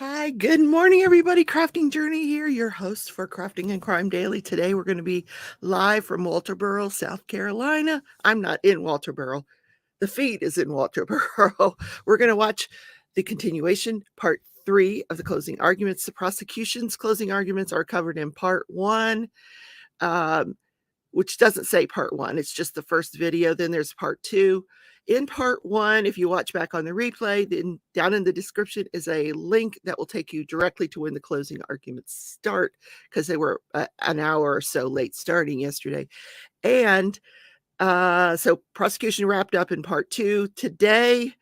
Hi, good morning, everybody. Crafting Journey here, your host for Crafting and Crime Daily. Today, we're going to be live from Walterboro, South Carolina. I'm not in Walterboro. The feed is in Walterboro. We're going to watch the continuation, part 3 of the closing arguments. The prosecution's closing arguments are covered in part 1, which doesn't say part 1. It's just the first video. Then there's part 2. In part 1, if you watch back on the replay, then down in the description is a link that will take you directly to when the closing arguments start, because they were an hour or so late starting yesterday. And so prosecution wrapped up in part 2. Today,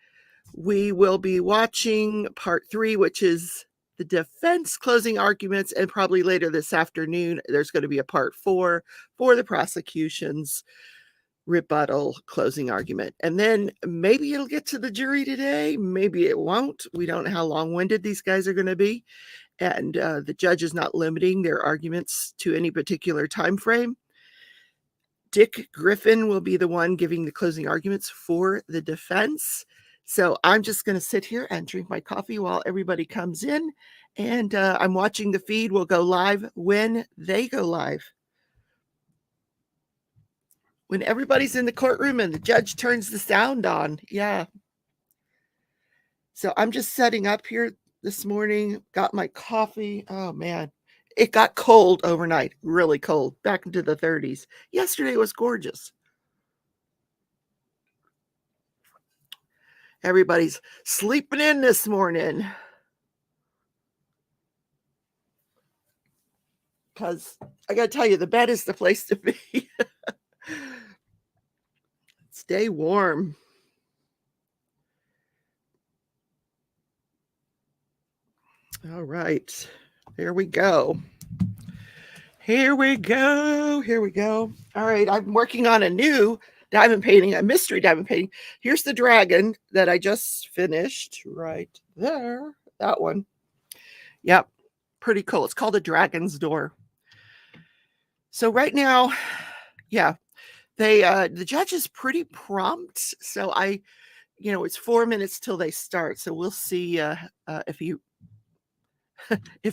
we will be watching part 3, which is the defense closing arguments, and probably later this afternoon, there's going to be a part 4 for the prosecution's rebuttal closing argument. And then maybe it'll get to the jury today. Maybe it won't. We don't know how long-winded these guys are going to be. And the judge is not limiting their arguments to any particular time frame. Dick Griffin will be the one giving the closing arguments for the defense. So I'm just going to sit here and drink my coffee while everybody comes in. And I'm watching the feed. We'll go live when they go live. When everybody's in the courtroom and the judge turns the sound on. Yeah. So I'm just setting up here this morning. Got my coffee. Oh, man. It got cold overnight. Really cold. Back into the 30s. Yesterday was gorgeous. Everybody's sleeping in this morning. Because I got to tell you, the bed is the place to be. Stay warm. All right. Here we go. Here we go. Here we go. All right. I'm working on a new diamond painting, a mystery diamond painting. Here's the dragon that I just finished right there. That one. Yep. Pretty cool. It's called a dragon's door. So right now, yeah, the judge is pretty prompt. So it's 4 minutes till they start. So we'll see if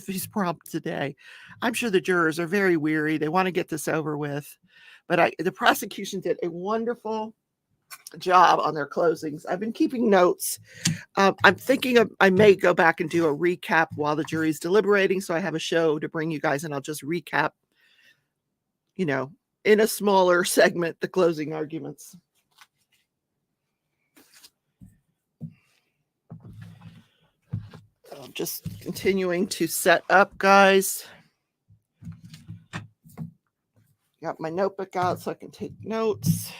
he's prompt today. I'm sure the jurors are very weary. They want to get this over with. But the prosecution did a wonderful job on their closings. I've been keeping notes. I'm thinking I may go back and do a recap while the jury's deliberating. So I have a show to bring you guys, and I'll just recap, in a smaller segment, the closing arguments. I'm just continuing to set up, guys. Got my notebook out so I can take notes.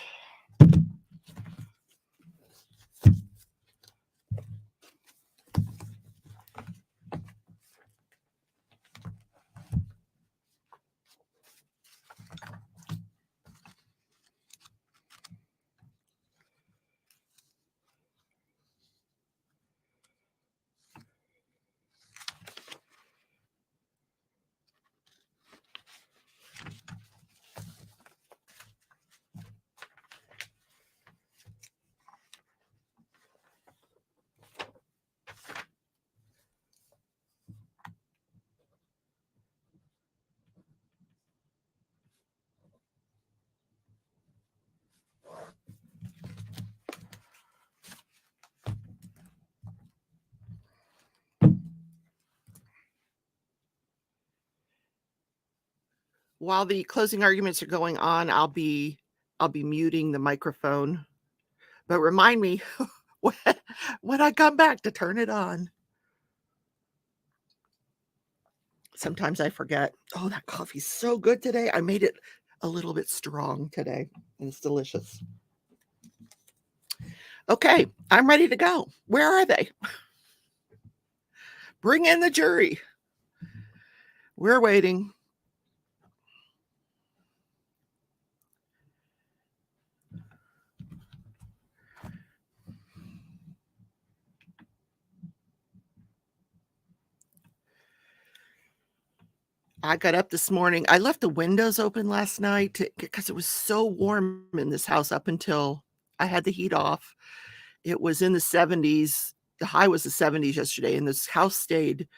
While the closing arguments are going on, I'll be muting the microphone. But remind me when I come back to turn it on. Sometimes I forget. Oh, that coffee's so good today. I made it a little bit strong today, and it's delicious. Okay, I'm ready to go. Where are they? Bring in the jury. We're waiting. I got up this morning. I left the windows open last night because it was so warm in this house up until I had the heat off. It was in the 70s the high was the 70s yesterday, and this house stayed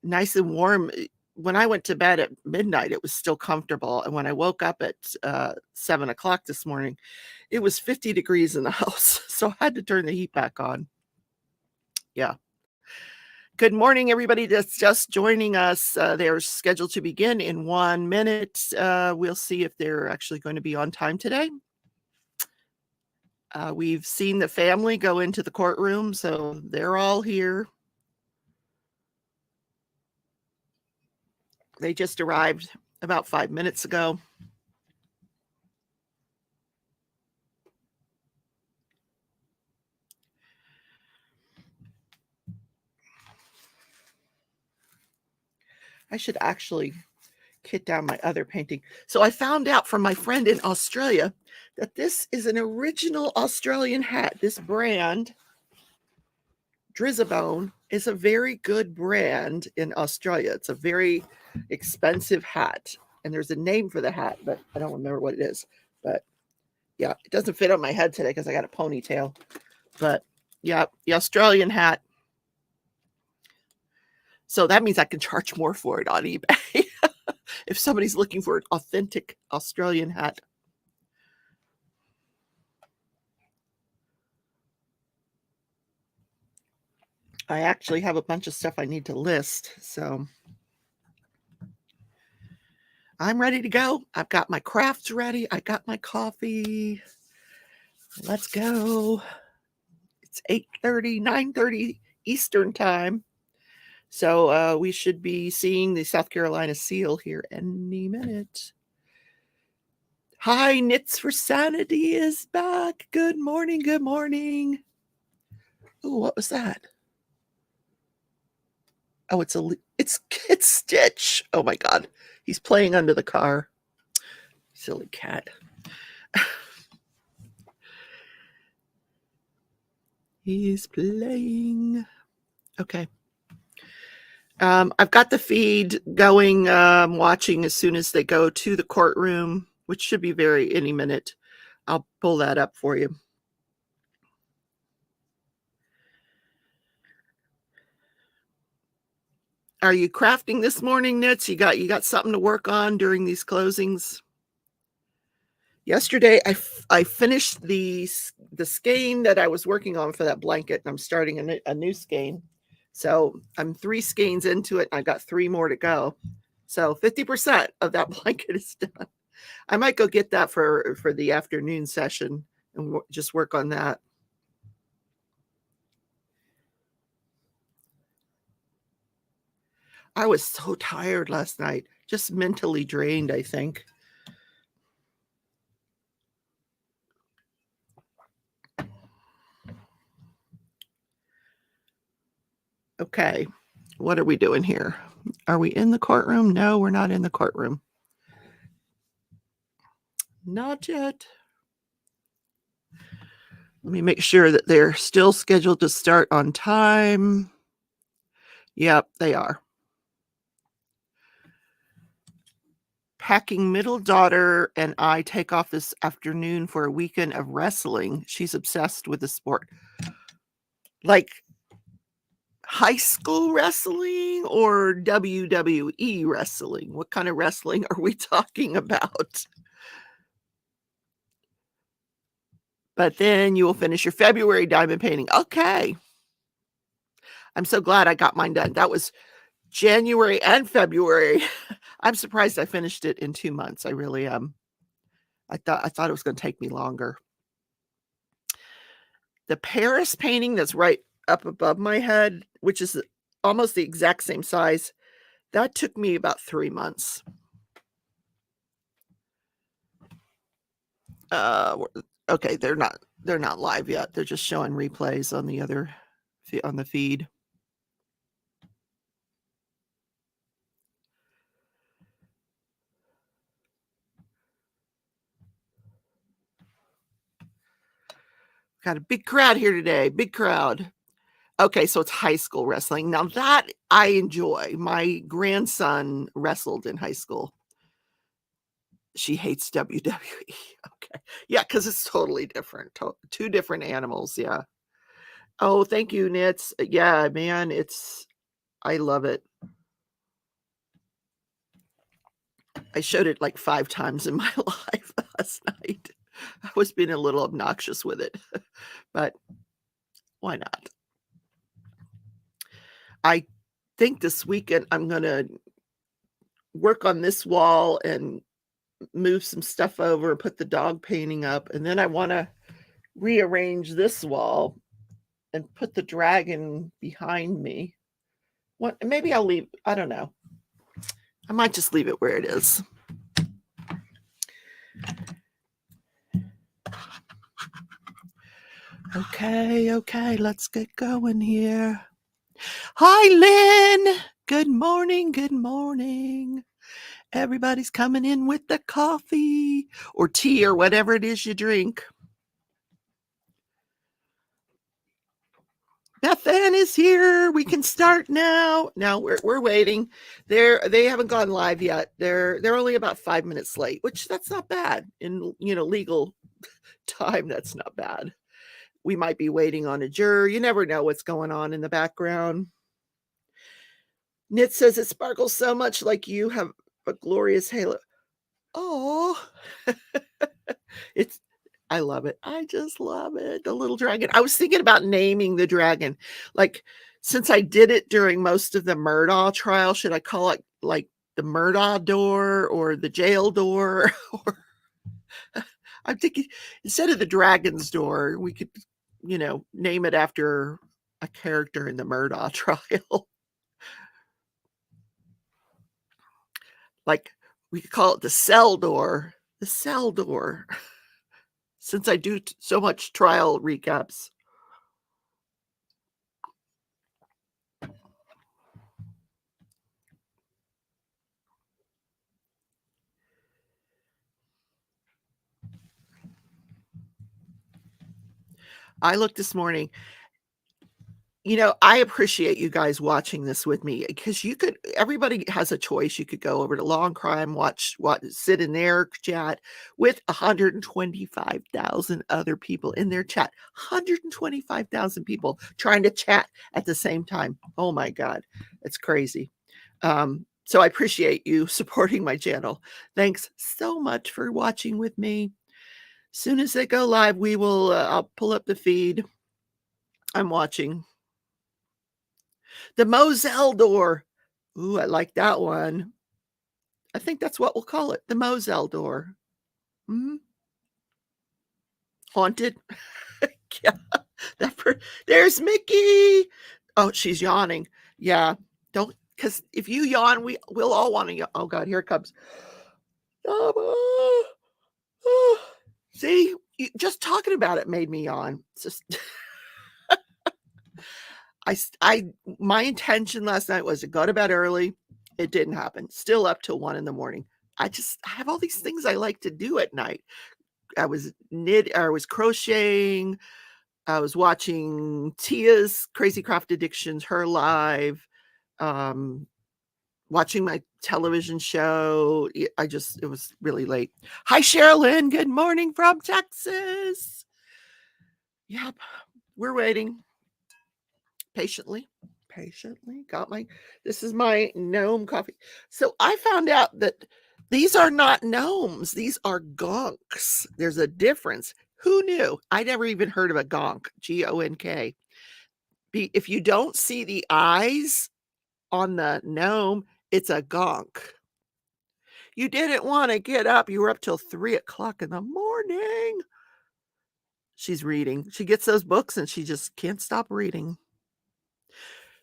nice and warm. When I went to bed at midnight, it was still comfortable, and when I woke up at 7 o'clock this morning, it was 50 degrees in the house, so I had to turn the heat back on. Yeah. Good morning, everybody that's just joining us. They're scheduled to begin in 1 minute. We'll see if they're actually going to be on time today. We've seen the family go into the courtroom, so they're all here. They just arrived about 5 minutes ago. I should actually kit down my other painting. So I found out from my friend in Australia that this is an original Australian hat. This brand, Drizzabone, is a very good brand in Australia. It's a very expensive hat, and there's a name for the hat, but I don't remember what it is. But yeah, it doesn't fit on my head today because I got a ponytail. But yeah, the Australian hat. So that means I can charge more for it on eBay if somebody's looking for an authentic Australian hat. I actually have a bunch of stuff I need to list, so I'm ready to go. I've got my crafts ready. I got my coffee. Let's go. It's 8:30, 9:30 Eastern time. So we should be seeing the South Carolina seal here any minute. Hi, Knits for Sanity is back. Good morning. Good morning. Oh, what was that? Oh, it's Kid Stitch. Oh my God. He's playing under the car. Silly cat. He's playing. Okay. I've got the feed going, watching as soon as they go to the courtroom, which should be any minute. I'll pull that up for you. Are you crafting this morning, Knits? You got something to work on during these closings? Yesterday, I finished the skein that I was working on for that blanket, and I'm starting a new skein. So I'm 3 skeins into it, and I got 3 more to go. So 50% of that blanket is done. I might go get that for the afternoon session and just work on that. I was so tired last night, just mentally drained, I think. Okay, what are we doing here? Are we in the courtroom? No, we're not in the courtroom. Not yet. Let me make sure that they're still scheduled to start on time. Yep, they are. Packing middle daughter and I take off this afternoon for a weekend of wrestling. She's obsessed with the sport. Like high school wrestling or WWE wrestling? What kind of wrestling are we talking about? But then you will finish your February diamond painting. Okay. I'm so glad I got mine done. That was January and February. I'm surprised I finished it in 2 months. I really am. I thought it was going to take me longer. The Paris painting that's right up above my head, which is almost the exact same size, that took me about 3 months. Okay, they're not live yet. They're just showing replays on the feed. Got a big crowd here today. Big crowd. Okay, so it's high school wrestling. Now that I enjoy. My grandson wrestled in high school. She hates WWE. Okay. Yeah, because it's totally different. 2 different animals. Yeah. Oh, thank you, Knits. Yeah, man, I love it. I showed it like 5 times in my life last night. I was being a little obnoxious with it, but why not? I think this weekend I'm gonna work on this wall and move some stuff over and put the dog painting up, and then I wanna rearrange this wall and put the dragon behind me. What maybe I'll leave I don't know. I might just leave it where it is. Okay, let's get going here. Hi, Lynn. Good morning. Everybody's coming in with the coffee or tea or whatever it is you drink. Beth Ann is here. We can start now. Now we're waiting. They haven't gone live yet. They're only about 5 minutes late, which that's not bad in legal time. That's not bad. We might be waiting on a juror. You never know what's going on in the background. Knit says it sparkles so much like you have a glorious halo. Oh, I love it. I just love it. The little dragon. I was thinking about naming the dragon. Like, since I did it during most of the Murdaugh trial, should I call it like the Murdaugh door or the jail door? Or I'm thinking instead of the dragon's door, we could, name it after a character in the Murdaugh trial. Like we could call it the cell door. The cell door. Since I do so much trial recaps. I looked this morning. I appreciate you guys watching this with me because everybody has a choice. You could go over to Long Crime, watch, sit in their chat with 125,000 other people in their chat. 125,000 people trying to chat at the same time. Oh my God, it's crazy. So I appreciate you supporting my channel. Thanks so much for watching with me. Soon as they go live, I'll pull up the feed. I'm watching. The Moselle door. Ooh, I like that one. I think that's what we'll call it. The Moselle door. Haunted. Yeah. There's Mickey. Oh, she's yawning. Yeah. Don't, because if you yawn, we'll all want to yawn. Oh God, here it comes. See, just talking about it made me yawn. It's just my intention last night was to go to bed early. It didn't happen. Still up till 1 a.m. I have all these things I like to do at night. I was crocheting. I was watching Tia's Crazy Craft Addictions, her live, watching my television show. It was really late. Hi, Sherilyn. Good morning from Texas. Yep. We're waiting. Patiently. This is my gnome coffee. So I found out that these are not gnomes. These are gonks. There's a difference. Who knew? I never even heard of a gonk. Gonk. If you don't see the eyes on the gnome, it's a gonk. You didn't want to get up. You were up till 3 o'clock in the morning. She's reading. She gets those books and she just can't stop reading.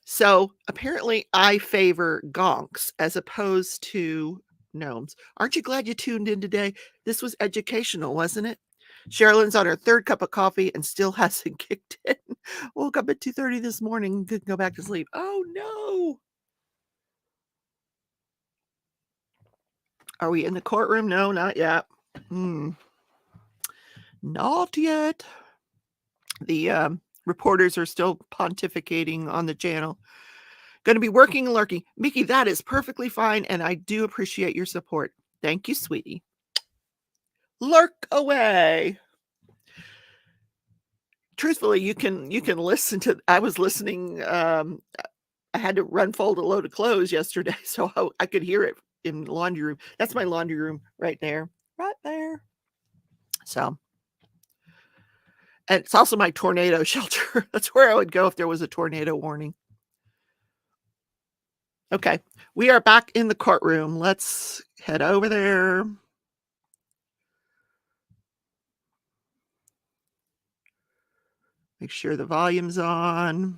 So apparently I favor gonks as opposed to gnomes. Aren't you glad you tuned in today? This was educational, wasn't it? Sherilyn's on her 3rd cup of coffee and still hasn't kicked in. Woke up at 2:30 this morning, couldn't go back to sleep. Oh no. Are we in the courtroom? No, not yet. Not yet. The reporters are still pontificating on the channel. Going to be working and lurking. Mickey, that is perfectly fine, and I do appreciate your support. Thank you, sweetie. Lurk away. truthfully, you can listen to. I was listening. I had to run fold a load of clothes yesterday, so I could hear it in the laundry room. That's my laundry room right there, right there. So, and it's also my tornado shelter. That's where I would go if there was a tornado warning. Okay, we are back in the courtroom. Let's head over there. Make sure the volume's on.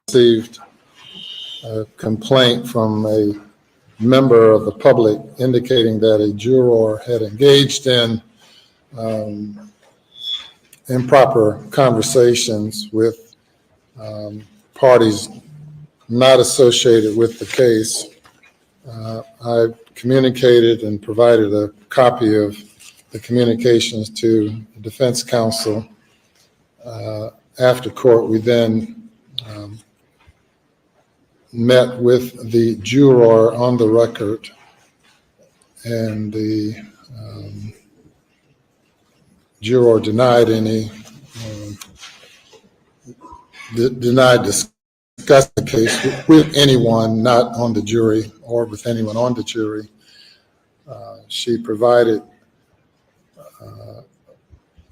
Received a complaint from a member of the public indicating that a juror had engaged in improper conversations with parties not associated with the case. I communicated and provided a copy of the communications to the defense counsel. After court, we then met with the juror on the record, and the juror denied discussing the case with anyone not on the jury or with anyone on the jury. She provided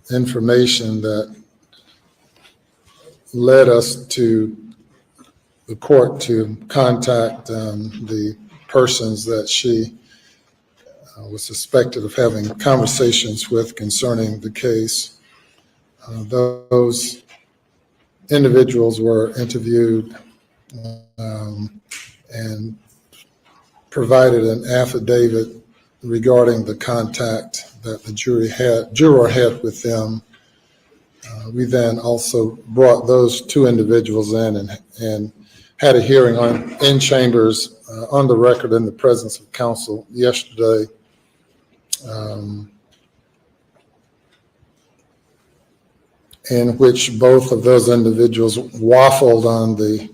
information that led us to the court to contact the persons that she was suspected of having conversations with concerning the case. Those individuals were interviewed and provided an affidavit regarding the contact that the juror had with them. We then also brought those two individuals in and had a hearing in chambers on the record in the presence of counsel yesterday. In which both of those individuals waffled on the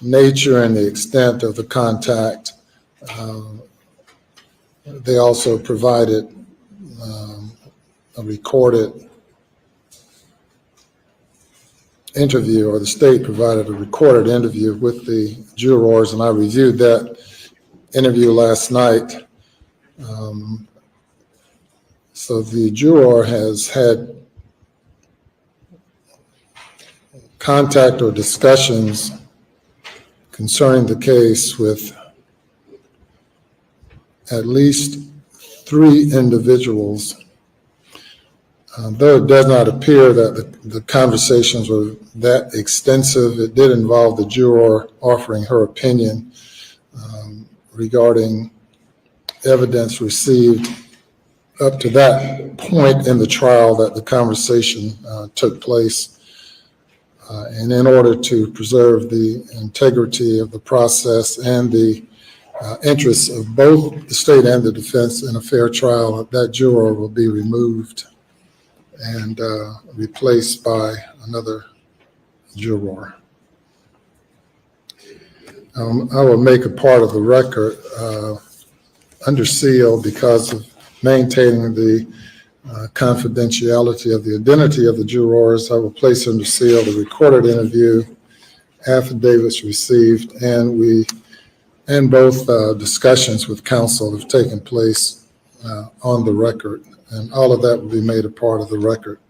nature and the extent of the contact. They also provided a recorded interview, or the state provided a recorded interview with the jurors, and I reviewed that interview last night. So the juror has had contact or discussions concerning the case with at least 3 individuals. Though it does not appear that the conversations were that extensive, it did involve the juror offering her opinion regarding evidence received up to that point in the trial that the conversation took place. And in order to preserve the integrity of the process and the interests of both the state and the defense in a fair trial, that juror will be removed and replaced by another juror. I will make a part of the record under seal because of maintaining the confidentiality of the identity of the jurors. I will place under seal the recorded interview, affidavits received, and both discussions with counsel have taken place on the record, and all of that will be made a part of the record.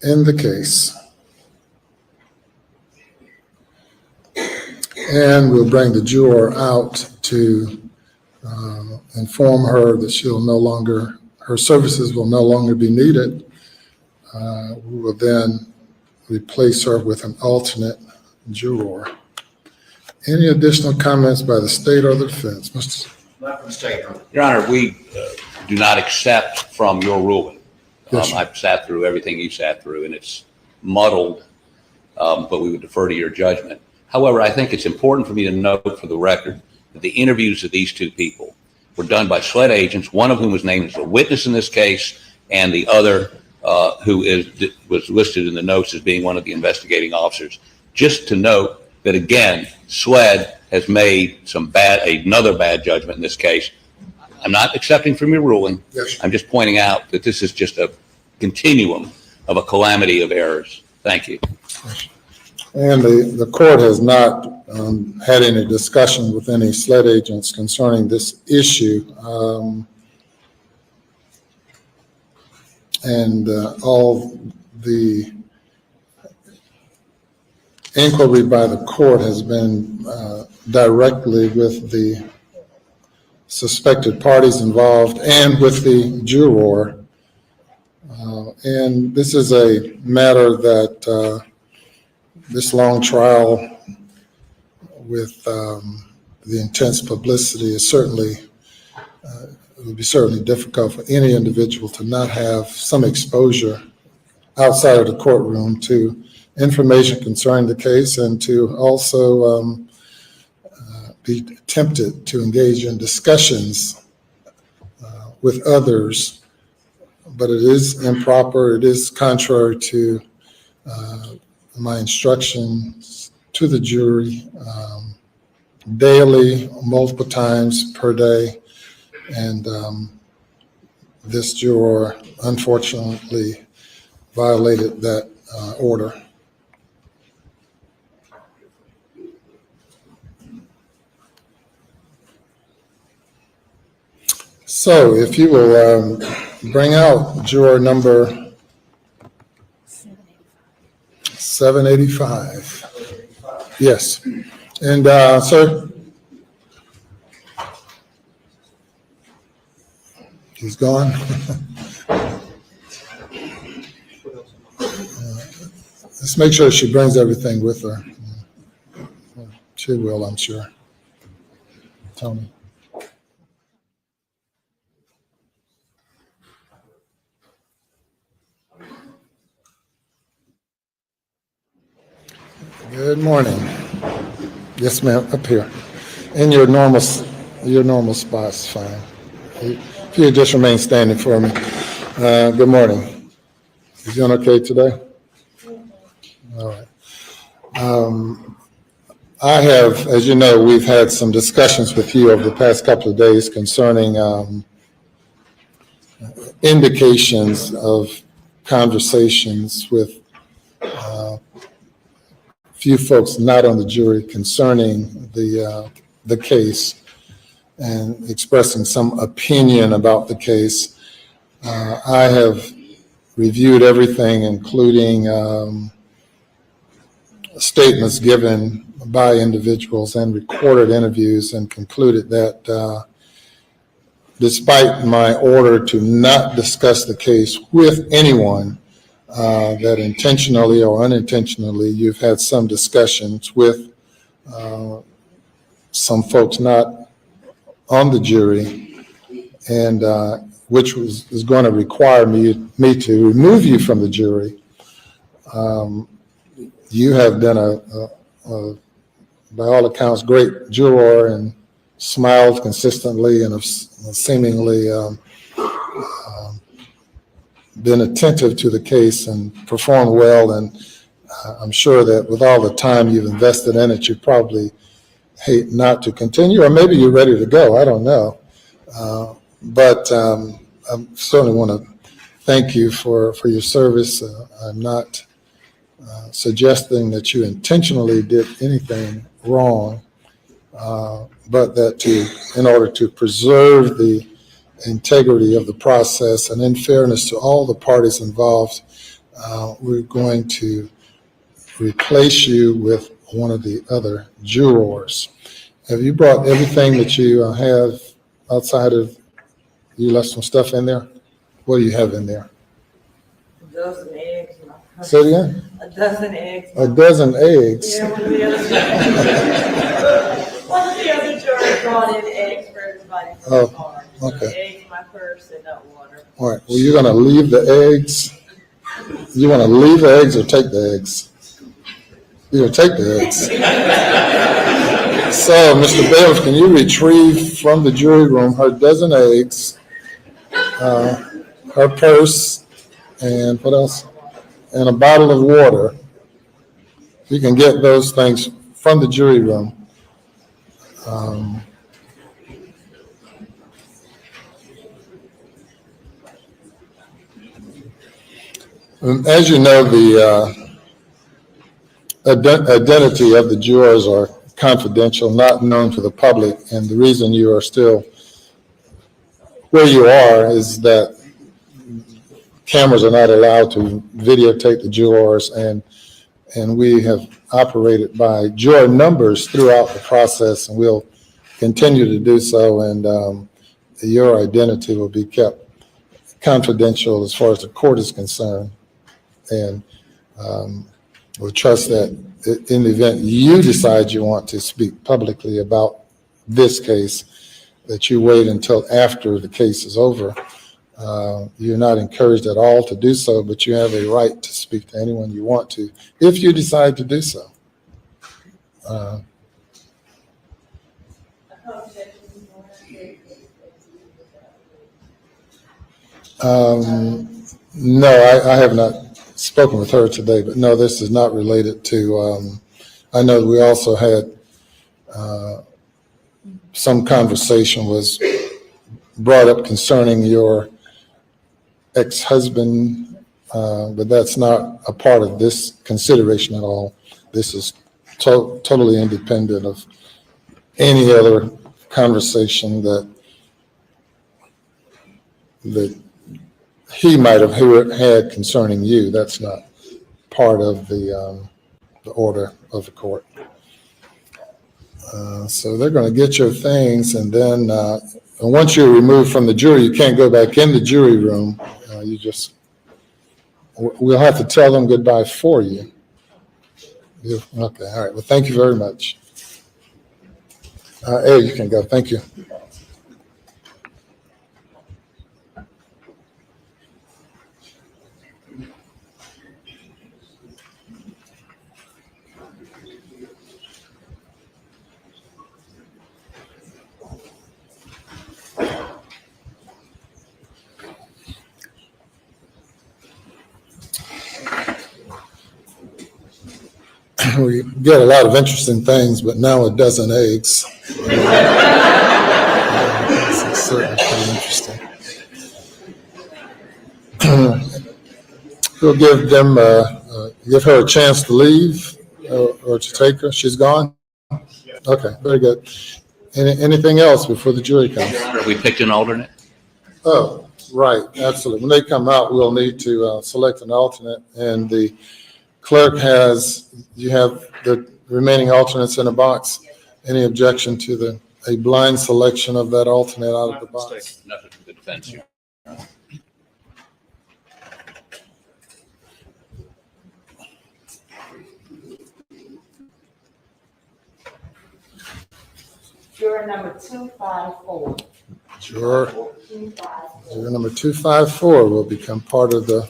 In the case, and we'll bring the juror out to inform her that her services will no longer be needed. We will then replace her with an alternate juror. Any additional comments by the state or the defense? Your Honor, we do not accept from your ruling. Yes, I've sat through everything you sat through, and it's muddled, but we would defer to your judgment. However, I think it's important for me to note for the record that the interviews of these 2 people were done by SLED agents, one of whom was named as a witness in this case, and the other who was listed in the notes as being one of the investigating officers. Just to note that, again, SLED has made another bad judgment in this case. I'm not accepting from your ruling. Yes. I'm just pointing out that this is just a continuum of a calamity of errors. Thank you. And the court has not had any discussion with any SLED agents concerning this issue. And all the inquiry by the court has been directly with the suspected parties involved and with the juror. And this is a matter that this long trial with the intense publicity is certainly, it would be certainly difficult for any individual to not have some exposure outside of the courtroom to information concerning the case and to also be tempted to engage in discussions with others. But it is improper, it is contrary to my instructions to the jury daily, multiple times per day. And this juror unfortunately violated that order. So if you will bring out juror number 785. Yes. And sir? He's gone. Let's make sure she brings everything with her. She will, I'm sure. Tony. Good morning. Yes, ma'am, up here. In your normal spot's fine. If you just remain standing for me. Good morning. You doing okay today? All right. I have, as you know, we've had some discussions with you over the past couple of days concerning indications of conversations with few folks not on the jury concerning the case and expressing some opinion about the case. I have reviewed everything, including statements given by individuals and recorded interviews, and concluded that despite my order to not discuss the case with anyone, that intentionally or unintentionally you've had some discussions with some folks not on the jury, and which is going to require me to remove you from the jury. You have been by all accounts, great juror and smiled consistently and have seemingly been attentive to the case and performed well. And I'm sure that with all the time you've invested in it, you probably hate not to continue, or maybe you're ready to go. I don't know. But I certainly want to thank you for your service. I'm not suggesting that you intentionally did anything wrong, but that in order to preserve the integrity of the process and in fairness to all the parties involved, we're going to replace you with one of the other jurors. Have you brought everything that you have outside of, you left some stuff in there? What do you have in there? A dozen eggs. Say it again? A dozen eggs. A dozen eggs? Yeah, one of the other jurors brought in eggs for everybody. Oh, okay. Eggs in my purse and nut water. All right, well, you're gonna leave the eggs? You wanna leave the eggs or take the eggs? You're gonna take the eggs. So, Mr. Bales, can you retrieve from the jury room her dozen eggs, her purse, and what else? And a bottle of water. You can get those things from the jury room. As you know, the identity of the jurors are confidential, not known to the public, and the reason you are still where you are is that cameras are not allowed to videotape the jurors, and we have operated by juror numbers throughout the process, and we'll continue to do so, and your identity will be kept confidential as far as the court is concerned. And we trust that in the event you decide you want to speak publicly about this case, that you wait until after the case is over. You're not encouraged at all to do so, but you have a right to speak to anyone you want to, if you decide to do so. No, I have not spoken with her today, but no, this is not related to, I know we also had some conversation was brought up concerning your ex-husband, but that's not a part of this consideration at all. This is totally independent of any other conversation that he might have had concerning you. That's not part of the order of the court. So they're going to get your things, and then once you're removed from the jury, you can't go back in the jury room. We'll have to tell them goodbye for you. Okay, all right. Well, thank you very much. Hey, you can go. Thank you. We get a lot of interesting things, but now a dozen eggs. It's certainly pretty interesting. We'll give her a chance to leave or to take her. She's gone? Okay, very good. Anything else before the jury comes? Have we picked an alternate? Oh, right, absolutely. When they come out, we'll need to select an alternate, and the clerk you have the remaining alternates in a box. Any objection to a blind selection of that alternate out of the box? Nothing for the defense here. Juror number 254. Juror number 254 will become part of the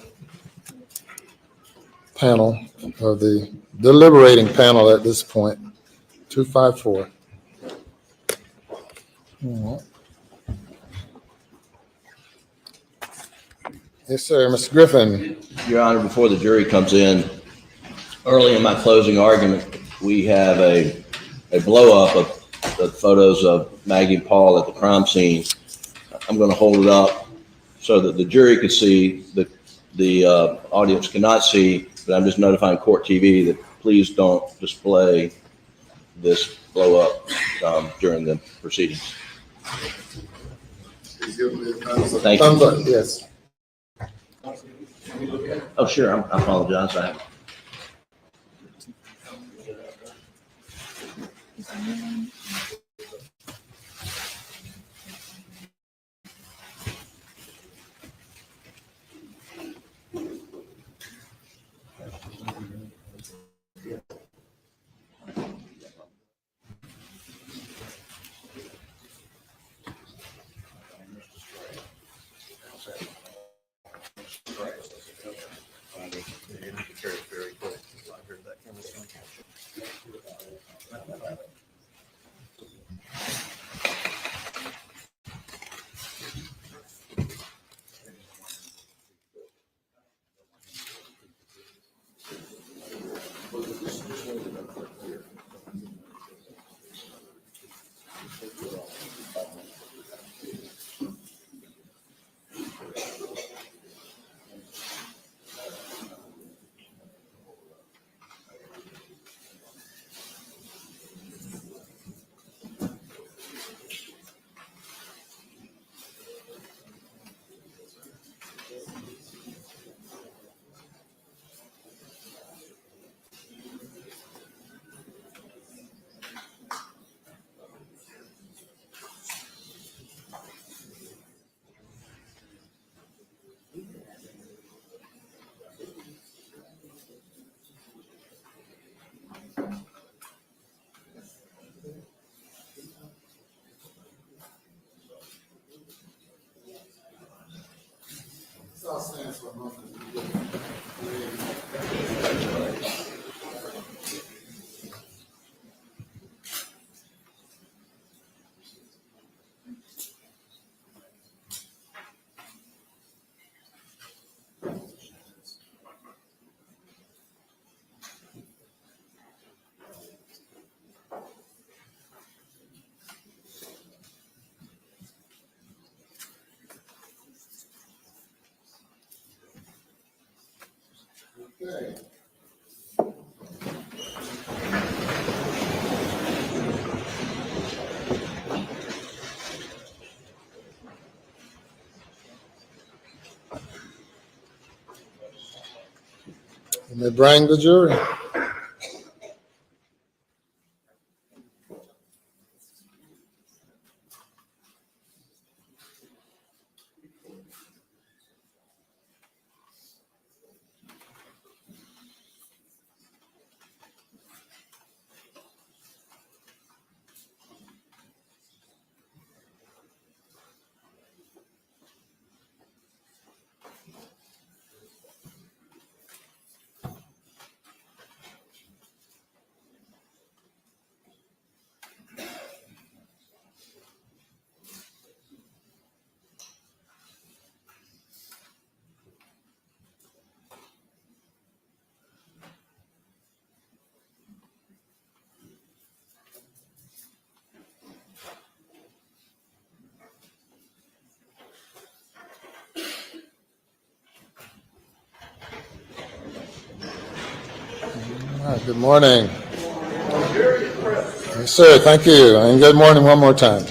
panel, or the deliberating panel at this point. 254. Yes, sir. Mr. Griffin. Your Honor, before the jury comes in, early in my closing argument, we have a blow-up of the photos of Maggie and Paul at the crime scene. I'm going to hold it up so that the jury can see, the audience cannot see, but I'm just notifying Court TV that please don't display this blow-up during the proceedings. Thank you. Thumbs up, yes. Oh, sure. I apologize. You may bring the jury. All right, good morning. Yes, sir, thank you. And good morning one more time.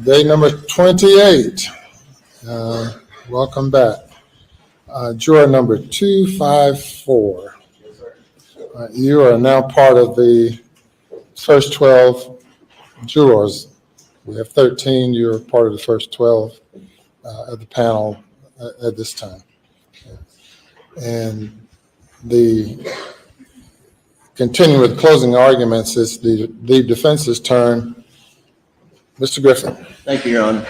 Day number 28. Welcome back. Juror number 254. You are now part of the first 12 jurors. We have 13. You're part of the first 12 of the panel at this time. And continuing with closing arguments, it's the defense's turn. Mr. Griffin. Thank you, Your Honor.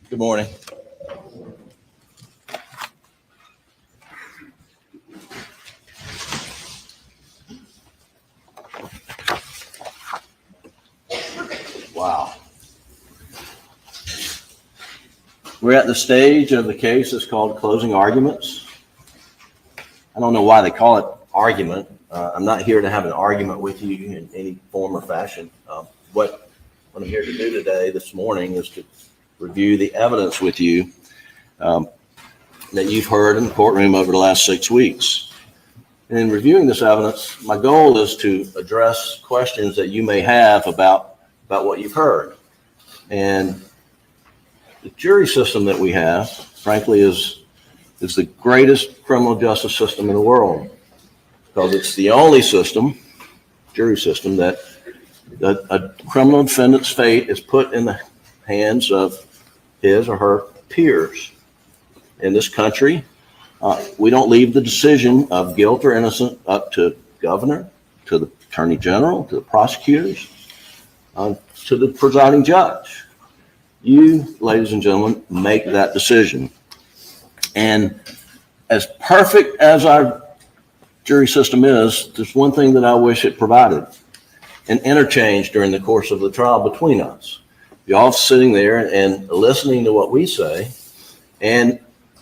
Good morning. Wow. We're at the stage of the case that's called closing arguments. I don't know why they call it argument. I'm not here to have an argument with you in any form or fashion. What I'm here to do today, this morning, is to review the evidence with you that you've heard in the courtroom over the last 6 weeks. And in reviewing this evidence, my goal is to address questions that you may have about what you've heard. And the jury system that we have, frankly, is the greatest criminal justice system in the world, because it's the only system, jury system, that a criminal defendant's fate is put in the hands of his or her peers. In this country, we don't leave the decision of guilt or innocence up to governor, to the attorney general, to the prosecutors, to the presiding judge. You, ladies and gentlemen, make that decision. And as perfect as our jury system is, there's one thing that I wish it provided: an interchange during the course of the trial between us. You're all sitting there and listening to what we say, and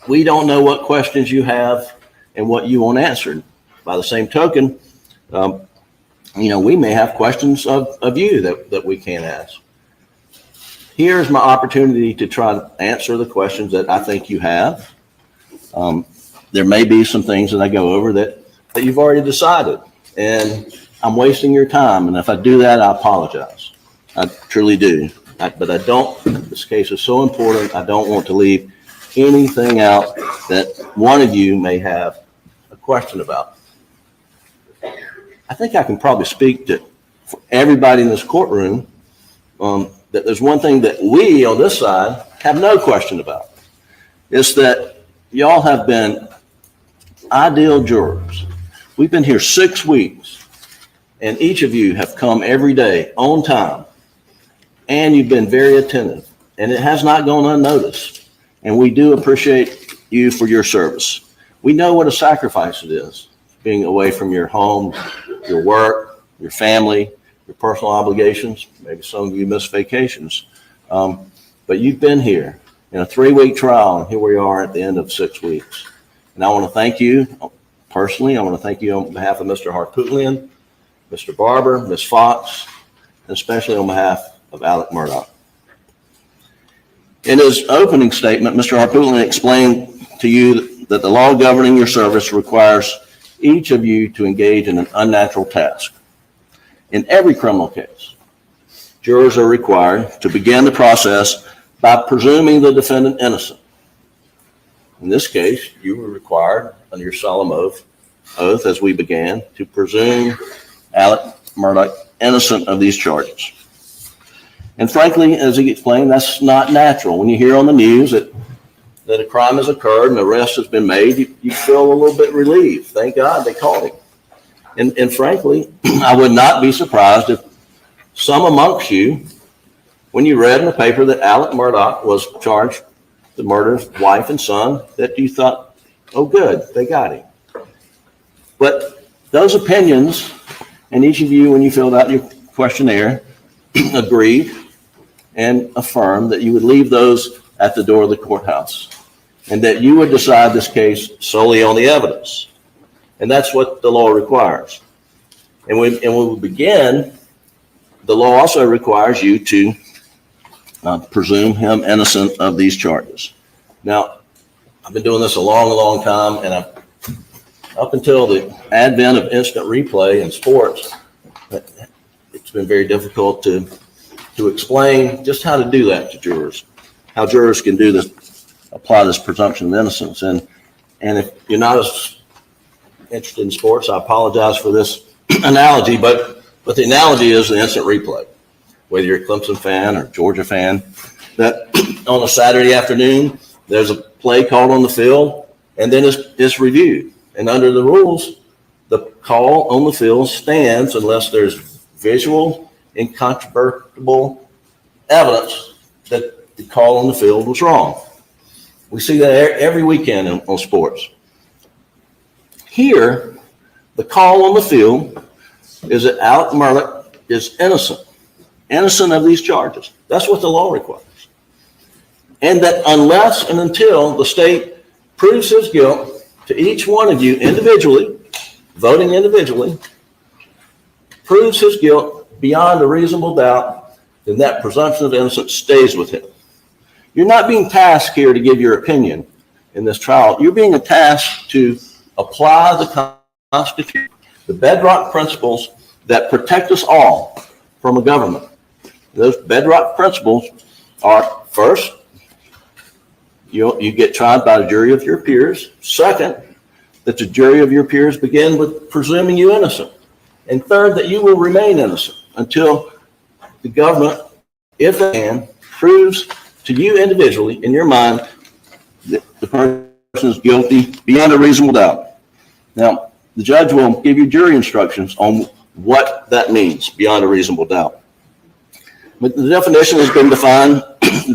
we don't know what questions you have and what you want answered. By the same token, we may have questions of you that we can't ask. Here's my opportunity to try to answer the questions that I think you have. There may be some things that I go over that you've already decided, and I'm wasting your time. And if I do that, I apologize. I truly do. But I don't, this case is so important, I don't want to leave anything out that one of you may have a question about. I think I can probably speak for everybody in this courtroom that there's one thing that we on this side have no question about. It's that y'all have been ideal jurors. We've been here 6 weeks, and each of you have come every day on time, and you've been very attentive, and it has not gone unnoticed. And we do appreciate you for your service. We know what a sacrifice it is, being away from your home, your work, your family, your personal obligations. Maybe some of you miss vacations. But you've been here in a 3-week trial, and here we are at the end of 6 weeks. And I want to thank you personally. I want to thank you on behalf of Mr. Harpootlian, Mr. Barber, Ms. Fox, and especially on behalf of Alec Murdoch. In his opening statement, Mr. Harpootlian explained to you that the law governing your service requires each of you to engage in an unnatural task. In every criminal case, jurors are required to begin the process by presuming the defendant innocent. In this case, you were required under your solemn oath as we began to presume Alec Murdaugh innocent of these charges. And frankly, as he explained, that's not natural. When you hear on the news that a crime has occurred and an arrest has been made, you feel a little bit relieved. Thank God they caught him. And frankly, I would not be surprised if some amongst you, when you read in the paper that Alec Murdaugh was charged with the murder of wife and son, that you thought, oh good, they got him. But those opinions, and each of you, when you filled out your questionnaire, agreed and affirmed that you would leave those at the door of the courthouse and that you would decide this case solely on the evidence. And that's what the law requires. And when we begin, the law also requires you to presume him innocent of these charges. Now, I've been doing this a long, long time, and up until the advent of instant replay in sports, it's been very difficult to explain just how to do that to jurors, how jurors can do this, apply this presumption of innocence. And if you're not as interested in sports, I apologize for this analogy, but the analogy is the instant replay. Whether you're a Clemson fan or Georgia fan, that on a Saturday afternoon, there's a play called on the field, and then it's reviewed. And under the rules, the call on the field stands unless there's visual, incontrovertible evidence that the call on the field was wrong. We see that every weekend on sports. Here, the call on the field is that Alec Murdaugh is innocent of these charges. That's what the law requires. And that unless and until the state proves his guilt to each one of you individually, voting individually, proves his guilt beyond a reasonable doubt, then that presumption of innocence stays with him. You're not being tasked here to give your opinion in this trial. You're being tasked to apply the Constitution, the bedrock principles that protect us all from a government. Those bedrock principles are, first, you get tried by a jury of your peers. Second, that the jury of your peers begin with presuming you innocent. And third, that you will remain innocent until the government, if they can, proves to you individually in your mind that the person is guilty beyond a reasonable doubt. Now, the judge will give you jury instructions on what that means, beyond a reasonable doubt. But the definition has been defined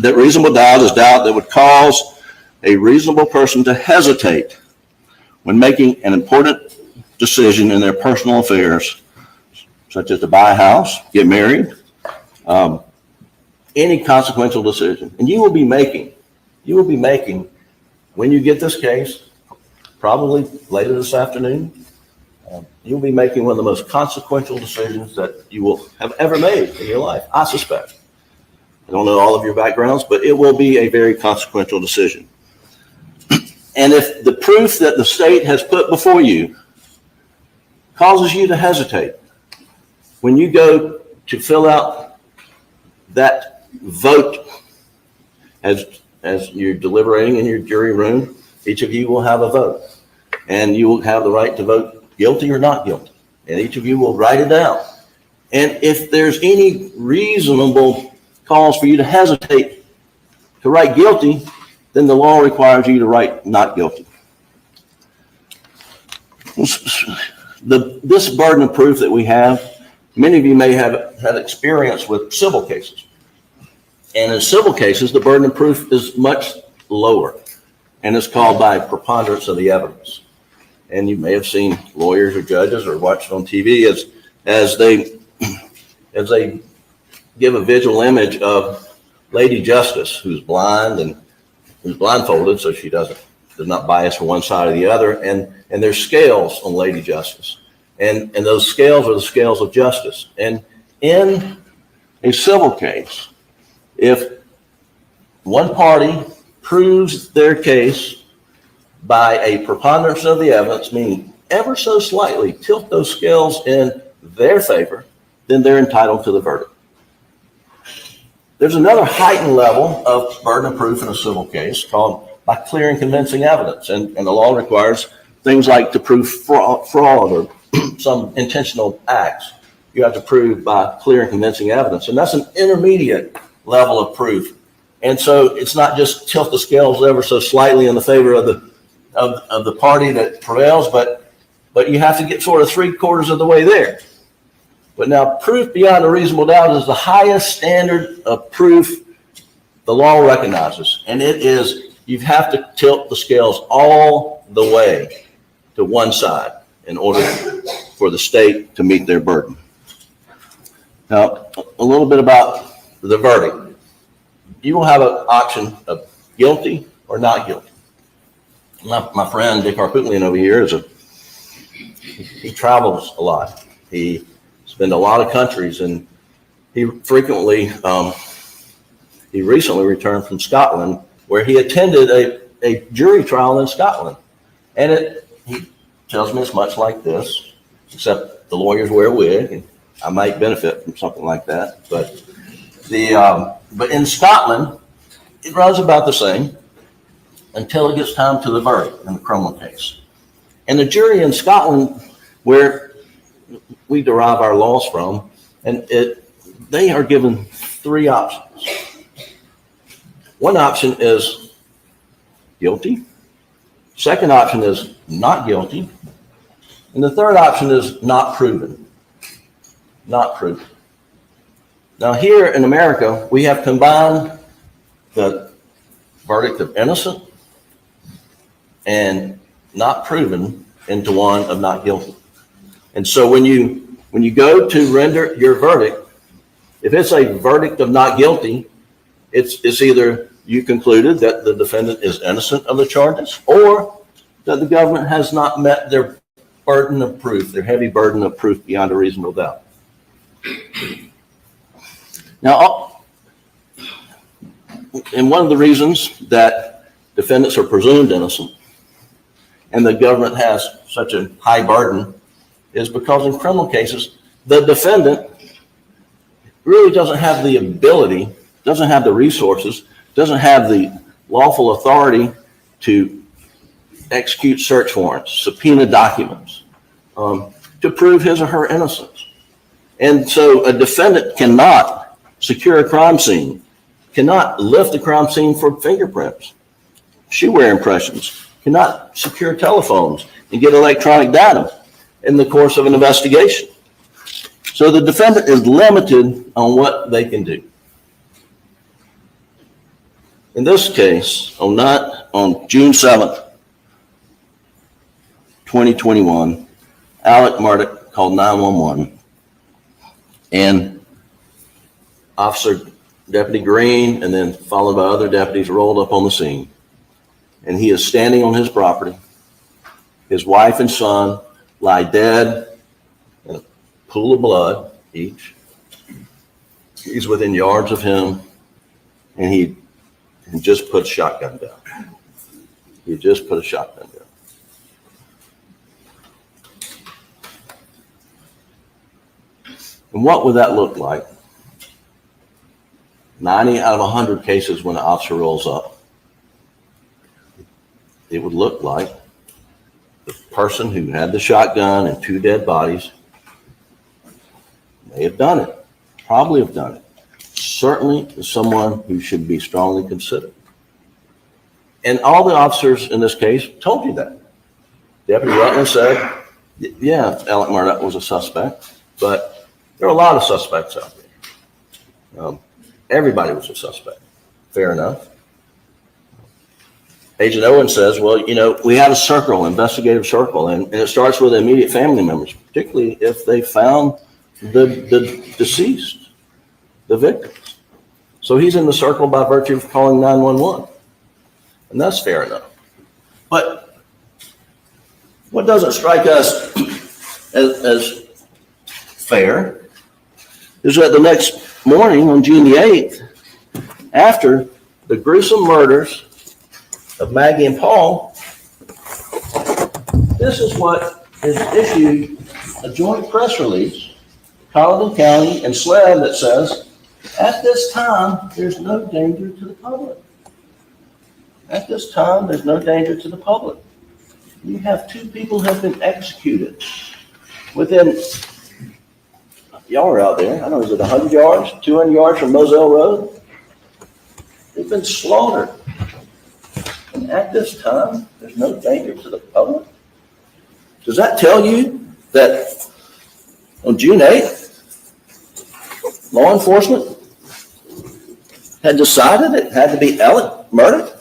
that reasonable doubt is doubt that would cause a reasonable person to hesitate when making an important decision in their personal affairs, such as to buy a house, get married, any consequential decision. And you will be making, when you get this case, probably later this afternoon, you'll be making one of the most consequential decisions that you will have ever made in your life, I suspect. I don't know all of your backgrounds, but it will be a very consequential decision. And if the proof that the state has put before you causes you to hesitate, when you go to fill out that vote as you're deliberating in your jury room, each of you will have a vote. And you will have the right to vote guilty or not guilty. And each of you will write it down. And if there's any reasonable cause for you to hesitate to write guilty, then the law requires you to write not guilty. This burden of proof that we have, many of you may have had experience with civil cases. And in civil cases, the burden of proof is much lower, and it's called by preponderance of the evidence. And you may have seen lawyers or judges or watched on TV as they give a visual image of Lady Justice, who's blind and who's blindfolded, so she does not bias for one side or the other. And there's scales on Lady Justice, and those scales are the scales of justice. And in a civil case, if one party proves their case by a preponderance of the evidence, meaning ever so slightly tilt those scales in their favor, then they're entitled to the verdict. There's another heightened level of burden of proof in a civil case called by clear and convincing evidence. And the law requires things like to prove fraud or some intentional acts. You have to prove by clear and convincing evidence. And that's an intermediate level of proof. And so it's not just tilt the scales ever so slightly in the favor of the party that prevails, but you have to get sort of 3/4 of the way there. But now proof beyond a reasonable doubt is the highest standard of proof the law recognizes. And it is, you have to tilt the scales all the way to one side in order for the state to meet their burden. Now, a little bit about the verdict. You will have an option of guilty or not guilty. My friend Dick Harpootlian over here he travels a lot. He's been to a lot of countries, and he frequently, he recently returned from Scotland, where he attended a jury trial in Scotland. And he tells me it's much like this, except the lawyers wear a wig, and I might benefit from something like that. But but in Scotland, it runs about the same until it gets time to the verdict in the criminal case. And the jury in Scotland, where we derive our laws from, and they are given 3 options. One option is guilty. Second option is not guilty. And the third option is not proven. Not proven. Now here in America, we have combined the verdict of innocent and not proven into one of not guilty. And so when you go to render your verdict, if it's a verdict of not guilty, it's either you concluded that the defendant is innocent of the charges, or that the government has not met their burden of proof, their heavy burden of proof beyond a reasonable doubt. Now, and one of the reasons that defendants are presumed innocent and the government has such a high burden is because in criminal cases, the defendant really doesn't have the ability, doesn't have the resources, doesn't have the lawful authority to execute search warrants, subpoena documents, to prove his or her innocence. And so a defendant cannot secure a crime scene, cannot lift the crime scene for fingerprints, shoe-wear impressions, cannot secure telephones and get electronic data in the course of an investigation. So the defendant is limited on what they can do. In this case, on June 7th, 2021, Alec Murdoch called 911, and Deputy Green, and then followed by other deputies, rolled up on the scene. And he is standing on his property. His wife and son lie dead in a pool of blood each. He's within yards of him, and he just put a shotgun down. He just put a shotgun down. And what would that look like? 90 out of 100 cases when an officer rolls up, it would look like the person who had the shotgun and 2 dead bodies may have done it, probably have done it. Certainly someone who should be strongly considered. And all the officers in this case told you that. Deputy Rutland said, yeah, Alec Murdoch was a suspect, but there are a lot of suspects out there. Everybody was a suspect. Fair enough. Agent Owen says, well, we have a circle, investigative circle, and it starts with immediate family members, particularly if they found the deceased, the victims. So he's in the circle by virtue of calling 911. And that's fair enough. But what doesn't strike us as fair is that the next morning on June the 8th, after the gruesome murders of Maggie and Paul, this is what is issued, a joint press release, Colleton County and SLED, that says, at this time, there's no danger to the public. At this time, there's no danger to the public. You have 2 people who have been executed within, y'all are out there, I don't know, is it 100 yards, 200 yards from Moselle Road? They've been slaughtered. And at this time, there's no danger to the public. Does that tell you that on June 8th, law enforcement had decided it had to be Alec murdered?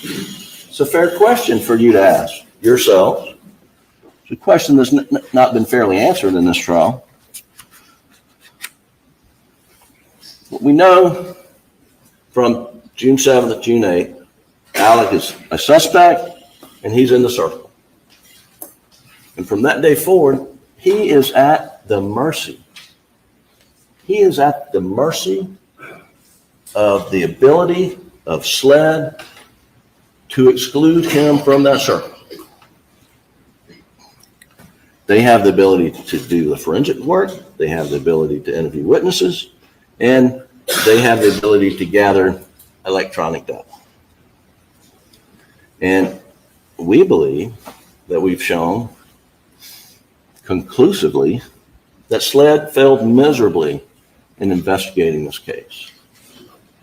It's a fair question for you to ask yourselves. It's a question that's not been fairly answered in this trial. What we know from June 7th to June 8th, Alec is a suspect and he's in the circle. And from that day forward, he is at the mercy. He is at the mercy of the ability of SLED to exclude him from that circle. They have the ability to do the forensic work. They have the ability to interview witnesses, and they have the ability to gather electronic data. And we believe that we've shown conclusively that SLED failed miserably in investigating this case.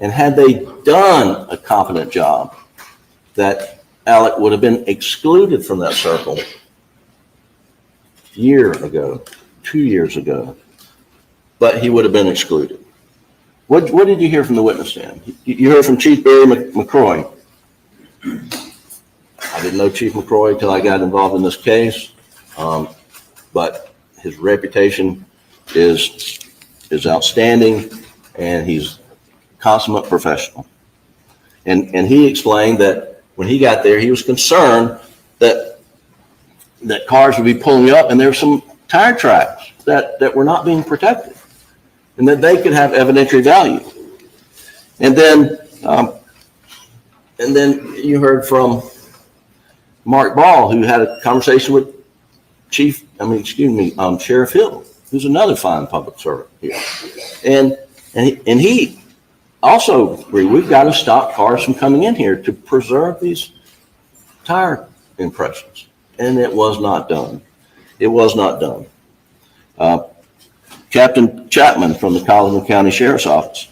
And had they done a competent job, that Alec would have been excluded from that circle a year ago, 2 years ago, but he would have been excluded. What did you hear from the witness stand? You heard from Chief Barry McCroy. I didn't know Chief McCroy until I got involved in this case, but his reputation is outstanding, and he's a consummate professional. And he explained that when he got there, he was concerned that cars would be pulling up and there's some tire tracks that were not being protected, and that they could have evidentiary value. And then you heard from Mark Ball, who had a conversation with Sheriff Hill, who's another fine public servant here. And he also agreed, we've got to stop cars from coming in here to preserve these tire impressions. And it was not done. It was not done. Captain Chapman from the Colleton County Sheriff's Office,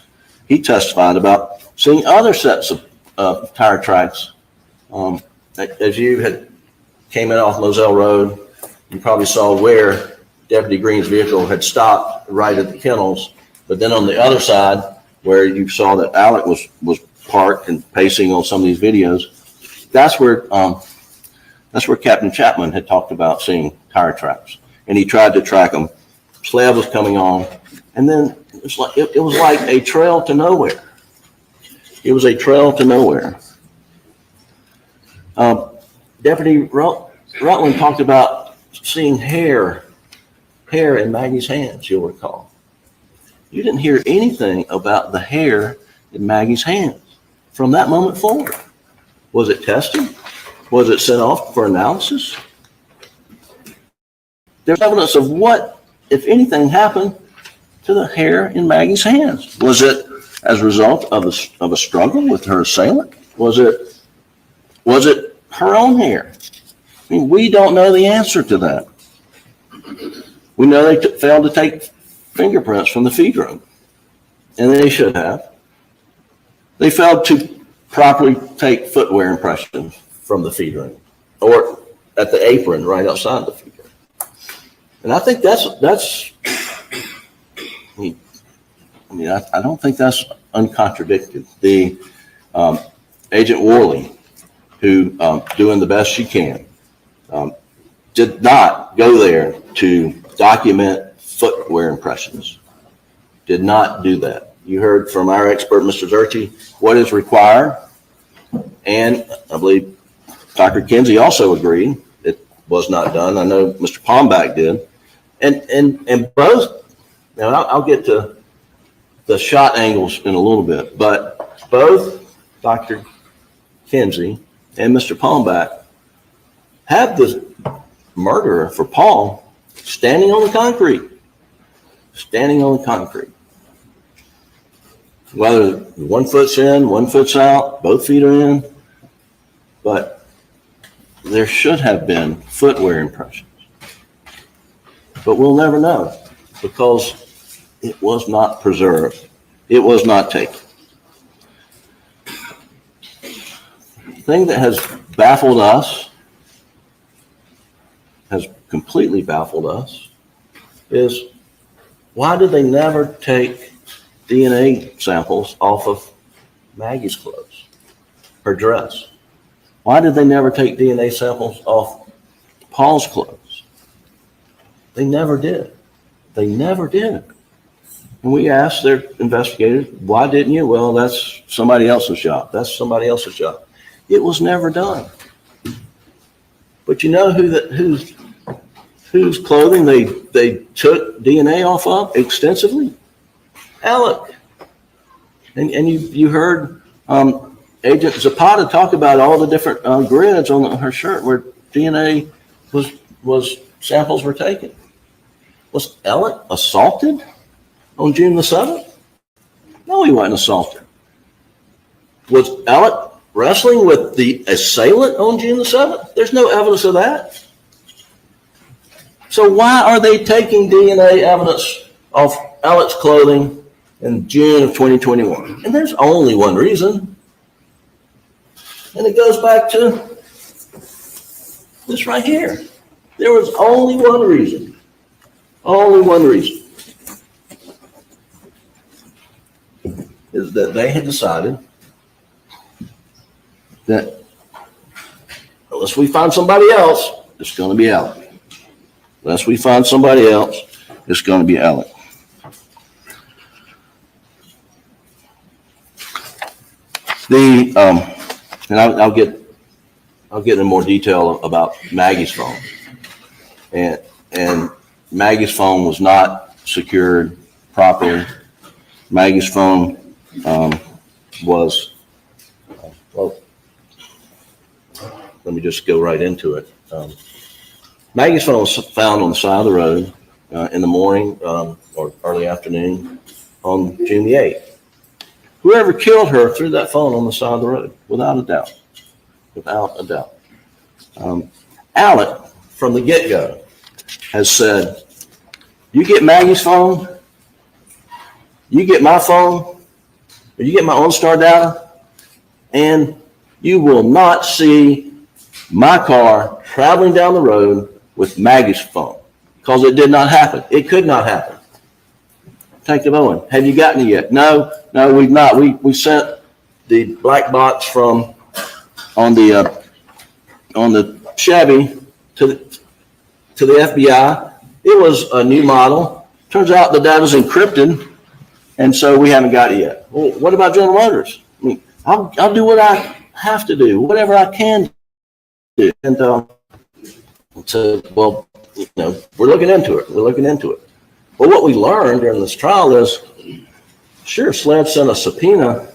he testified about seeing other sets of tire tracks. As you had came in off Moselle Road, you probably saw where Deputy Green's vehicle had stopped right at the kennels, but then on the other side, where you saw that Alec was parked and pacing on some of these videos, that's where Captain Chapman had talked about seeing tire tracks, and he tried to track them. SLED was coming on, and then it was like a trail to nowhere. It was a trail to nowhere. Deputy Rutland talked about seeing hair in Maggie's hands, you'll recall. You didn't hear anything about the hair in Maggie's hands from that moment forward. Was it tested? Was it sent off for analysis? There's evidence of what, if anything, happened to the hair in Maggie's hands. Was it as a result of a struggle with her assailant? Was it her own hair? I mean, we don't know the answer to that. We know they failed to take fingerprints from the feed room, and they should have. They failed to properly take footwear impressions from the feed room or at the apron right outside the feed room. And I think that's I don't think that's uncontradicted. The Agent Worley, who doing the best she can, did not go there to document footwear impressions. Did not do that. You heard from our expert, Mr. Zerchi, what is required. And I believe Dr. Kinsey also agreed it was not done. I know Mr. Palmbach did. And both, now I'll get to the shot angles in a little bit, but both Dr. Kinsey and Mr. Palmbach have the murderer for Paul standing on the concrete. Standing on the concrete. Whether 1 foot's in, 1 foot's out, both feet are in, but there should have been footwear impressions. But we'll never know because it was not preserved. It was not taken. The thing that has baffled us, has completely baffled us, is why did they never take DNA samples off of Maggie's clothes, her dress? Why did they never take DNA samples off Paul's clothes? They never did. They never did. And we asked their investigators, why didn't you? Well, that's somebody else's job. That's somebody else's job. It was never done. But you know whose clothing they took DNA off of extensively? Alec. And you heard Agent Zapata talk about all the different grids on her shirt where DNA was samples were taken. Was Alec assaulted on June the 7th? No, he wasn't assaulted. Was Alec wrestling with the assailant on June the 7th? There's no evidence of that. So why are they taking DNA evidence of Alec's clothing in June of 2021? And there's only one reason. And it goes back to this right here. There was only one reason. Only one reason. Is that they had decided that unless we find somebody else, it's going to be Alec. Unless we find somebody else, it's going to be Alec. And I'll get into more detail about Maggie's phone. And Maggie's phone was not secured properly. Maggie's phone was, well, let me just go right into it. Maggie's phone was found on the side of the road in the morning or early afternoon on June the 8th. Whoever killed her threw that phone on the side of the road, without a doubt. Without a doubt. Alec, from the get-go, has said, you get Maggie's phone, you get my phone, or you get my OnStar data, and you will not see my car traveling down the road with Maggie's phone, because it did not happen. It could not happen. Detective Owen, have you gotten it yet? No, we've not. We sent the black box from on the Chevy to the FBI. It was a new model. Turns out the data's encrypted, and so we haven't got it yet. Well, what about General Motors? I mean, I'll do what I have to do, whatever I can do. And so, well, you know, we're looking into it. We're looking into it. But what we learned during this trial is, sure, SLED sent a subpoena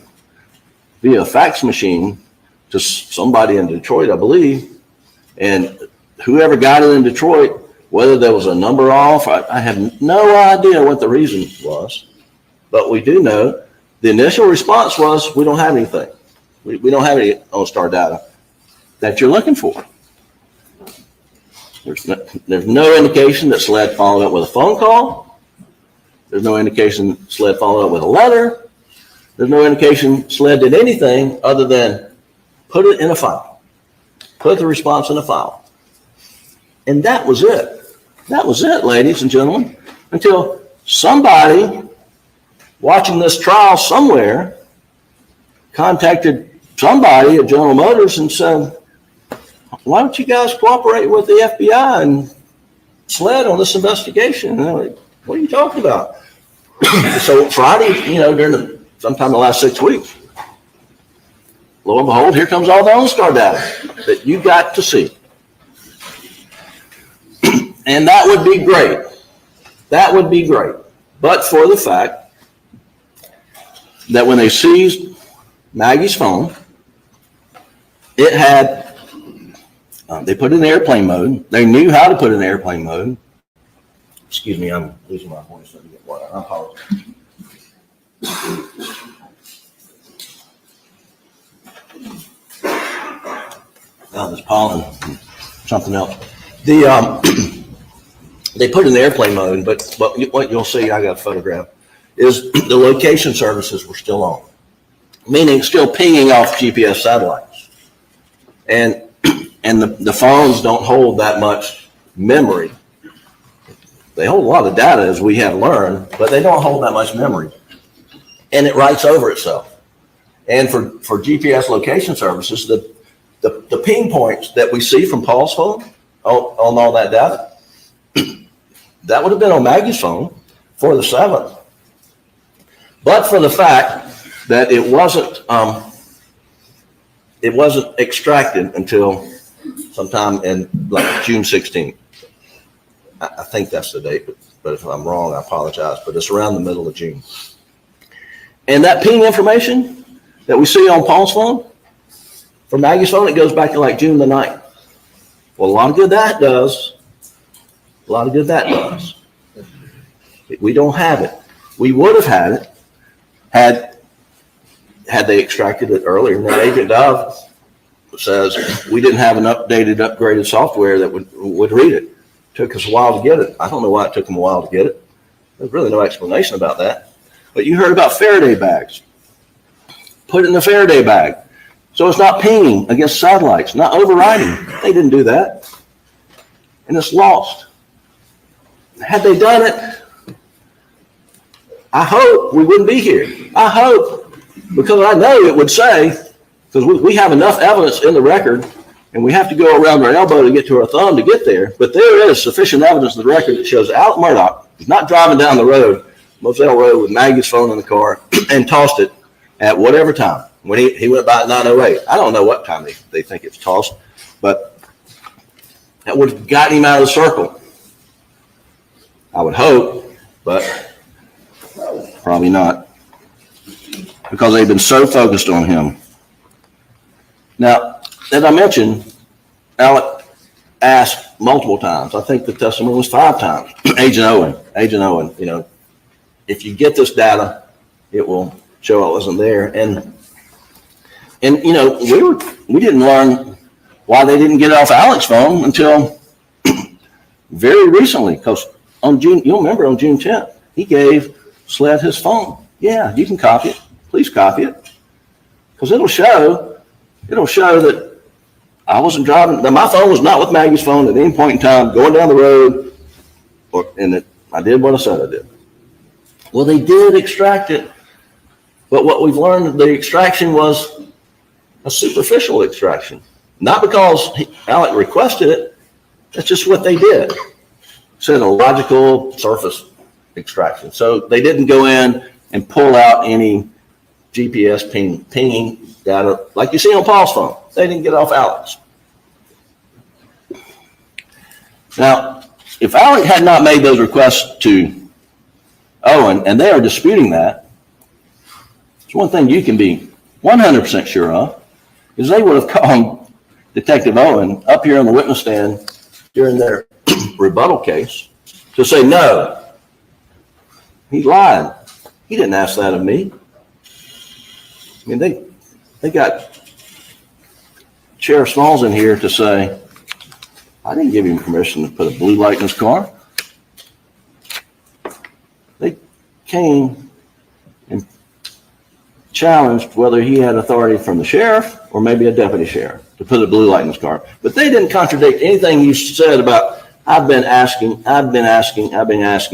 via a fax machine to somebody in Detroit, I believe, and whoever got it in Detroit, whether there was a number off, I have no idea what the reason was, but we do know the initial response was, we don't have anything. We don't have any OnStar data that you're looking for. There's no indication that SLED followed up with a phone call. There's no indication SLED followed up with a letter. There's no indication SLED did anything other than put it in a file. Put the response in a file. And that was it. That was it, ladies and gentlemen, until somebody watching this trial somewhere contacted somebody at General Motors and said, why don't you guys cooperate with the FBI and SLED on this investigation? And they're like, what are you talking about? So Friday, you know, during sometime in the last 6 weeks, lo and behold, here comes all the OnStar data that you got to see. And that would be great. That would be great. But for the fact that when they seized Maggie's phone, it had, they put it in airplane mode. They knew how to put it in airplane mode. Excuse me, I'm losing my voice. Let me get water. I apologize. Now there's pollen and something else. They put it in airplane mode, but what you'll see, I got a photograph, is the location services were still on, meaning still pinging off GPS satellites. And the phones don't hold that much memory. They hold a lot of data, as we have learned, but they don't hold that much memory. And it writes over itself. And for GPS location services, the ping points that we see from Paul's phone on all that data, that would have been on Maggie's phone for the 7th. But for the fact that it wasn't extracted until sometime in like June 16th. I think that's the date, but if I'm wrong, I apologize, but it's around the middle of June. And that ping information that we see on Paul's phone, for Maggie's phone, it goes back to like June the 9th. Well, a lot of good that does. A lot of good that does. We don't have it. We would have had it had they extracted it earlier. And then Agent Dove says we didn't have an upgraded software that would read it. Took us a while to get it. I don't know why it took them a while to get it. There's really no explanation about that. But you heard about Faraday bags. Put it in the Faraday bag. So it's not pinging against satellites, not overriding. They didn't do that. And it's lost. Had they done it, I hope we wouldn't be here. I hope, because I know it would say, because we have enough evidence in the record, and we have to go around our elbow to get to our thumb to get there. But there is sufficient evidence in the record that shows Alec Murdoch was not driving down the road, Moselle Road, with Maggie's phone in the car and tossed it at whatever time. When he went by at 9:08. I don't know what time they think it's tossed, but that would have gotten him out of the circle. I would hope, but probably not, because they've been so focused on him. Now, as I mentioned, Alec asked multiple times. I think the testimony was 5 times. Agent Owen, you know, if you get this data, it will show I wasn't there. And you know, we didn't learn why they didn't get it off Alec's phone until very recently, because you'll remember on June 10th, he gave SLED his phone. Yeah, you can copy it. Please copy it, because it'll show that I wasn't driving. That my phone was not with Maggie's phone at any point in time going down the road, and that I did what I said I did. Well, they did extract it, but what we've learned, the extraction was a superficial extraction. Not because Alec requested it, that's just what they did. Said a logical surface extraction. So they didn't go in and pull out any GPS pinging data like you see on Paul's phone. They didn't get off Alec's. Now, if Alec had not made those requests to Owen, and they are disputing that, it's one thing you can be 100% sure of, is they would have called Detective Owen up here on the witness stand during their rebuttal case to say, no, he lied. He didn't ask that of me. I mean, they got Sheriff Smalls in here to say, I didn't give him permission to put a blue light in his car. They came and challenged whether he had authority from the sheriff or maybe a deputy sheriff to put a blue light in his car. But they didn't contradict anything you said about, I've been asking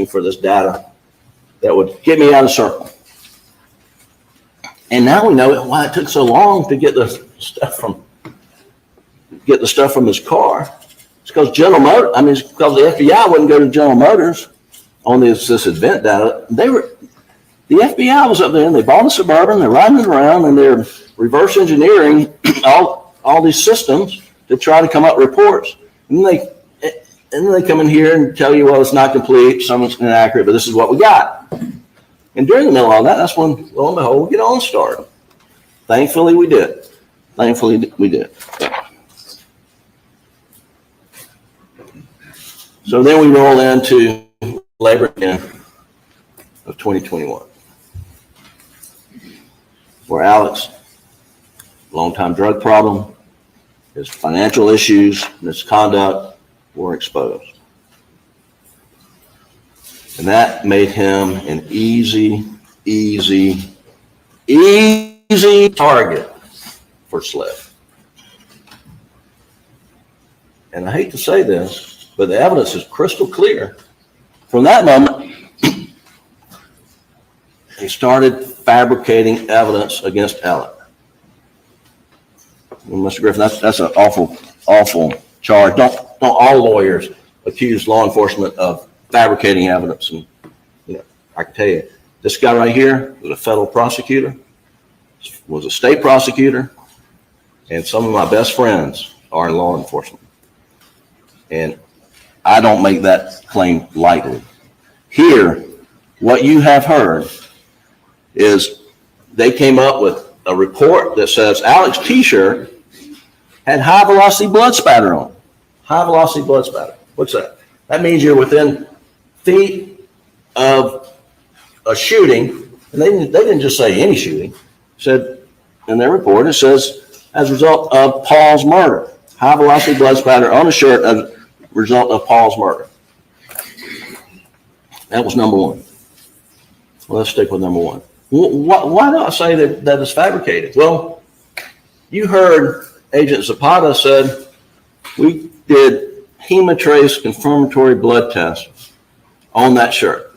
for this data that would get me out of the circle. And now we know why it took so long to get the stuff from his car. It's because it's because the FBI wouldn't go to General Motors on this event data. The FBI was up there and they bought a Suburban, they're riding it around and they're reverse engineering all these systems to try to come up reports. And then they come in here and tell you, well, it's not complete, some is inaccurate, but this is what we got. And during the middle of all that, that's when, lo and behold, we get on started. Thankfully, we did. Thankfully, we did. So then we roll into Labor Day of 2021, where Alex, long-time drug problem, his financial issues, misconduct were exposed. And that made him an easy target for SLED. And I hate to say this, but the evidence is crystal clear. From that moment, he started fabricating evidence against Alec. Mr. Griffin, that's an awful charge. Don't all lawyers accuse law enforcement of fabricating evidence? And I can tell you, this guy right here was a federal prosecutor, was a state prosecutor, and some of my best friends are in law enforcement. And I don't make that claim lightly. Here, what you have heard is they came up with a report that says Alex's t-shirt had high velocity blood spatter on it. High velocity blood spatter. What's that? That means you're within feet of a shooting. And they didn't just say any shooting. It said in their report, it says as a result of Paul's murder. High velocity blood spatter on a shirt as a result of Paul's murder. That was number one. Well, let's stick with number one. Why do I say that it's fabricated? Well, you heard Agent Zapata said we did hemotrace confirmatory blood tests on that shirt.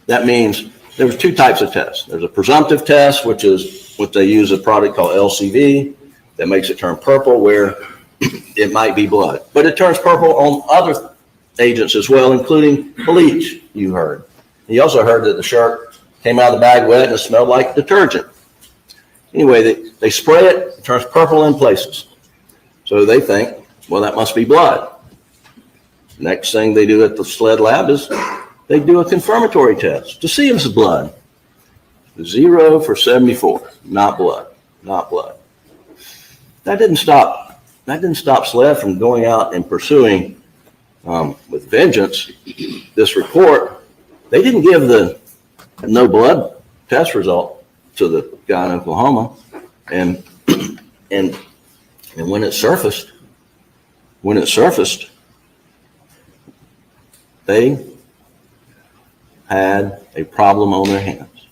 That means there was two types of tests. There's a presumptive test, which they use a product called LCV that makes it turn purple where it might be blood. But it turns purple on other agents as well, including bleach, you heard. You also heard that the shirt came out of the bag wet and it smelled like detergent. Anyway, they spray it, it turns purple in places. So they think, well, that must be blood. Next thing they do at the SLED lab is they do a confirmatory test to see if it's blood. 0 for 74, not blood, not blood. That didn't stop SLED from going out and pursuing with vengeance this report. They didn't give the no blood test result to the guy in Oklahoma, and when it surfaced, they had a problem on their hands,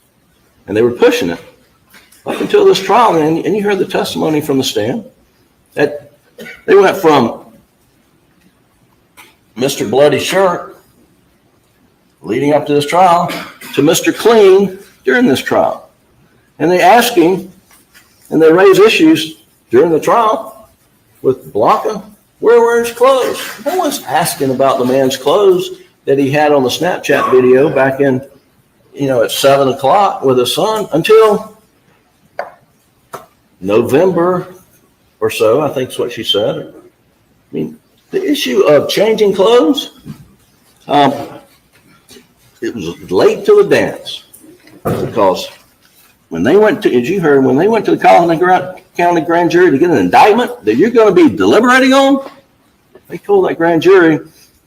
and they were pushing it up until this trial. And you heard the testimony from the stand that they went from Mr. Bloody Shirt leading up to this trial to Mr. Clean during this trial. And they ask him, and they raise issues during the trial with Blanca, where were his clothes? No one's asking about the man's clothes that he had on the Snapchat video back in, at 7 o'clock with his son until November or so, I think is what she said. I mean, the issue of changing clothes, it was late to the dance because when they went to, as you heard, when they went to the county grand jury to get an indictment that you're going to be deliberating on, they told that grand jury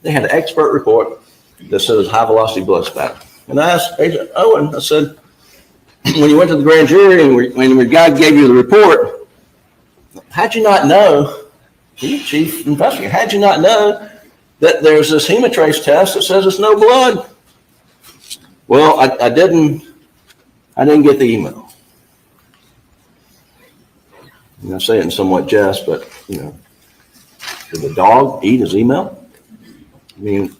they had an expert report that says high velocity blood spatter. And I asked Agent Owen, I said, when you went to the grand jury and when the guy gave you the report, how'd you not know, chief investigator, how'd you not know that there's this hemotrace test that says it's no blood? Well, I didn't get the email. I say it in somewhat jest, but did the dog eat his email? I mean,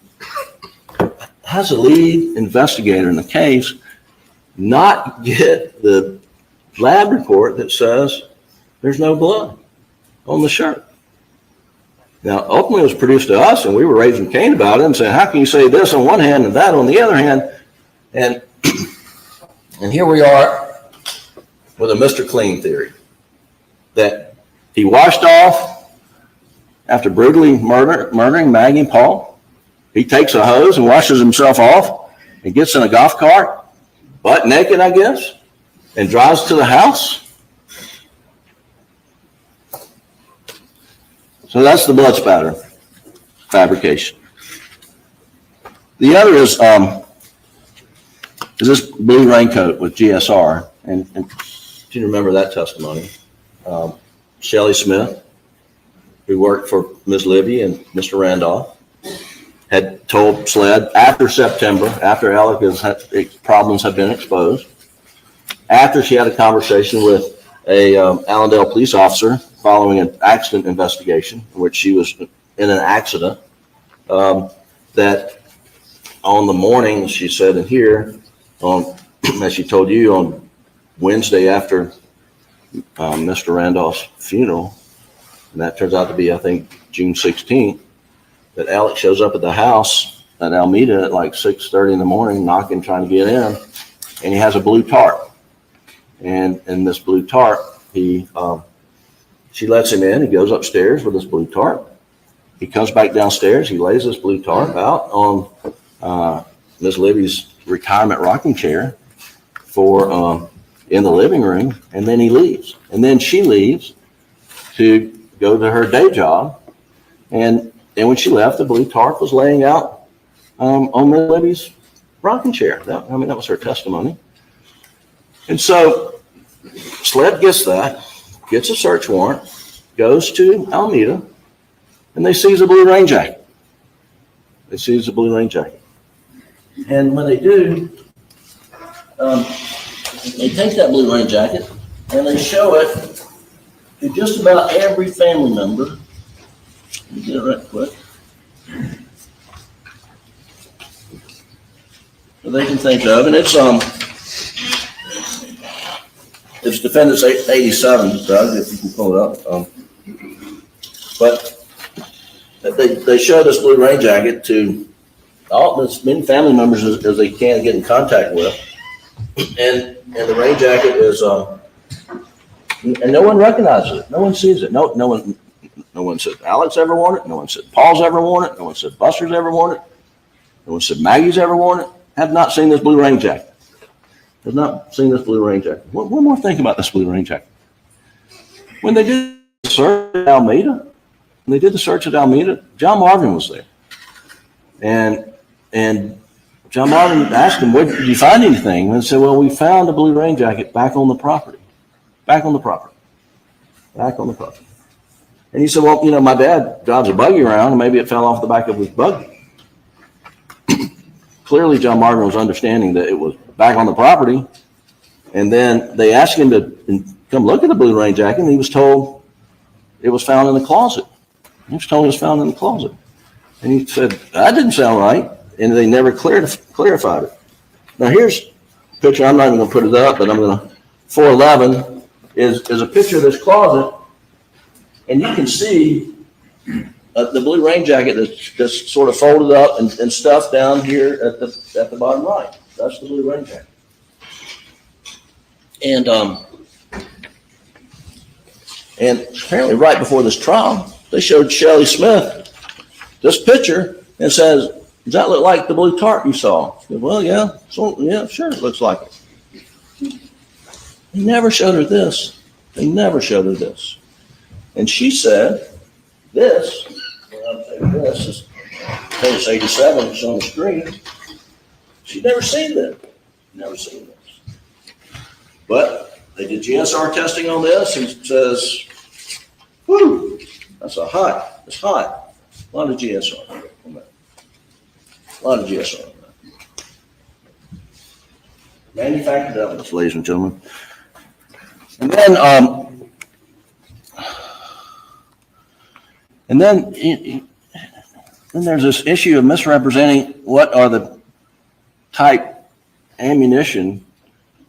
how's the lead investigator in the case not get the lab report that says there's no blood on the shirt? Now, ultimately, it was produced to us, and we were raising Cain about it and saying, how can you say this on one hand and that on the other hand? And here we are with a Mr. Clean theory that he washed off after brutally murdering Maggie and Paul. He takes a hose and washes himself off and gets in a golf cart butt naked, I guess, and drives to the house. So that's the blood spatter fabrication. The other is this blue raincoat with GSR, and do you remember that testimony? Shelley Smith, who worked for Ms. Libby and Mr. Randolph, had told SLED after September, after Alex's problems had been exposed, after she had a conversation with a Allendale police officer following an accident investigation, in which she was in an accident, that on the morning, she said in here, as she told you, on Wednesday after Mr. Randolph's funeral, and that turns out to be, I think, June 16th, that Alex shows up at the house at Alameda at like 6:30 in the morning, knocking, trying to get in, and he has a blue tarp. And in this blue tarp, she lets him in. He goes upstairs with this blue tarp. He comes back downstairs. He lays this blue tarp out on Ms. Libby's retirement rocking chair for in the living room, and then he leaves. And then she leaves to go to her day job. And when she left, the blue tarp was laying out on Ms. Libby's rocking chair. That was her testimony. And so SLED gets that, gets a search warrant, goes to Alameda, and they seize a blue rain jacket. They seize a blue rain jacket. And when they do, they take that blue rain jacket and they show it to just about every family member. Let me get it right quick. So they can think of, and it's Defendants 87, Doug, if you can pull it up. But they show this blue rain jacket to as many family members as they can get in contact with, and the rain jacket is, and no one recognizes it. No one sees it. No one said Alex ever worn it. No one said Paul's ever worn it. No one said Buster's ever worn it. No one said Maggie's ever worn it. Have not seen this blue rain jacket. Has not seen this blue rain jacket. One more thing about this blue rain jacket. When they did the search at Alameda, John Marvin was there. And John Marvin asked him, did you find anything? And he said, well, we found a blue rain jacket back on the property. And he said, well, my dad drives a buggy around, and maybe it fell off the back of his buggy. Clearly, John Marvin was understanding that it was back on the property. And then they asked him to come look at the blue rain jacket, and he was told it was found in the closet. And he said, that didn't sound right. And they never clarified it. Now, here's a picture. I'm not even going to put it up, but 411 is a picture of this closet. And you can see the blue rain jacket that's sort of folded up and stuffed down here at the bottom right. That's the blue rain jacket. And apparently right before this trial, they showed Shelley Smith this picture and says, does that look like the blue tarp you saw? She said, well, yeah. So, yeah, sure, it looks like it. They never showed her this. And she said, this is page 87, it's on the screen. She'd never seen this. But they did GSR testing on this, and it says, whoo, it's hot. A lot of GSR on that. Manufactured evidence, ladies and gentlemen. And then there's this issue of misrepresenting what are the type ammunition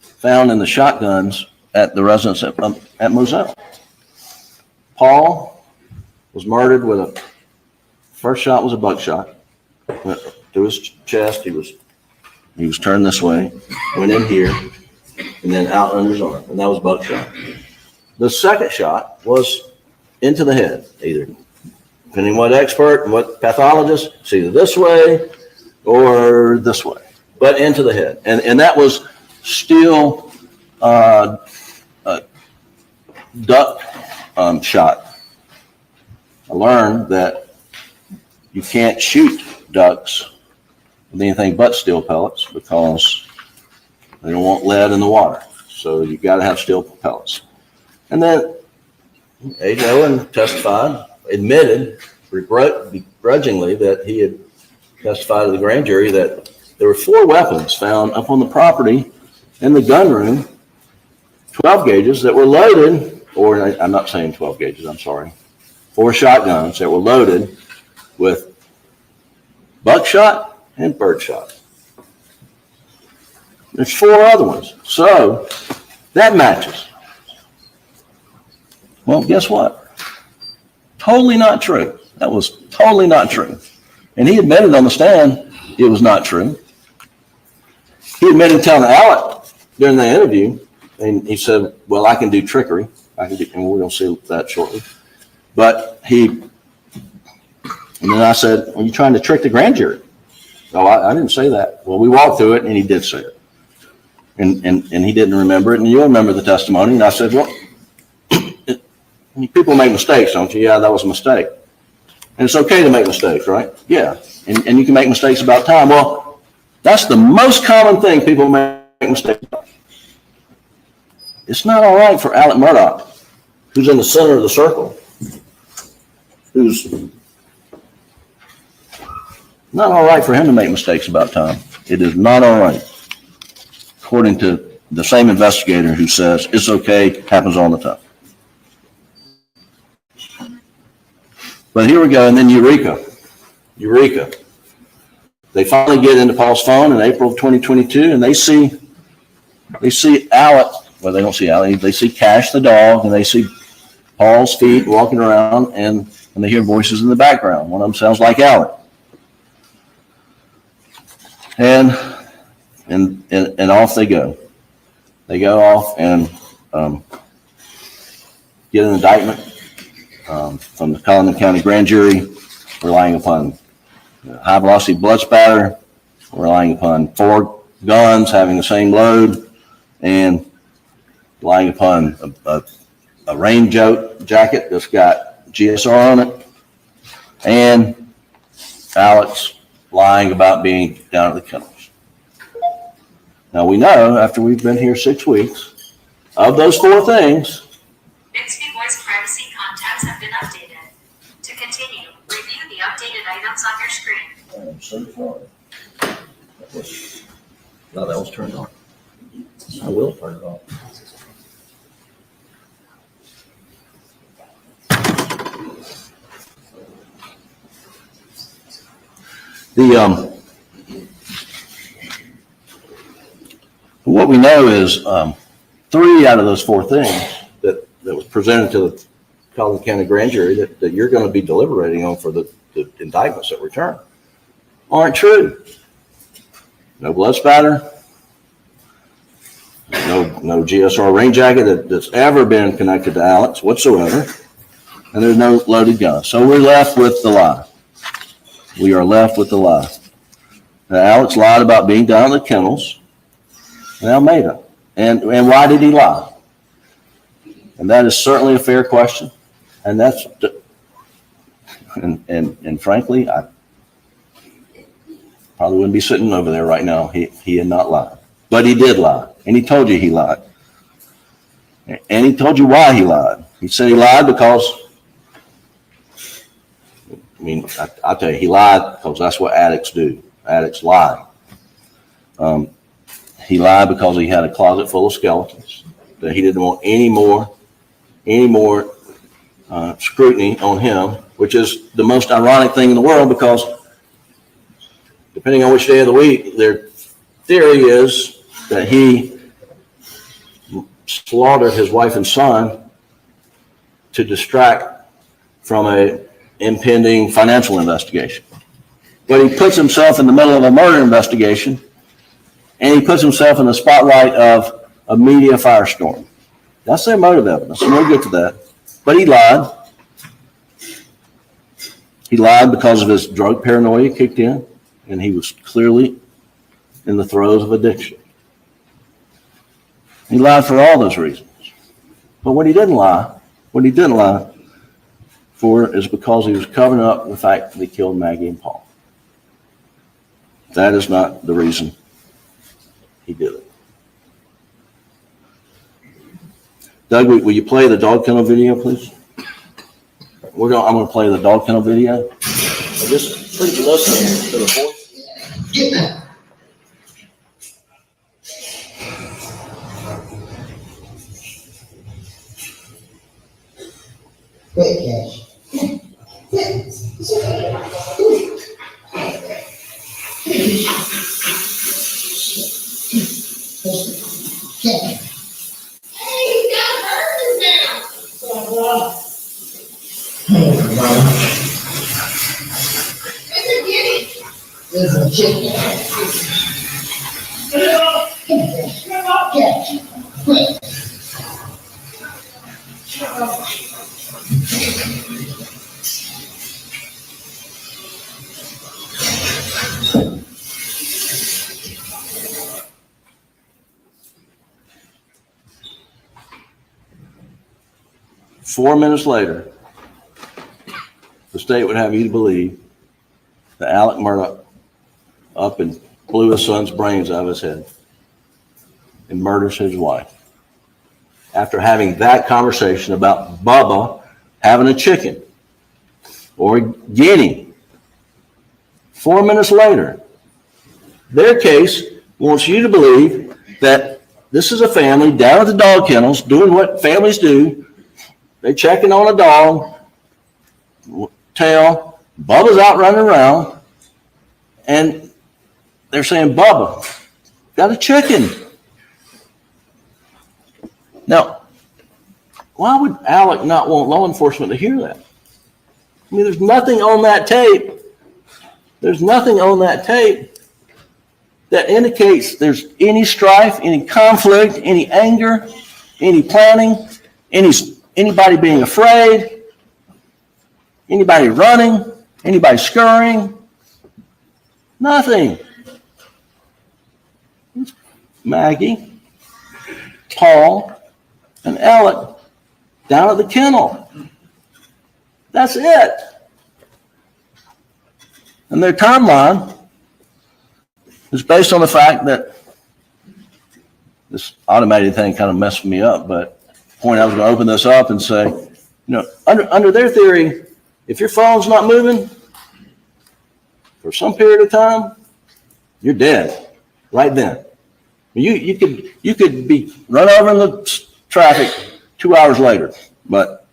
found in the shotguns at the residence at Moselle. Paul was murdered with first shot was a buckshot. Went through his chest. He was turned this way, went in here, and then out under his arm, and that was buckshot. The second shot was into the head, either depending on what expert and what pathologist, it's either this way or this way, but into the head. And that was steel duck shot. I learned that you can't shoot ducks with anything but steel pellets because they don't want lead in the water. So you got to have steel pellets. And then Agent Owen testified, admitted begrudgingly that he had testified to the grand jury that there were 4 weapons found up on the property in the gun room, 12 gauges that were loaded, or I'm not saying 12 gauges, I'm sorry, 4 shotguns that were loaded with buckshot and birdshot. There's 4 other ones. So that matches. Well, guess what? Totally not true. That was totally not true. And he admitted on the stand it was not true. He admitted telling Alec during the interview, and he said, well, I can do trickery. And we're going to see that shortly. But and then I said, are you trying to trick the grand jury? No, I didn't say that. Well, we walked through it, and he did say it. And he didn't remember it, and you'll remember the testimony. And I said, well, people make mistakes, don't you? Yeah, that was a mistake. And it's okay to make mistakes, right? Yeah. And you can make mistakes about time. Well, that's the most common thing people make mistakes about. It's not all right for Alec Murdoch, who's in the center of the circle, who's not all right for him to make mistakes about time. It is not all right, according to the same investigator who says it's okay, happens all the time. But here we go, and then Eureka. They finally get into Paul's phone in April of 2022, and they see Alec. Well, they don't see Alec. They see Cash the dog, and they see Paul's feet walking around, and they hear voices in the background. One of them sounds like Alec. And off they go. They go off and get an indictment from the Collin County Grand Jury, relying upon high velocity blood spatter, relying upon 4 guns having the same load, and relying upon a rain jacket that's got GSR on it, and Alex lying about being down at the kennels. Now we know, after we've been here 6 weeks, of those 4 things, Bixby voice privacy contacts have been updated. To continue, review the updated items on your screen. I am so sorry. No, that was turned on. I will turn it off. What we know is 3 out of those 4 things that was presented to the Collin County Grand Jury that you're going to be deliberating on for the indictments that return aren't true. No blood spatter, no GSR rain jacket that's ever been connected to Alex whatsoever, and there's no loaded gun. So we're left with the lie. We are left with the lie. Now, Alex lied about being down at the kennels in Almeda. And why did he lie? And that is certainly a fair question. And that's, and frankly, I probably wouldn't be sitting over there right now. He had not lied. But he did lie. And he told you he lied. And he told you why he lied. He said he lied because, I'll tell you, he lied because that's what addicts do. Addicts lie. He lied because he had a closet full of skeletons, that he didn't want any more scrutiny on him, which is the most ironic thing in the world, because depending on which day of the week, their theory is that he slaughtered his wife and son to distract from a impending financial investigation. But he puts himself in the middle of a murder investigation, and he puts himself in the spotlight of a media firestorm. That's their motive evidence, and we'll get to that. But he lied. He lied because of his drug paranoia kicked in, and he was clearly in the throes of addiction. He lied for all those reasons. But what he didn't lie for is because he was covering up the fact that he killed Maggie and Paul. That is not the reason he did it. Doug, will you play the dog kennel video, please? I'm going to play the dog kennel video. Just please listen to the voice. Four minutes later, the state would have you to believe that Alec Murdoch up and blew his son's brains out of his head and murders his wife after having that conversation about Bubba having a chicken or a guinea. 4 minutes later, their case wants you to believe that this is a family down at the dog kennels doing what families do. They're checking on a dog, tail, Bubba's out running around, and they're saying, Bubba, got a chicken. Now, why would Alec not want law enforcement to hear that? I mean, there's nothing on that tape. There's nothing on that tape that indicates there's any strife, any conflict, any anger, any planning, anybody being afraid, anybody running, anybody scurrying. Nothing. It's Maggie, Paul, and Alec down at the kennel. That's it. And their timeline is based on the fact that this automated thing kind of messed me up, but the point I was going to open this up and say, you know, under their theory, if your phone's not moving for some period of time, you're dead right then. You could be run over in the traffic 2 hours later, but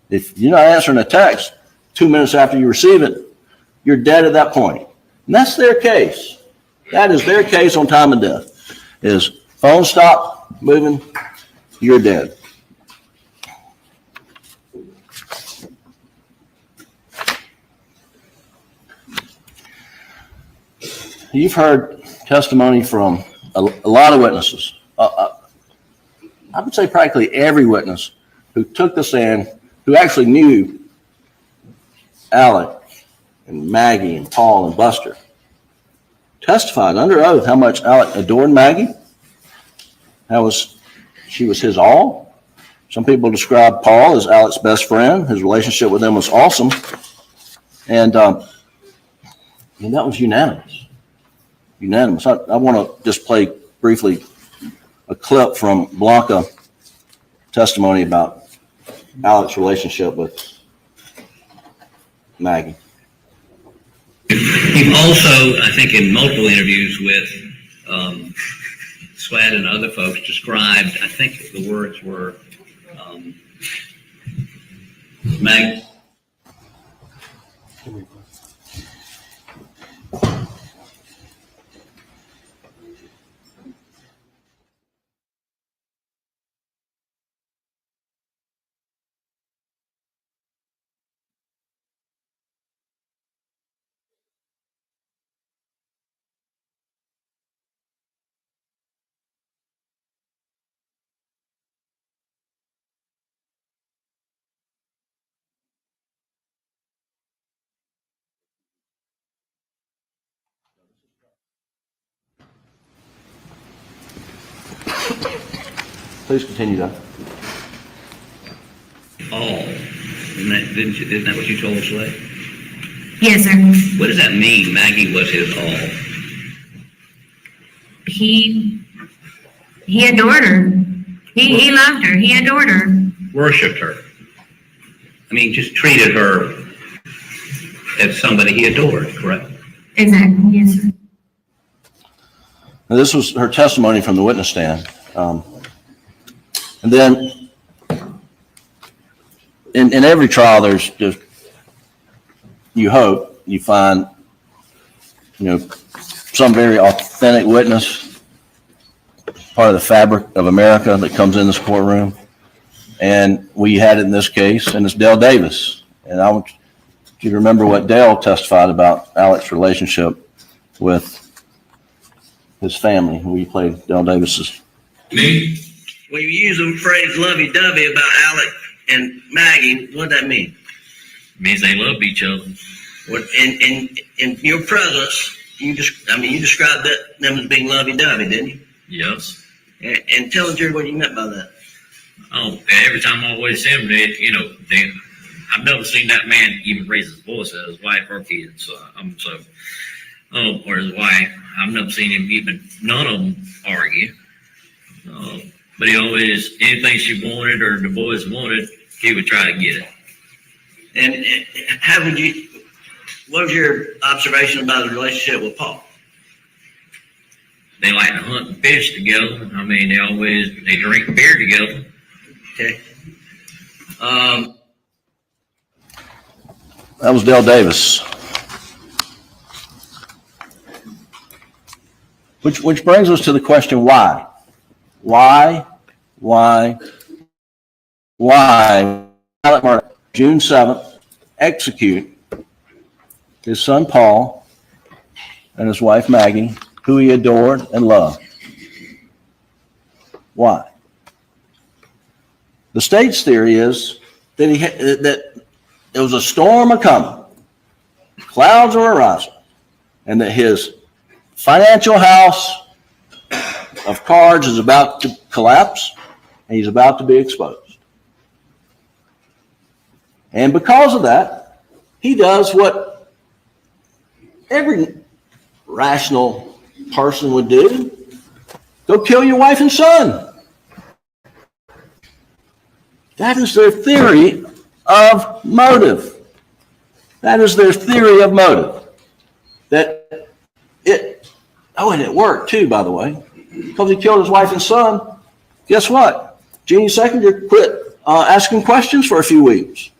if you're not answering a text 2 minutes after you receive it, you're dead at that point. And that's their case. That is their case on time and death. Is phone stop moving, you're dead. You've heard testimony from a lot of witnesses. I would say practically every witness who took the stand, who actually knew Alec and Maggie and Paul and Buster, testified under oath how much Alec adored Maggie. She was his all. Some people describe Paul as Alec's best friend. His relationship with him was awesome. And that was unanimous. Unanimous. I want to just play briefly a clip from Blanca testimony about Alec's relationship with Maggie. You've also, I think, in multiple interviews with Swad and other folks, described, I think the words were, Mag. Please continue, Doug. All. Isn't that what you told us, Slade? Yes, sir. What does that mean, Maggie was his all? He adored her. He loved her. He adored her. Worshipped her. I mean, just treated her as somebody he adored, correct? Exactly. Yes, sir. Now, this was her testimony from the witness stand. And then in every trial, there's just, you hope you find, some very authentic witness, part of the fabric of America that comes in this courtroom. And we had it in this case, and it's Dale Davis. And I want you to remember what Dale testified about Alex's relationship with his family. We played Dale Davis's. Me? When you use the phrase lovey-dovey about Alec and Maggie, what does that mean? It means they love each other. What in your presence, you described them as being lovey-dovey, didn't you? Yes. And tell the jury what you meant by that. Oh, every time I always see him, I've never seen that man even raise his voice at his wife or kids. Or his wife. I've never seen him none of them argue. But he always, anything she wanted or the boys wanted, he would try to get it. And what was your observation about his relationship with Paul? They like to hunt and fish together. I mean, they drink beer together. Okay. That was Dale Davis. Which brings us to the question, why? Why? June 7th, execute his son Paul and his wife Maggie, who he adored and loved. Why? The state's theory is that that there was a storm a-coming, clouds are arising, and that his financial house of cards is about to collapse, and he's about to be exposed. And because of that, he does what every rational person would do: go kill your wife and son. That is their theory of motive. That is their theory of motive. And it worked too, by the way, because he killed his wife and son. Guess what? Jeannie Seconder quit asking questions for a few weeks.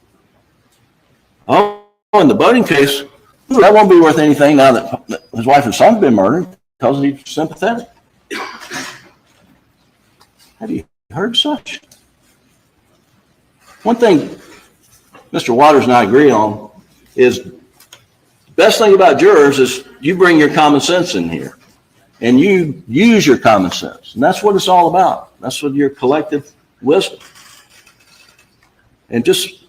Oh, in the boating case, that won't be worth anything now that his wife and son have been murdered because he's sympathetic. Have you heard such? One thing Mr. Waters and I agree on is the best thing about jurors is you bring your common sense in here and you use your common sense. And that's what it's all about. That's what your collective wisdom. And just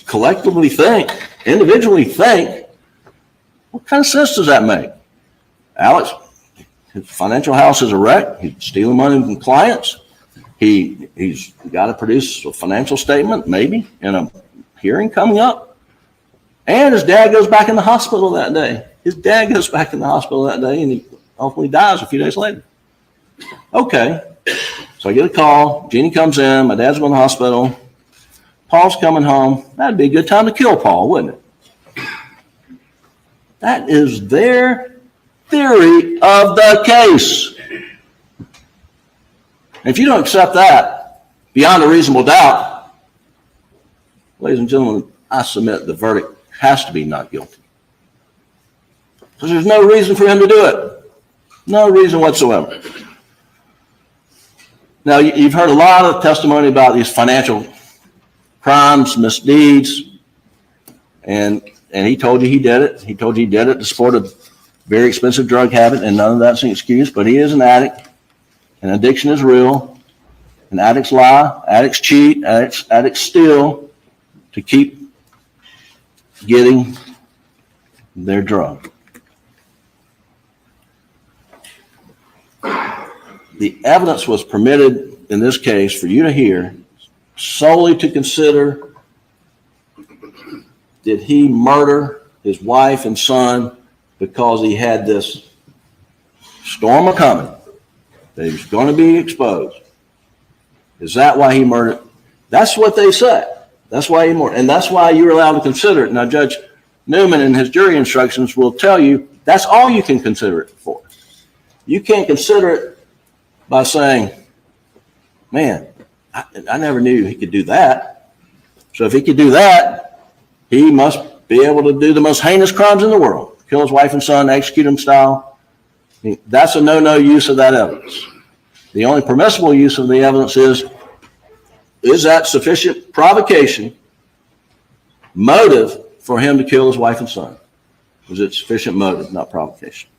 collectively think, individually think, what kind of sense does that make? Alex, his financial house is a wreck. He's stealing money from clients. He's got to produce a financial statement, maybe, in a hearing coming up. And his dad goes back in the hospital that day. His dad goes back in the hospital that day, and he ultimately dies a few days later. Okay, so I get a call. Jeannie comes in. My dad's going to the hospital. Paul's coming home. That'd be a good time to kill Paul, wouldn't it? That is their theory of the case. If you don't accept that beyond a reasonable doubt, ladies and gentlemen, I submit the verdict has to be not guilty. Because there's no reason for him to do it. No reason whatsoever. Now, you've heard a lot of testimony about these financial crimes, misdeeds, and he told you he did it. He told you he did it to support a very expensive drug habit, and none of that's an excuse, but he is an addict. And addiction is real, and addicts lie, addicts cheat, addicts steal to keep getting their drug. the evidence was permitted in this case for you to hear solely to consider, did he murder his wife and son because he had this storm a coming that he was going to be exposed? Is that why he murdered? That's what they said. That's why he murdered, and that's why you're allowed to consider it. Now, Judge Newman in his jury instructions will tell you that's all you can consider it for. You can't consider it by saying, man, I never knew he could do that. So if he could do that, he must be able to do the most heinous crimes in the world, kill his wife and son, execute him style. I mean, that's a no use of that evidence. The only permissible use of the evidence is that sufficient provocation, motive for him to kill his wife and son? Was it sufficient motive, not provocation?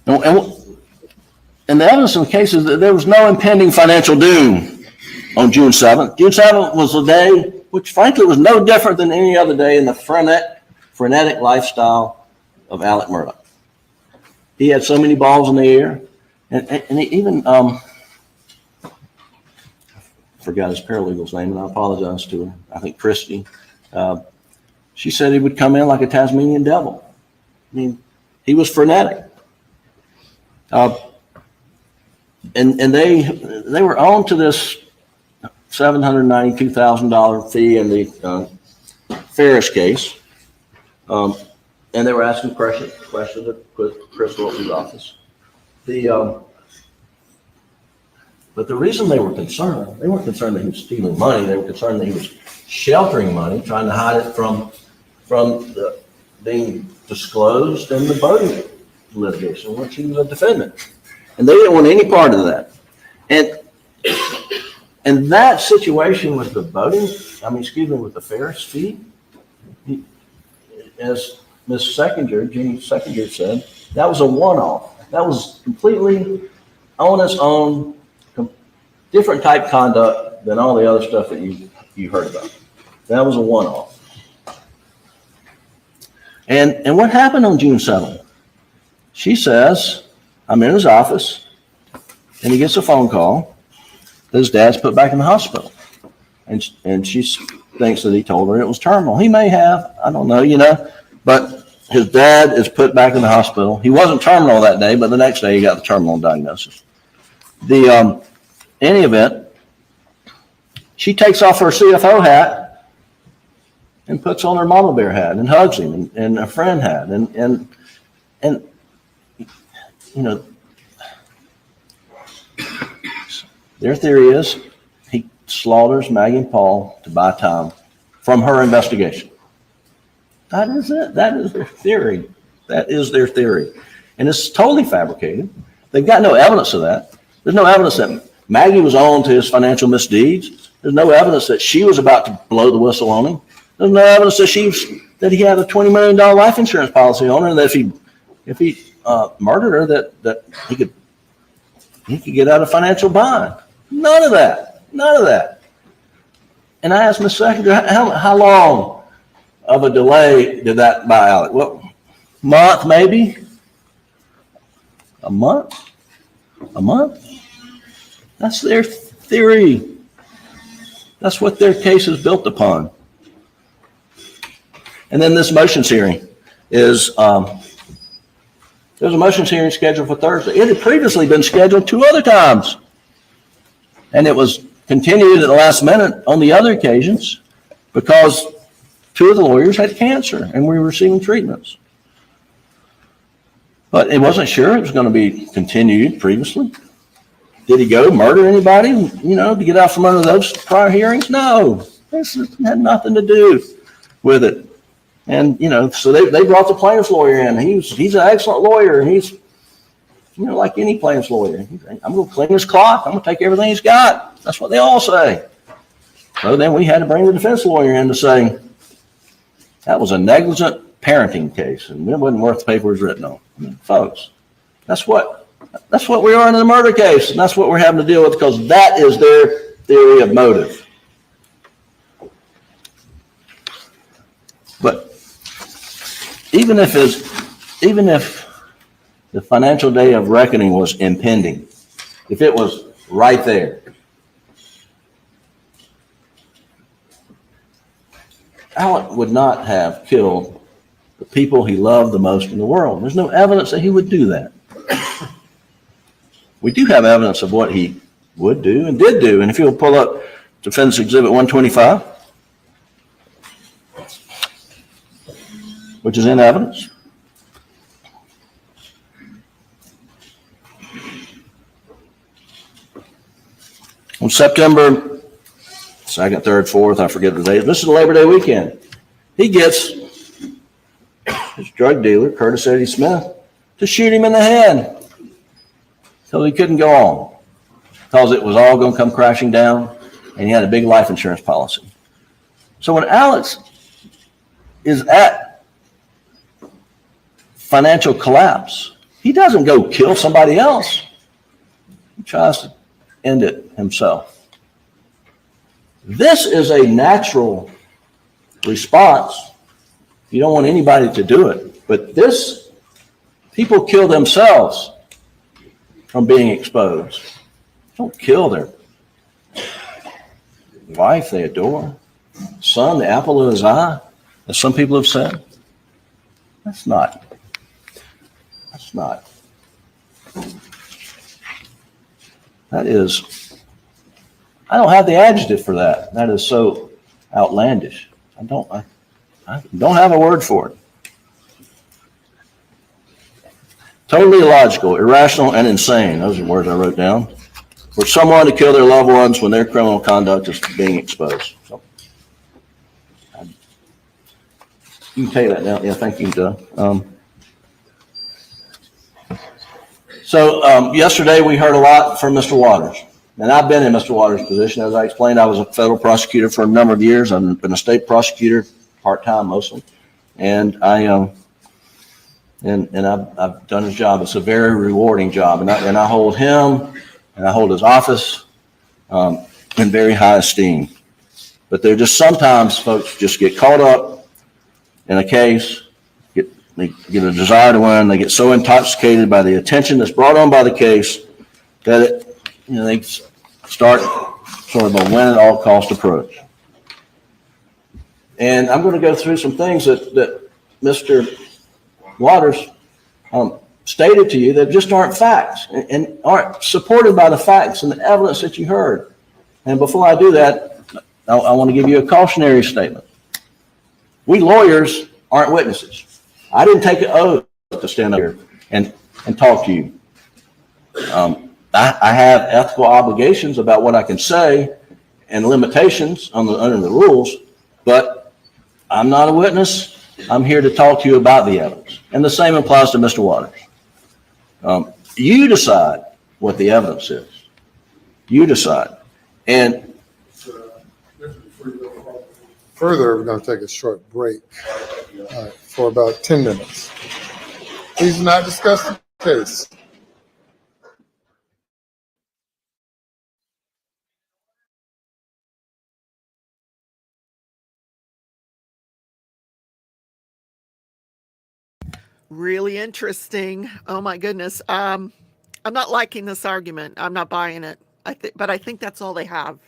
And the evidence in the case is that there was no impending financial doom on June 7th. June 7th was a day which frankly was no different than any other day in the frenetic lifestyle of Alec Murdaugh. He had so many balls in the air, and he even forgot his paralegal's name, and I apologize to her. I think Christy. She said he would come in like a Tasmanian devil. I mean, he was frenetic. And they were on to this $792,000 fee in the Ferris case. And they were asking questions at Chris Wilson's office. But the reason they weren't concerned that he was stealing money. They were concerned that he was sheltering money, trying to hide it from being disclosed in the voting litigation, in which he was a defendant. And they didn't want any part of that. And that situation with the with the Ferris fee, as Ms. Seckinger, Jeannie Seckinger said, that was a one-off. That was completely on its own, different type conduct than all the other stuff that you heard about. That was a one-off. And what happened on June 7th? She says, I'm in his office, and he gets a phone call that his dad's put back in the hospital. And she thinks that he told her it was terminal. He may have, I don't know, but his dad is put back in the hospital. He wasn't terminal that day, but the next day he got the terminal diagnosis. Any event, she takes off her CFO hat and puts on her mama bear hat and hugs him and a friend hat. And their theory is he slaughters Maggie and Paul to buy time from her investigation. That is it. That is their theory. That is their theory. And it's totally fabricated. They've got no evidence of that. There's no evidence that Maggie was on to his financial misdeeds. There's no evidence that she was about to blow the whistle on him. There's no evidence that he had a $20 million life insurance policy on her, and that if he murdered her, that he could get out of financial bond. None of that. And I asked Ms. Secretary, how long of a delay did that buy Alec? Well, month maybe? A month? That's their theory. That's what their case is built upon. And then this motions hearing is, there's a motions hearing scheduled for Thursday. It had previously been scheduled 2 other times. And it was continued at the last minute on the other occasions because 2 of the lawyers had cancer and we were receiving treatments. But it wasn't sure it was going to be continued previously. Did he go murder anybody, to get out from under those prior hearings? No, this had nothing to do with it. And, so they brought the plaintiff's lawyer in. He's an excellent lawyer. And he's, like any plaintiff's lawyer. I'm going to clean his clock. I'm going to take everything he's got. That's what they all say. So then we had to bring the defense lawyer in to say, that was a negligent parenting case. And it wasn't worth the paper it was written on. Folks, that's what we are in a murder case. And that's what we're having to deal with because that is their theory of motive. But even if The financial day of reckoning was impending. If it was right there, Alec would not have killed the people he loved the most in the world. There's no evidence that he would do that. We do have evidence of what he would do and did do. And if you'll pull up Defense Exhibit 125, which is in evidence. On September 2nd, 3rd, 4th, I forget the date. This is Labor Day weekend. He gets his drug dealer, Curtis Eddie Smith, to shoot him in the head till he couldn't go on because it was all going to come crashing down, and he had a big life insurance policy. So when Alex is at financial collapse, he doesn't go kill somebody else. He tries to end it himself. This is a natural response. You don't want anybody to do it, but this, people kill themselves from being exposed. Don't kill their wife they adore, son, the apple of his eye, as some people have said. That's not. That is, I don't have the adjective for that. That is so outlandish. I don't have a word for it. Totally illogical, irrational, and insane. Those are words I wrote down. For someone to kill their loved ones when their criminal conduct is being exposed. So, you can take that down. Yeah, thank you, Doug. Yesterday we heard a lot from Mr. Waters. And I've been in Mr. Waters' position. As I explained, I was a federal prosecutor for a number of years. I've been a state prosecutor, part-time mostly. And I've done his job. It's a very rewarding job. And I hold him and I hold his office in very high esteem. But there just sometimes folks just get caught up in a case, they get a desire to win, they get so intoxicated by the attention that's brought on by the case that they start sort of a win at all cost approach. And I'm going to go through some things that Mr. Waters stated to you that just aren't facts and aren't supported by the facts and the evidence that you heard. And before I do that, I want to give you a cautionary statement. We lawyers aren't witnesses. I didn't take an oath to stand up here and talk to you. I have ethical obligations about what I can say and limitations under the rules, but I'm not a witness. I'm here to talk to you about the evidence. And the same applies to Mr. Waters. You decide what the evidence is. You decide. And Further, we're going to take a short break for about 10 minutes. Please do not discuss the case. Really interesting. Oh my goodness. I'm not liking this argument. I'm not buying it. But I think that's all they have.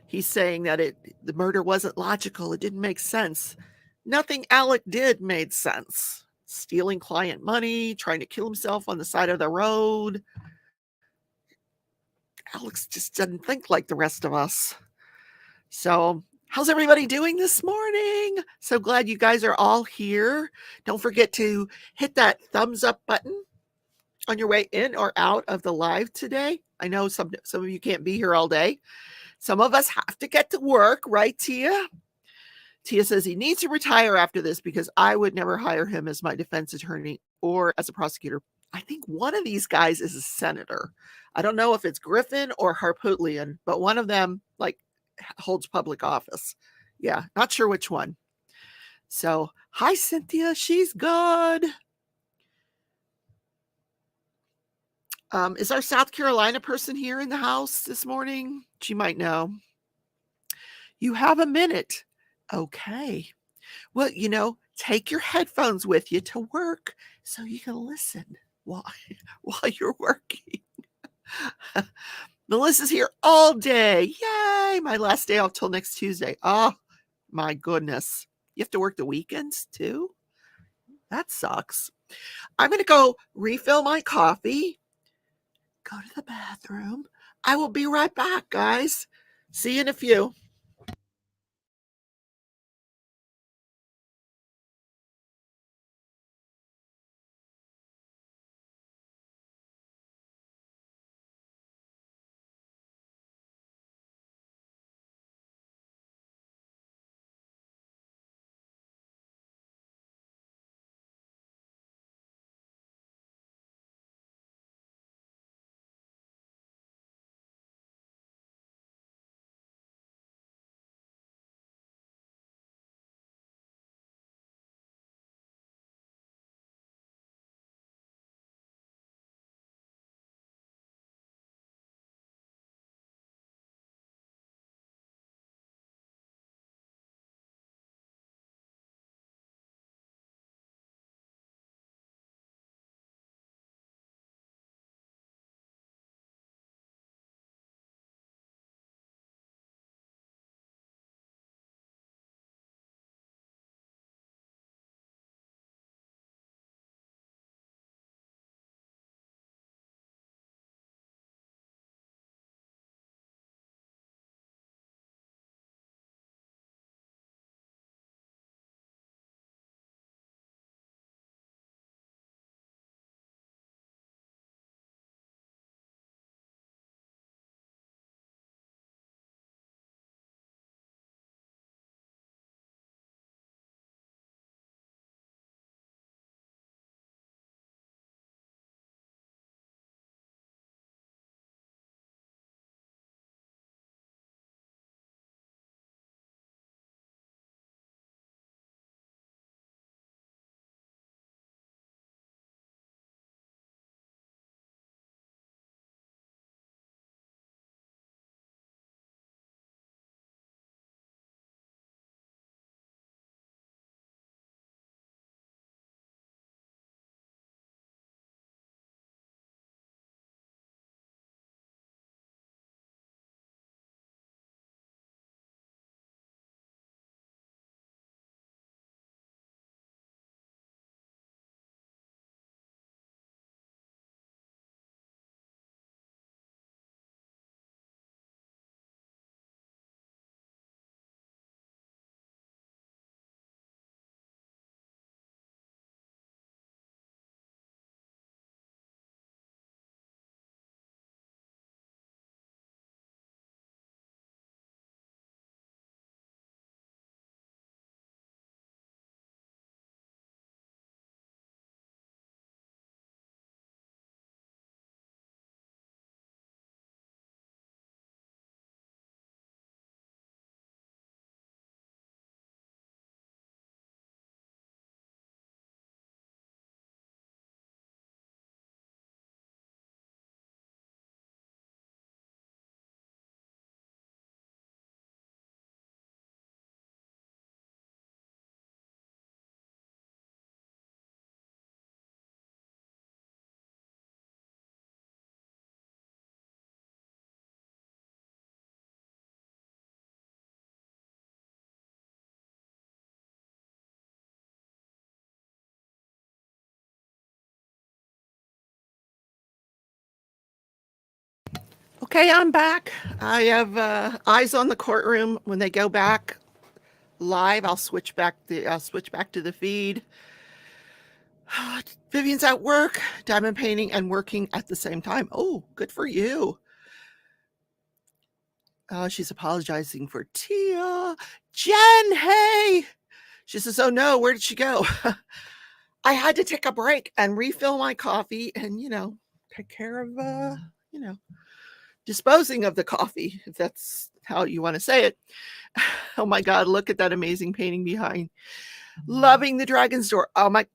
He's saying that the murder wasn't logical. It didn't make sense. Nothing Alec did made sense. Stealing client money, trying to kill himself on the side of the road. Alex just doesn't think like the rest of us. So, how's everybody doing this morning? So glad you guys are all here. Don't forget to hit that thumbs up button on your way in or out of the live today. I know some of you can't be here all day. Some of us have to get to work, right, Tia? Tia says he needs to retire after this because I would never hire him as my defense attorney or as a prosecutor. I think one of these guys is a senator. I don't know if it's Griffin or Harpootlian, but one of them holds public office. Yeah, not sure which one. So, hi, Cynthia. She's good. Is our South Carolina person here in the house this morning? She might know. You have a minute. Okay. Well, take your headphones with you to work. so you can listen while you're working. Melissa's here all day. Yay! My last day off till next Tuesday. Oh, my goodness. You have to work the weekends too? That sucks. I'm going to go refill my coffee, go to the bathroom. I will be right back, guys. See you in a few. Okay, I'm back. I have eyes on the courtroom. When they go back live, I'll switch back to the feed. Vivian's at work, diamond painting and working at the same time. Oh, good for you. She's apologizing for Tia. Jen, hey. She says, oh no, where did she go? I had to take a break and refill my coffee and, take care of, disposing of the coffee, if that's how you want to say it. Oh my God, look at that amazing painting behind. Loving the dragon's door. Oh my,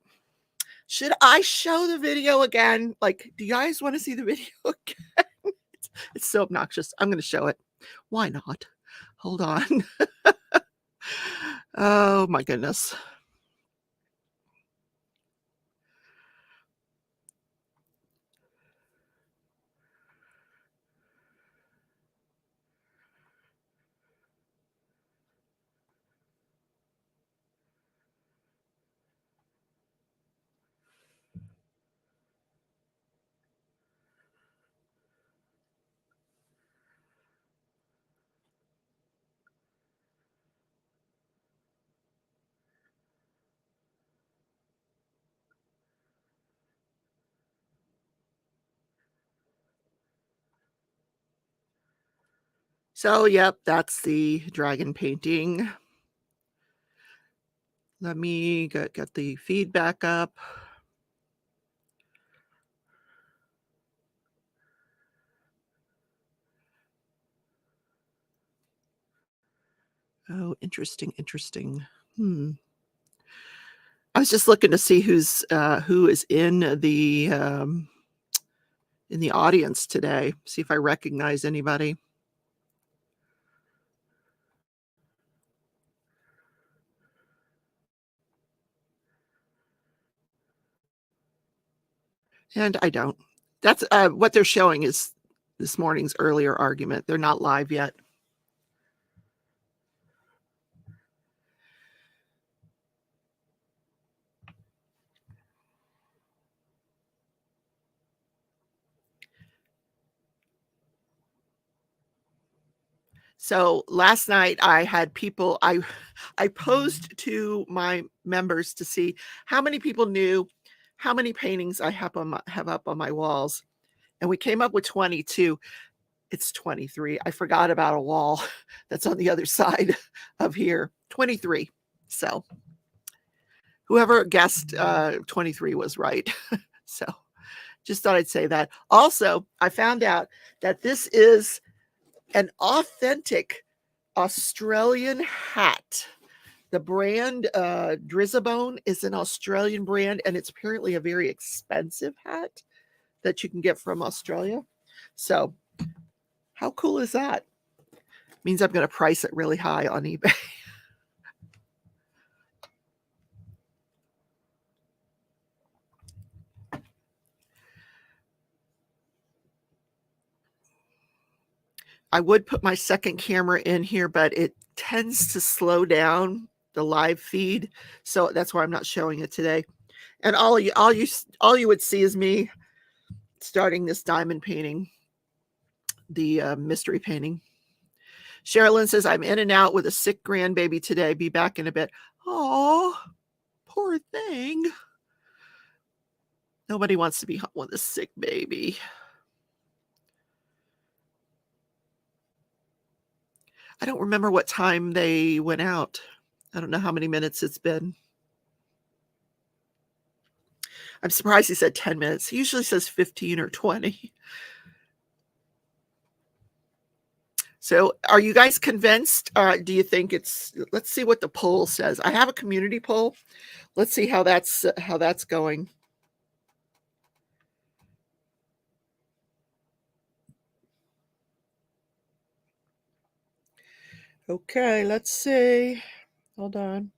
should I show the video again? Like, do you guys want to see the video again? It's so obnoxious. I'm going to show it. Why not? Hold on. Oh my goodness. So, yep, that's the dragon painting. Let me get the feedback up. Oh, interesting, interesting. I was just looking to see who is in the audience today. See if I recognize anybody. And I don't. That's what they're showing is this morning's earlier argument. They're not live yet. So last night I had people, I posed to my members to see how many people knew how many paintings I have up on my walls. And we came up with 22. It's 23. I forgot about a wall that's on the other side of here. 23. So whoever guessed 23 was right. So just thought I'd say that. Also, I found out that this is an authentic Australian hat. The brand Drizzabone is an Australian brand, and it's apparently a very expensive hat that you can get from Australia. So how cool is that? Means I'm going to price it really high on eBay. I would put my second camera in here, but it tends to slow down the live feed. So that's why I'm not showing it today. And all you would see is me starting this diamond painting, the mystery painting. Sherilyn says, I'm in and out with a sick grandbaby today. Be back in a bit. Oh, poor thing. Nobody wants to be home with a sick baby. I don't remember what time they went out. I don't know how many minutes it's been. I'm surprised he said 10 minutes. He usually says 15 or 20. So are you guys convinced? Do you think let's see what the poll says. I have a community poll. Let's see how that's going. Okay, let's see. Hold on.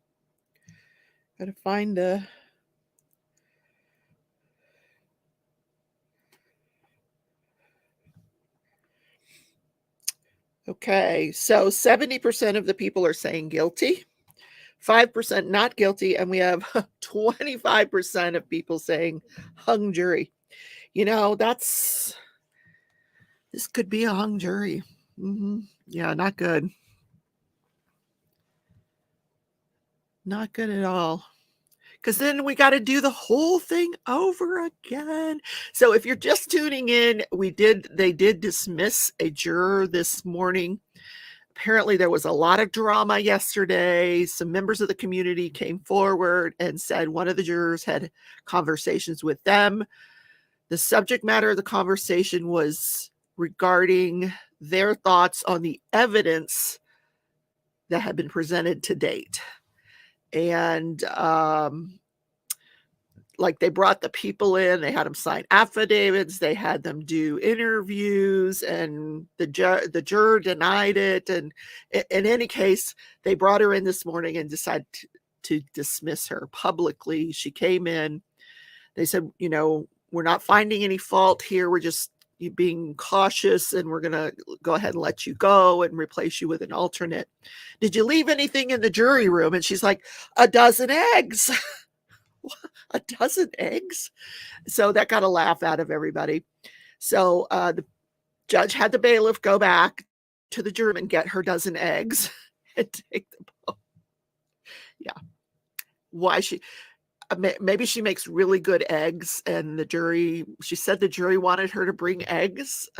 Gotta find the. Okay, so 70% of the people are saying guilty, 5% not guilty, and we have 25% of people saying hung jury. You know, this could be a hung jury. Yeah, not good. Not good at all. Because then we got to do the whole thing over again. So if you're just tuning in, they did dismiss a juror this morning. Apparently there was a lot of drama yesterday. Some members of the community came forward and said one of the jurors had conversations with them. The subject matter of the conversation was regarding their thoughts on the evidence that had been presented to date. And like they brought the people in, they had them sign affidavits, they had them do interviews, and the juror denied it. And in any case, they brought her in this morning and decided to dismiss her publicly. She came in. They said, we're not finding any fault here. We're just being cautious, and we're going to go ahead and let you go and replace you with an alternate. Did you leave anything in the jury room? And she's like, a dozen eggs. A dozen eggs? So that got a laugh out of everybody. So the judge had the bailiff go back to the jury and get her dozen eggs and take them home. Yeah. Why maybe she makes really good eggs, and she said the jury wanted her to bring eggs.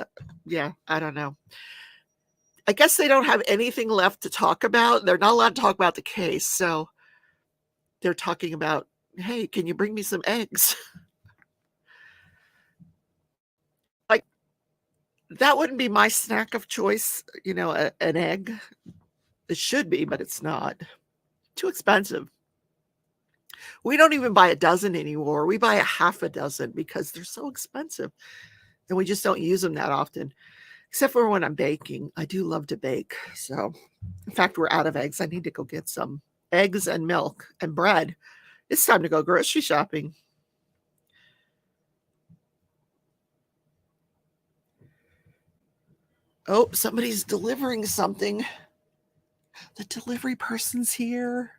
Yeah, I don't know. I guess they don't have anything left to talk about. They're not allowed to talk about the case. So they're talking about, hey, can you bring me some eggs? Like, that wouldn't be my snack of choice, an egg. It should be, but it's not. Too expensive. We don't even buy a dozen anymore. We buy a half a dozen because they're so expensive. And we just don't use them that often. Except for when I'm baking. I do love to bake. So, in fact, we're out of eggs. I need to go get some eggs and milk and bread. It's time to go grocery shopping. Oh, somebody's delivering something. The delivery person's here.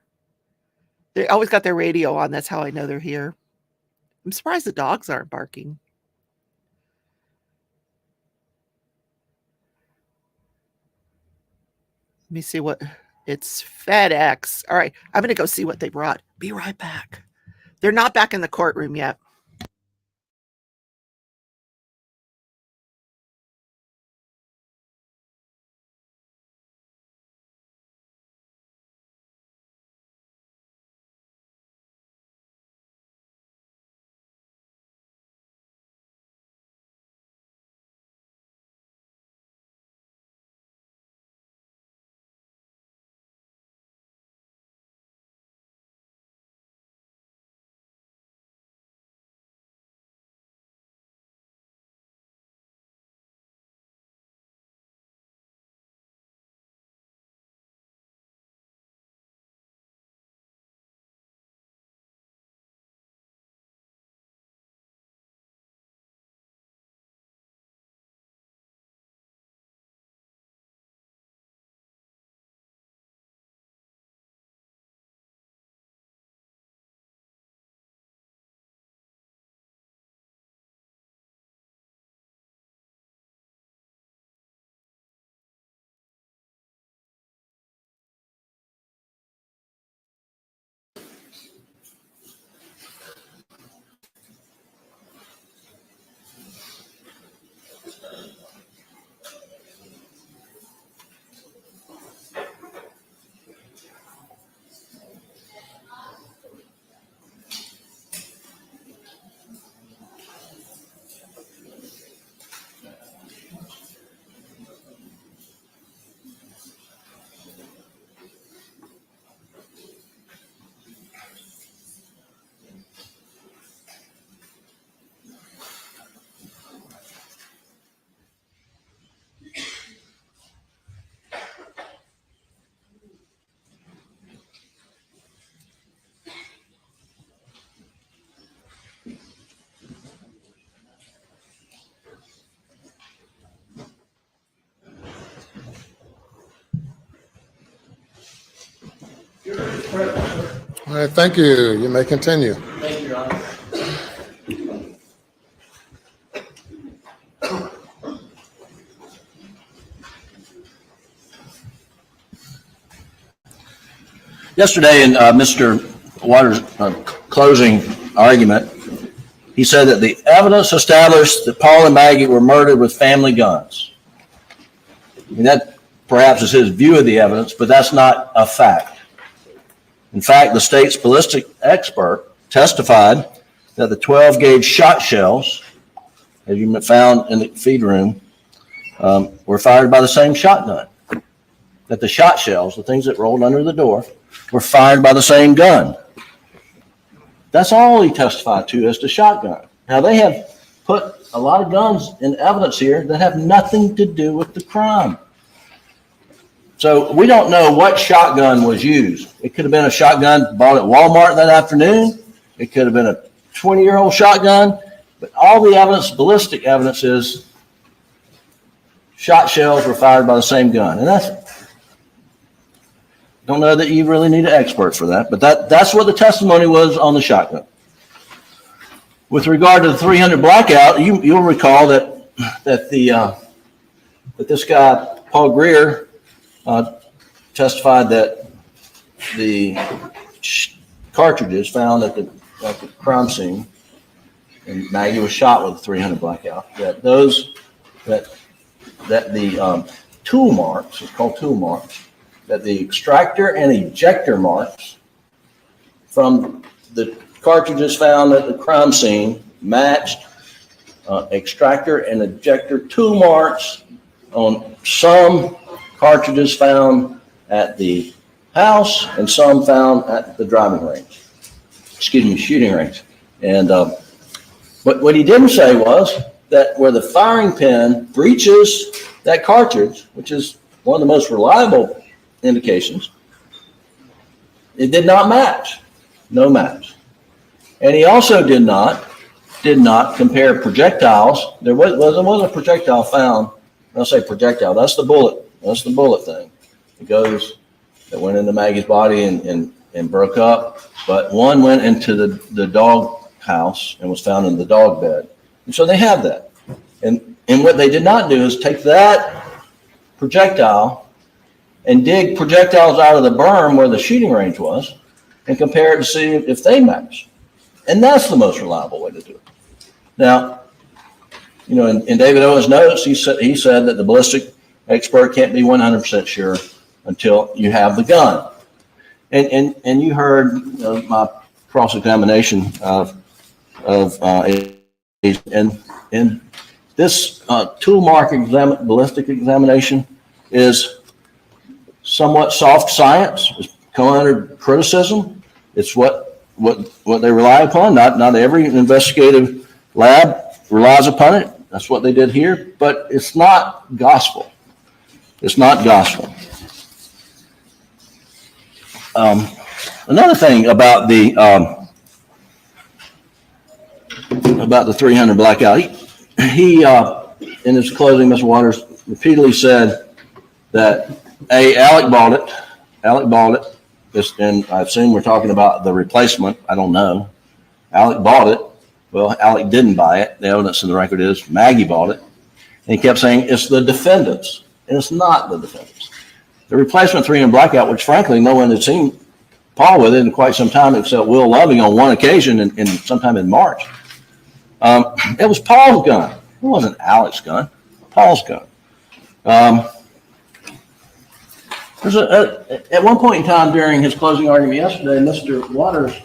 They always got their radio on. That's how I know they're here. I'm surprised the dogs aren't barking. Let me see what it's FedEx. All right, I'm going to go see what they brought. Be right back. They're not back in the courtroom yet. All right, thank you. You may continue. Thank you, Your Honor. Yesterday in Mr. Waters' closing argument, he said that the evidence established that Paul and Maggie were murdered with family guns. I mean, that perhaps is his view of the evidence, but that's not a fact. In fact, the state's ballistic expert testified that the 12-gauge shot shells, as you found in the feed room, were fired by the same shotgun. That the shot shells, the things that rolled under the door, were fired by the same gun. That's all he testified to as to shotgun. Now, they have put a lot of guns in evidence here that have nothing to do with the crime. So we don't know what shotgun was used. It could have been a shotgun bought at Walmart that afternoon. It could have been a 20-year-old shotgun. But all the evidence, ballistic evidence, is shot shells were fired by the same gun. And don't know that you really need an expert for that, but that's what the testimony was on the shotgun. With regard to the 300 blackout, you'll recall that this guy Paul Greer testified that the cartridges found at the crime scene, and Maggie was shot with a 300 blackout. That the tool marks, it's called tool marks, that the extractor and ejector marks from the cartridges found at the crime scene matched extractor and ejector tool marks on some cartridges found at the house and some found at the shooting range. And but what he didn't say was that where the firing pin breaches that cartridge, which is one of the most reliable indications, it did not match, no match. And he also did not compare projectiles. There was a projectile found. I'll say projectile. That's the bullet. That's the bullet thing. That went into Maggie's body and broke up. But one went into the dog house and was found in the dog bed. And so they have that. And what they did not do is take that projectile and dig projectiles out of the berm where the shooting range was and compare it to see if they match. And that's the most reliable way to do it. Now, you know, in David Owen's notes, he said that the ballistic expert can't be 100% sure until you have the gun. And you heard my cross-examination of this tool mark ballistic examination is somewhat soft science. It's come under criticism. It's what they rely upon. Not every investigative lab relies upon it. That's what they did here, but it's not gospel. It's not gospel. Another thing about the 300 blackout, he in his closing, Mr. Waters repeatedly said that Alec bought it. And I assume we're talking about the replacement. I don't know. Alec bought it. Well, Alec didn't buy it. The evidence in the record is Maggie bought it. And he kept saying it's the defendants. And it's not the defendants. The replacement 300 blackout, which frankly no one had seen Paul with it in quite some time except Will Loving on one occasion in sometime in March. It was Paul's gun. It wasn't Alec's gun. Paul's gun. At one point in time during his closing argument yesterday, Mr. Waters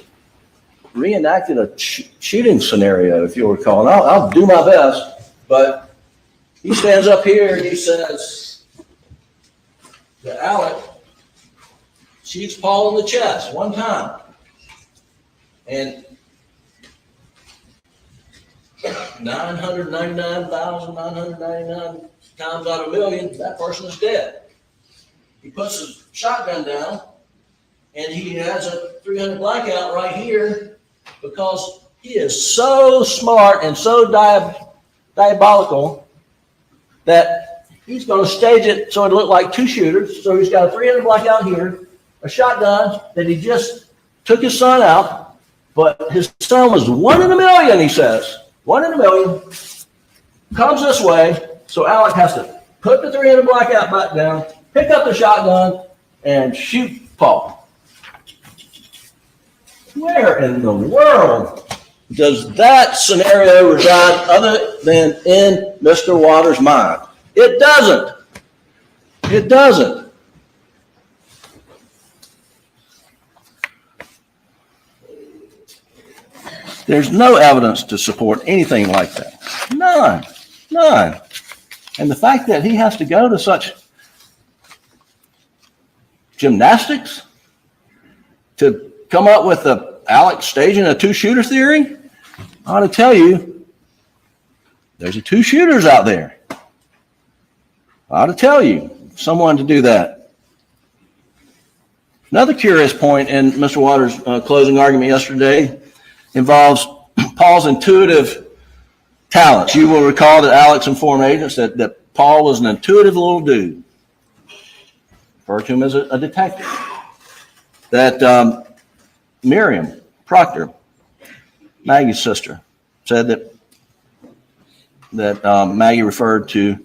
reenacted a shooting scenario, if you'll recall. And I'll do my best, but he stands up here and he says that Alec shoots Paul in the chest one time. And 999,999 times out of a million, that person is dead. He puts his shotgun down and he has a 300 blackout right here because he is so smart and so diabolical that he's going to stage it so it look like two shooters. So he's got a 300 blackout here, a shotgun that he just took his son out, but his son was 1 in a million, he says. 1 in a million comes this way, so Alec has to put the 300 blackout back down, pick up the shotgun, and shoot Paul. Where in the world does that scenario reside other than in Mr. Waters' mind? It doesn't. It doesn't. There's no evidence to support anything like that. None. And the fact that he has to go to such gymnastics to come up with Alec staging a two-shooter theory, I ought to tell you, there's a two shooters out there. I ought to tell you, someone to do that. Another curious point in Mr. Waters' closing argument yesterday involves Paul's intuitive talents. You will recall that Alex informed agents that Paul was an intuitive little dude. Refer to him as a detective. That Miriam Proctor, Maggie's sister, said that Maggie referred to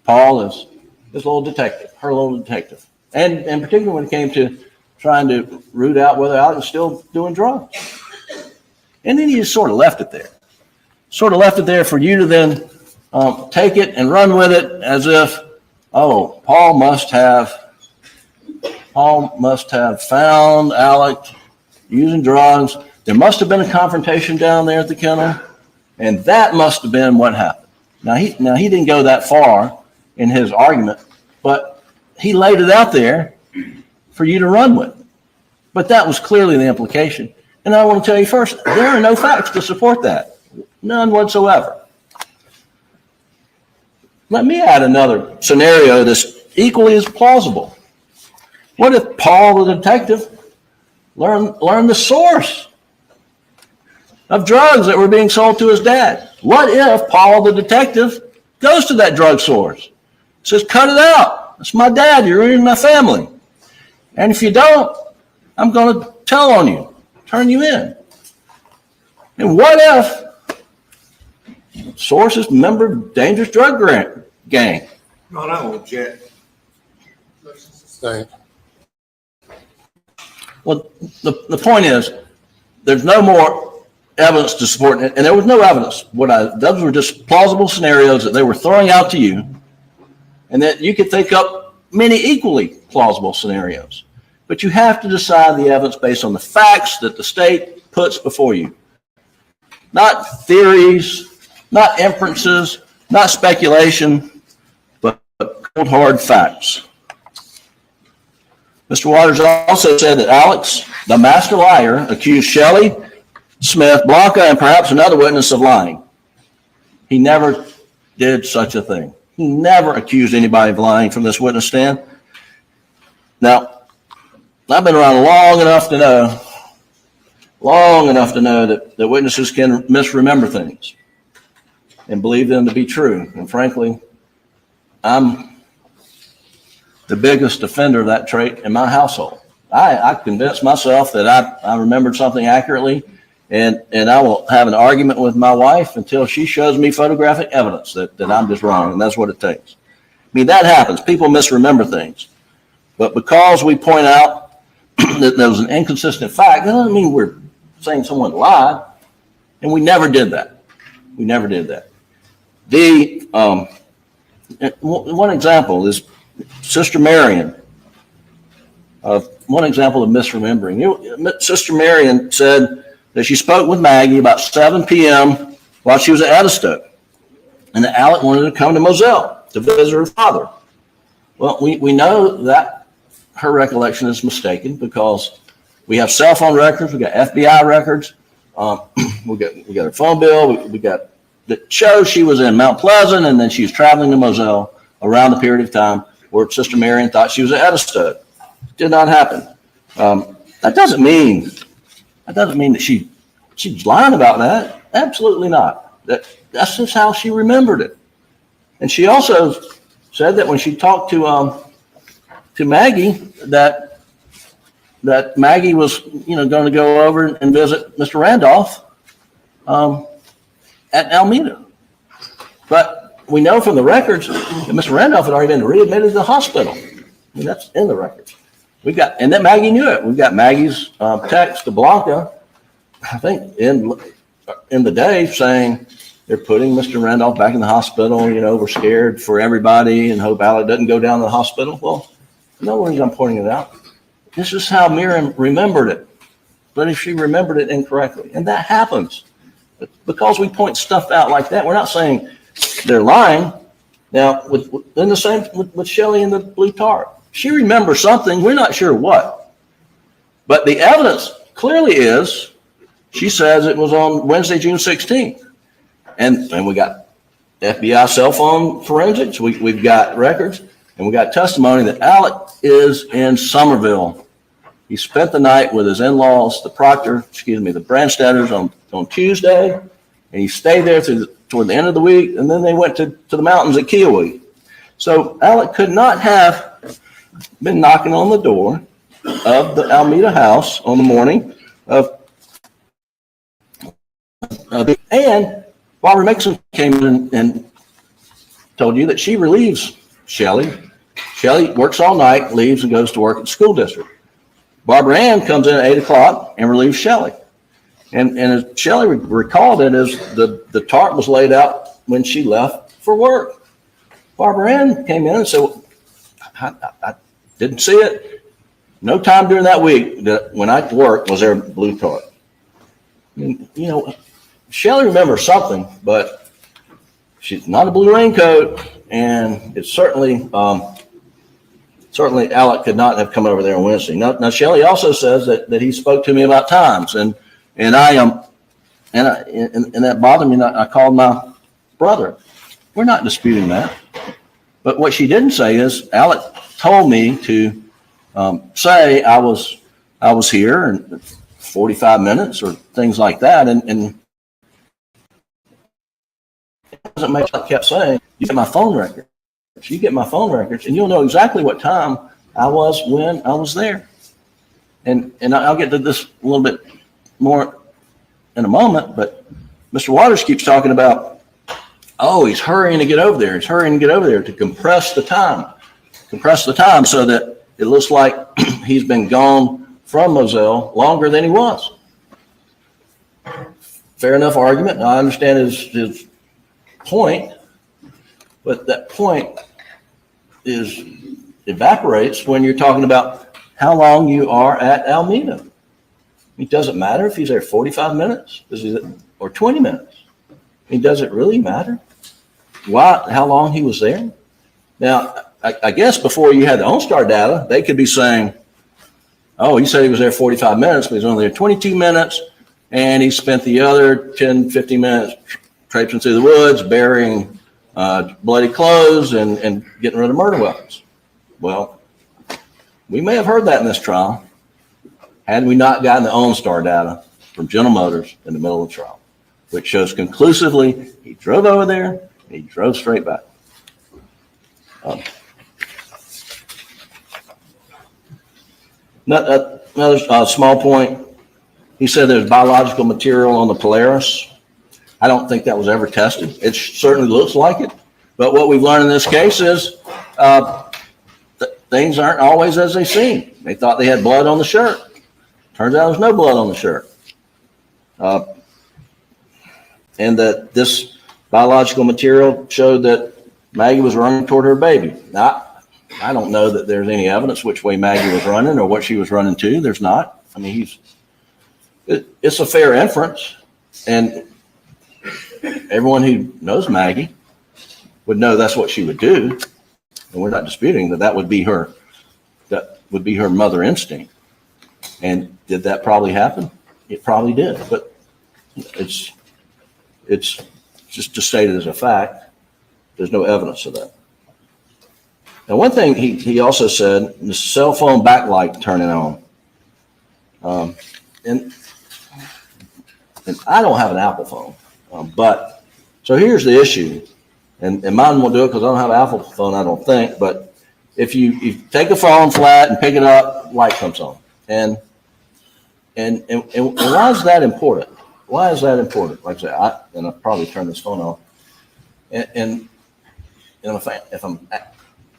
Paul as this little detective, her little detective. And particularly when it came to trying to root out whether Alex was still doing drugs. And then he just sort of left it there. Sort of left it there for you to then take it and run with it as if oh, Paul must have found Alec using drugs. There must have been a confrontation down there at the kennel, and that must have been what happened. Now he didn't go that far in his argument, but he laid it out there for you to run with. But that was clearly the implication. And I want to tell you first, there are no facts to support that. None whatsoever. Let me add another scenario that's equally as plausible. What if Paul, the detective, learned the source of drugs that were being sold to his dad? What if Paul, the detective, goes to that drug source, says, cut it out. It's my dad. You're ruining my family. And if you don't, I'm going to tell on you, turn you in. And what if source is a member of dangerous drug gang? No, I won't object. Stay. Well, the point is, there's no more evidence to support it, and there was no evidence. Those were just plausible scenarios that they were throwing out to you, and that you could think up many equally plausible scenarios. But you have to decide the evidence based on the facts that the state puts before you. Not theories, not inferences, not speculation, but cold hard facts. Mr. Waters also said that Alex, the master liar, accused Shelley, Smith, Blanca, and perhaps another witness of lying. He never did such a thing. He never accused anybody of lying from this witness stand. Now, I've been around long enough to know that witnesses can misremember things and believe them to be true. And frankly, I'm the biggest defender of that trait in my household. I convinced myself that I remembered something accurately, and I will have an argument with my wife until she shows me photographic evidence that I'm just wrong, and that's what it takes. I mean, that happens. People misremember things. But because we point out that there was an inconsistent fact, that doesn't mean we're saying someone lied, and we never did that. We never did that. One example is Sister Marion. One example of misremembering. Sister Marion said that she spoke with Maggie about 7 p.m. while she was at Edistoke, and that Alec wanted to come to Moselle to visit her father. Well, we know that her recollection is mistaken because we have cell phone records, we got FBI records, we got her phone bill, we got that shows she was in Mount Pleasant and then she was traveling to Moselle around the period of time where Sister Marion thought she was at Edistoke. Did not happen. That doesn't mean that she's lying about that. Absolutely not. That's just how she remembered it. And she also said that when she talked to Maggie, that Maggie was going to go over and visit Mr. Randolph at Alameda. But we know from the records that Mr. Randolph had already been readmitted to the hospital. I mean, that's in the records. And that Maggie knew it. We've got Maggie's text to Blanca, I think in the day, saying they're putting Mr. Randolph back in the hospital. We're scared for everybody and hope Alec doesn't go down to the hospital. Well, no reason I'm pointing it out. This is how Miriam remembered it. But if she remembered it incorrectly, and that happens, because we point stuff out like that, we're not saying they're lying. Now, in the same with Shelley and the blue tarp, she remembers something. We're not sure what, but the evidence clearly is she says it was on Wednesday, June 16th, and we got FBI cell phone forensics. We've got records. And we got testimony that Alec is in Somerville. He spent the night with his in-laws, the Brandstetters on Tuesday, and he stayed there toward the end of the week, and then they went to the mountains at Kiowee. So Alec could not have been knocking on the door of the Alameda house on the morning of, and Barbara Mixon came in and told you that she relieves Shelley. Shelley works all night, leaves, and goes to work at the school district. Barbara Ann comes in at 8 o'clock and relieves Shelley. And as Shelley recalled it, as the tarp was laid out when she left for work. Barbara Ann came in and said, I didn't see it. No time during that week that when I worked was there a blue card. I mean, you know, Shelley remembers something, but she's not a blue raincoat, and it's certainly Alec could not have come over there on Wednesday. Now Shelley also says that he spoke to me about times, and that bothered me. I called my brother. We're not disputing that, but what she didn't say is Alec told me to say I was here in 45 minutes or things like that, and it doesn't make. I kept saying, you get my phone records. You get my phone records, and you'll know exactly what time I was when I was there. And I'll get to this a little bit more in a moment, but Mr. Waters keeps talking about, oh, he's hurrying to get over there. He's hurrying to get over there to compress the time so that it looks like he's been gone from Moselle longer than he was. Fair enough argument. I understand his point, but that point evaporates when you're talking about how long you are at Alameda. It doesn't matter if he's there 45 minutes or 20 minutes. Does it really matter how long he was there? Now, I guess before you had the OnStar data, they could be saying, oh, he said he was there 45 minutes, but he's only there 22 minutes, and he spent the other 10, 15 minutes traipsing through the woods, burying bloody clothes and getting rid of murder weapons. Well, we may have heard that in this trial had we not gotten the OnStar data from General Motors in the middle of the trial, which shows conclusively he drove over there and he drove straight back. Another small point, he said there's biological material on the Polaris. I don't think that was ever tested. It certainly looks like it. But what we've learned in this case is things aren't always as they seem. They thought they had blood on the shirt. Turns out there's no blood on the shirt. And that this biological material showed that Maggie was running toward her baby. Now, I don't know that there's any evidence which way Maggie was running or what she was running to. There's not. I mean, it's a fair inference. And everyone who knows Maggie would know that's what she would do. And we're not disputing that would be her mother instinct. And did that probably happen? It probably did, but it's just to state it as a fact. There's no evidence of that. Now, one thing he also said, the cell phone backlight turning on. And I don't have an Apple phone, but so here's the issue, and mine won't do it because I don't have an Apple phone, I don't think, but if you take a phone flat and pick it up, light comes on. And why is that important? Why is that important? Like I said, I'll probably turn this phone off. And if I'm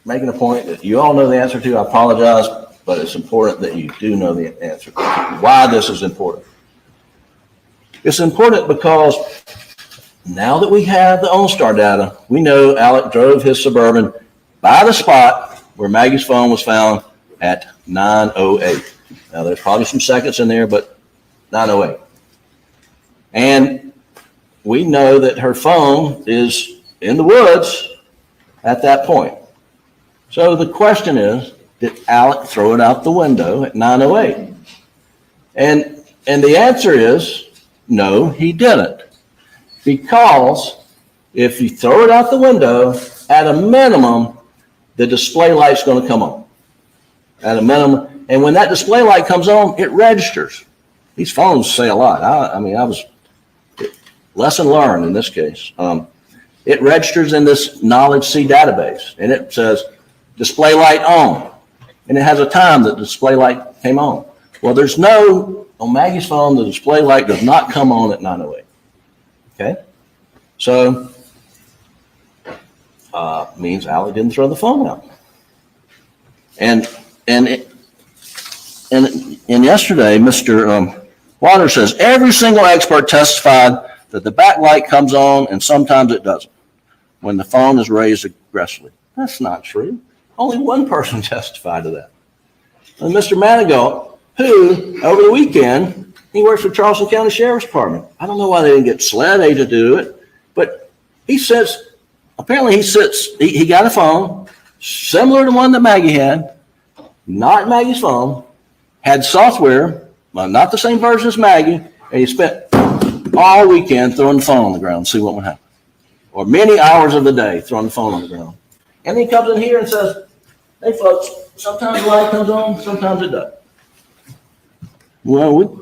making a point that you all know the answer to, I apologize, but it's important that you do know the answer. Why this is important. It's important because now that we have the OnStar data, we know Alec drove his Suburban by the spot where Maggie's phone was found at 9:08. Now, there's probably some seconds in there, but 9:08. And we know that her phone is in the woods at that point. So the question is, did Alec throw it out the window at 9:08? And the answer is, no, he didn't. Because if you throw it out the window, at a minimum, the display light's going to come on. At a minimum. And when that display light comes on, it registers. These phones say a lot. I was lesson learned in this case. It registers in this Knowledge C database, and it says display light on. And it has a time that the display light came on. Well, on Maggie's phone, the display light does not come on at 9:08. Okay? So, means Alec didn't throw the phone out. And yesterday, Mr. Waters says every single expert testified that the backlight comes on and sometimes it doesn't. when the phone is raised aggressively. That's not true. Only one person testified to that. And Mr. Manigault, who, over the weekend, he works for Charleston County Sheriff's Department. I don't know why they didn't get SLED agent to do it, but he got a phone similar to one that Maggie had, not Maggie's phone, had software, well, not the same version as Maggie, and he spent all weekend throwing the phone on the ground to see what would happen. Or many hours of the day throwing the phone on the ground. And he comes in here and says, hey folks, sometimes the light comes on, sometimes it doesn't. Well,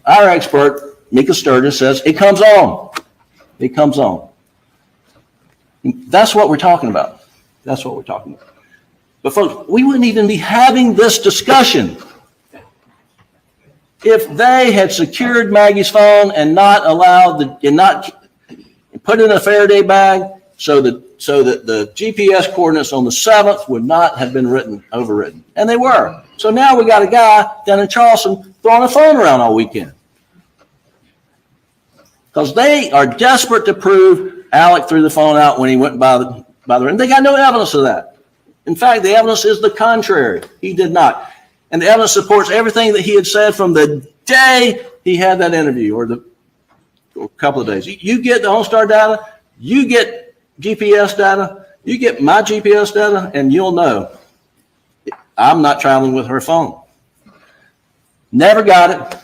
our expert, Mika Sturgis, says it comes on. It comes on. That's what we're talking about. That's what we're talking about. But folks, we wouldn't even be having this discussion if they had secured Maggie's phone and not allowed put it in a Faraday bag so that the GPS coordinates on the 7th would not have been overwritten. And they were. So now we got a guy down in Charleston throwing a phone around all weekend. Because they are desperate to prove Alec threw the phone out when he went by the ring. They got no evidence of that. In fact, the evidence is the contrary. He did not. And the evidence supports everything that he had said from the day he had that interview or a couple of days. You get the OnStar data, you get GPS data, you get my GPS data, and you'll know I'm not traveling with her phone. Never got it,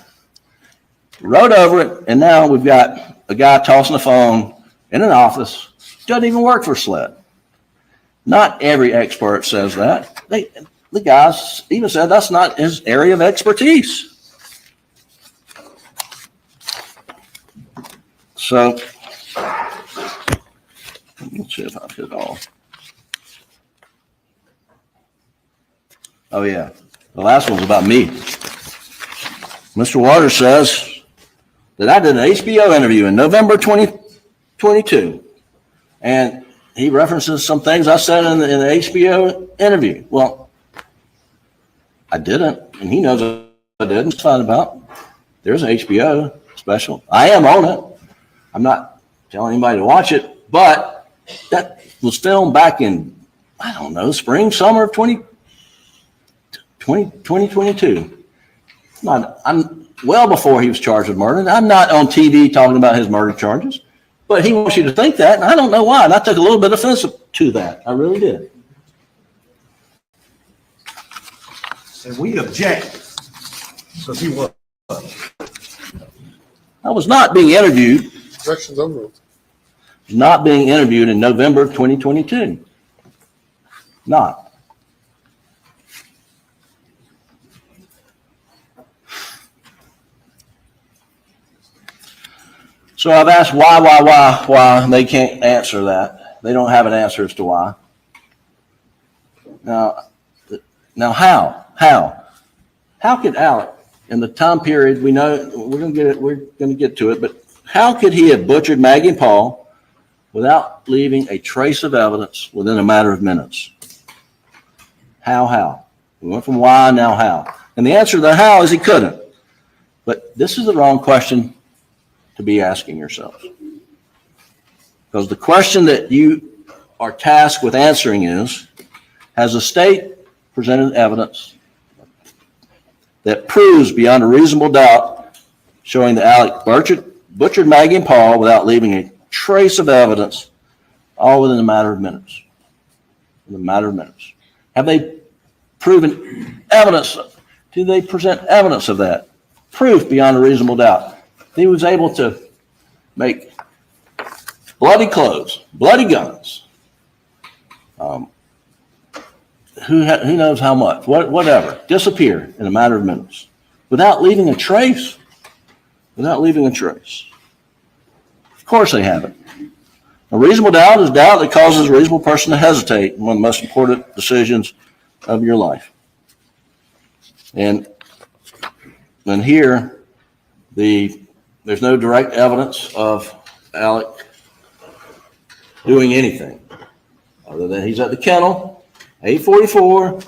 wrote over it, and now we've got a guy tossing a phone in an office. Doesn't even work for SLED. Not every expert says that. The guys even said that's not his area of expertise. So, let's see if I hit all. Oh, yeah. The last one's about me. Mr. Waters says that I did an HBO interview in November 2022. And he references some things I said in the HBO interview. Well, I didn't, and he knows I didn't. It's fine about. There's an HBO special. I am on it. I'm not telling anybody to watch it, but that was filmed back in, I don't know, spring, summer of 2022. I'm well before he was charged with murder. I'm not on TV talking about his murder charges, but he wants you to think that, and I don't know why. And I took a little bit offensive to that. I really did. And we object. So he was. I was not being interviewed. Objections overruled. Not being interviewed in November 2022. Not. So I've asked why. They can't answer that. They don't have an answer as to why. Now how? How could Alec, in the time period we know, we're going to get to it, but how could he have butchered Maggie and Paul without leaving a trace of evidence within a matter of minutes? How? We went from why, now how. And the answer to the how is he couldn't. But this is the wrong question to be asking yourself. Because the question that you are tasked with answering is, has the state presented evidence that proves beyond a reasonable doubt showing that Alec butchered Maggie and Paul without leaving a trace of evidence, all within a matter of minutes? In a matter of minutes. Have they proven evidence? Do they present evidence of that? Proof beyond a reasonable doubt. He was able to make bloody clothes, bloody guns, who knows how much, whatever, disappear in a matter of minutes without leaving a trace. Without leaving a trace. Of course they haven't. A reasonable doubt is doubt that causes a reasonable person to hesitate in one of the most important decisions of your life. And here, there's no direct evidence of Alec doing anything other than he's at the kennel, 844,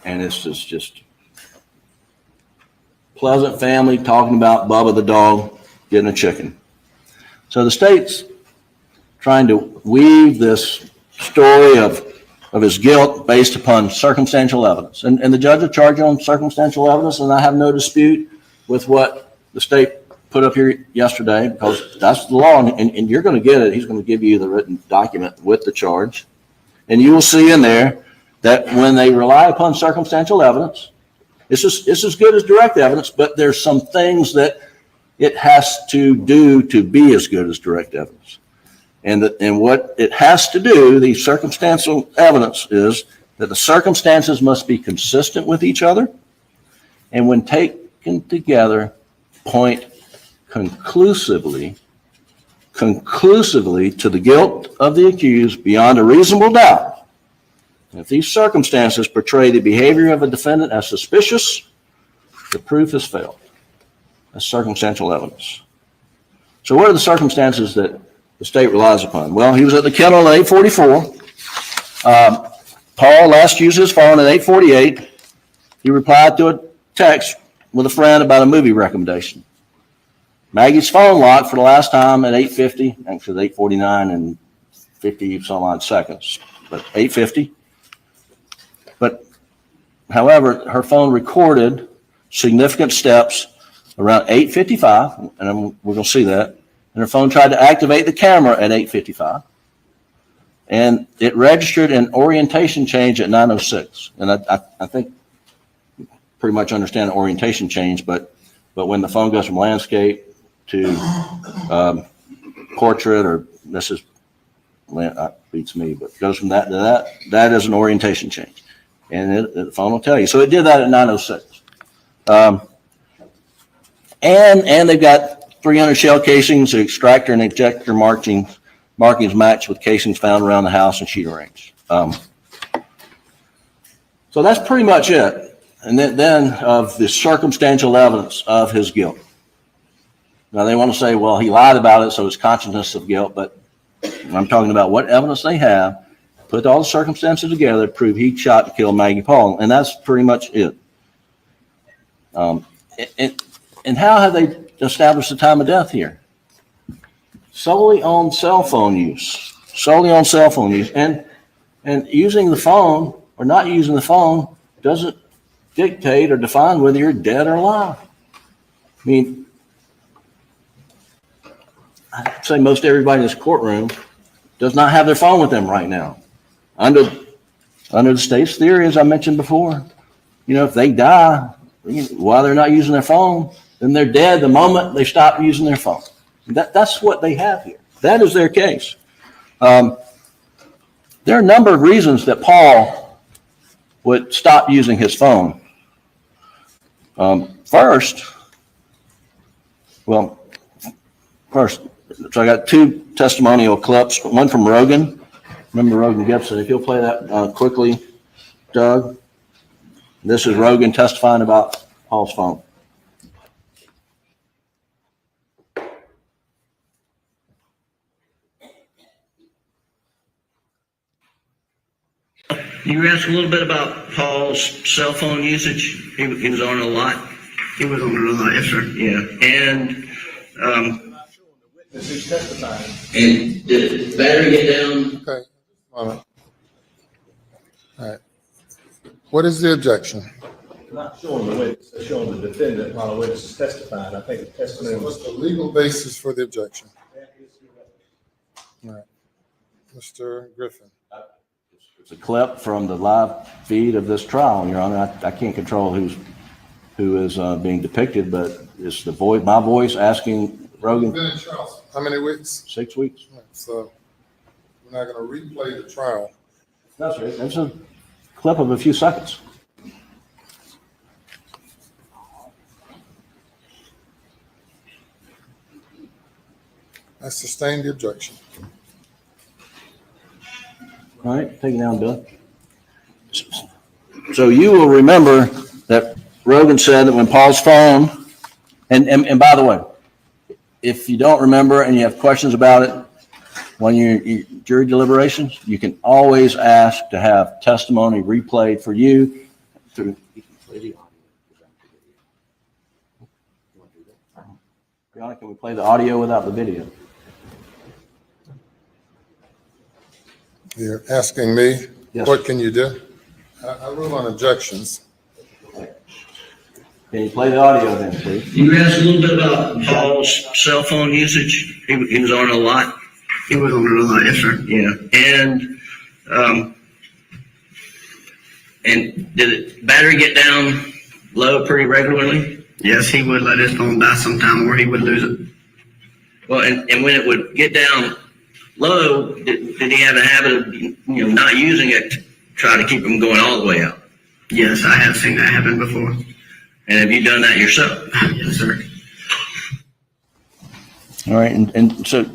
and it's just pleasant family talking about Bubba the dog getting a chicken. So the state's trying to weave this story of his guilt based upon circumstantial evidence. And the judge will charge on circumstantial evidence, and I have no dispute with what the state put up here yesterday, because that's the law, and you're going to get it. He's going to give you the written document with the charge. And you will see in there that when they rely upon circumstantial evidence, it's as good as direct evidence, but there's some things that it has to do to be as good as direct evidence. And what it has to do, the circumstantial evidence, is that the circumstances must be consistent with each other, and when taken together, point conclusively to the guilt of the accused beyond a reasonable doubt. And if these circumstances portray the behavior of a defendant as suspicious, the proof has failed. That's circumstantial evidence. So what are the circumstances that the state relies upon? Well, he was at the kennel at 8:44. Paul last used his phone at 8:48. He replied to a text with a friend about a movie recommendation. Maggie's phone locked for the last time at 8:50, actually 8:49 and 50 some odd seconds, but 8:50. But however, her phone recorded significant steps around 8:55, and we're going to see that. And her phone tried to activate the camera at 8:55, and it registered an orientation change at 9:06. And I think you pretty much understand the orientation change, but when the phone goes from landscape to portrait, or this is beats me, but goes from that to that is an orientation change, and the phone will tell you. So it did that at 9:06, and they've got 300 shell casings, the extractor and ejector markings matched with casings found around the house and shooting range. So that's pretty much it. And then of the circumstantial evidence of his guilt. Now they want to say, well, he lied about it, so it's consciousness of guilt. But I'm talking about what evidence they have, put all the circumstances together, prove he shot and killed Maggie Paul, and that's pretty much it. And how have they established the time of death here? Solely on cell phone use. And using the phone or not using the phone doesn't dictate or define whether you're dead or alive. I mean, I'd say most everybody in this courtroom does not have their phone with them right now. Under the state's theory, as I mentioned before, if they die while they're not using their phone, then they're dead the moment they stop using their phone. That's what they have here. That is their case. There are a number of reasons that Paul would stop using his phone. First, so I got two testimonial clips, one from Rogan. Remember Rogan Gibson? If you'll play that quickly, Doug. This is Rogan testifying about Paul's phone. You were asking a little bit about Paul's cell phone usage. He was on it a lot. He was on it a lot, yes, sir. Yeah, and Who's testifying? and did the battery get down? Okay. All right. What is the objection? Not showing the witness, they're showing the defendant while the witness is testifying. I think the testimony What's was. the legal basis for the objection? All right. Mr. Griffin. It's a clip from the live feed of this trial, Your Honor. I can't control who is being depicted, but it's my voice asking Rogan. Been in trial. How many weeks? 6 weeks. So we're not going to replay the trial. No, sir. It's a clip of a few seconds. I sustain the objection. All right, take it down, Bill. So you will remember that Rogan said that when Paul's phone, and by the way, if you don't remember and you have questions about it, when you're jury deliberations, you can always ask to have testimony replayed for you through. Brianna, can we play the audio without the video? You're asking me, Yes, what can you do? I rule on objections. Can you play the audio then, please? You asked a little bit about Paul's cell phone usage. He was on it a lot. He was on it a lot, yes, sir. Yeah, and did the battery get down low pretty regularly? Yes, he would let his phone die sometime where he would lose it. Well, and when it would get down low, did he have a habit of, not using it to try to keep him going all the way out? Yes, I have seen that happen before. And have you done that yourself? Yes, sir. All right, and so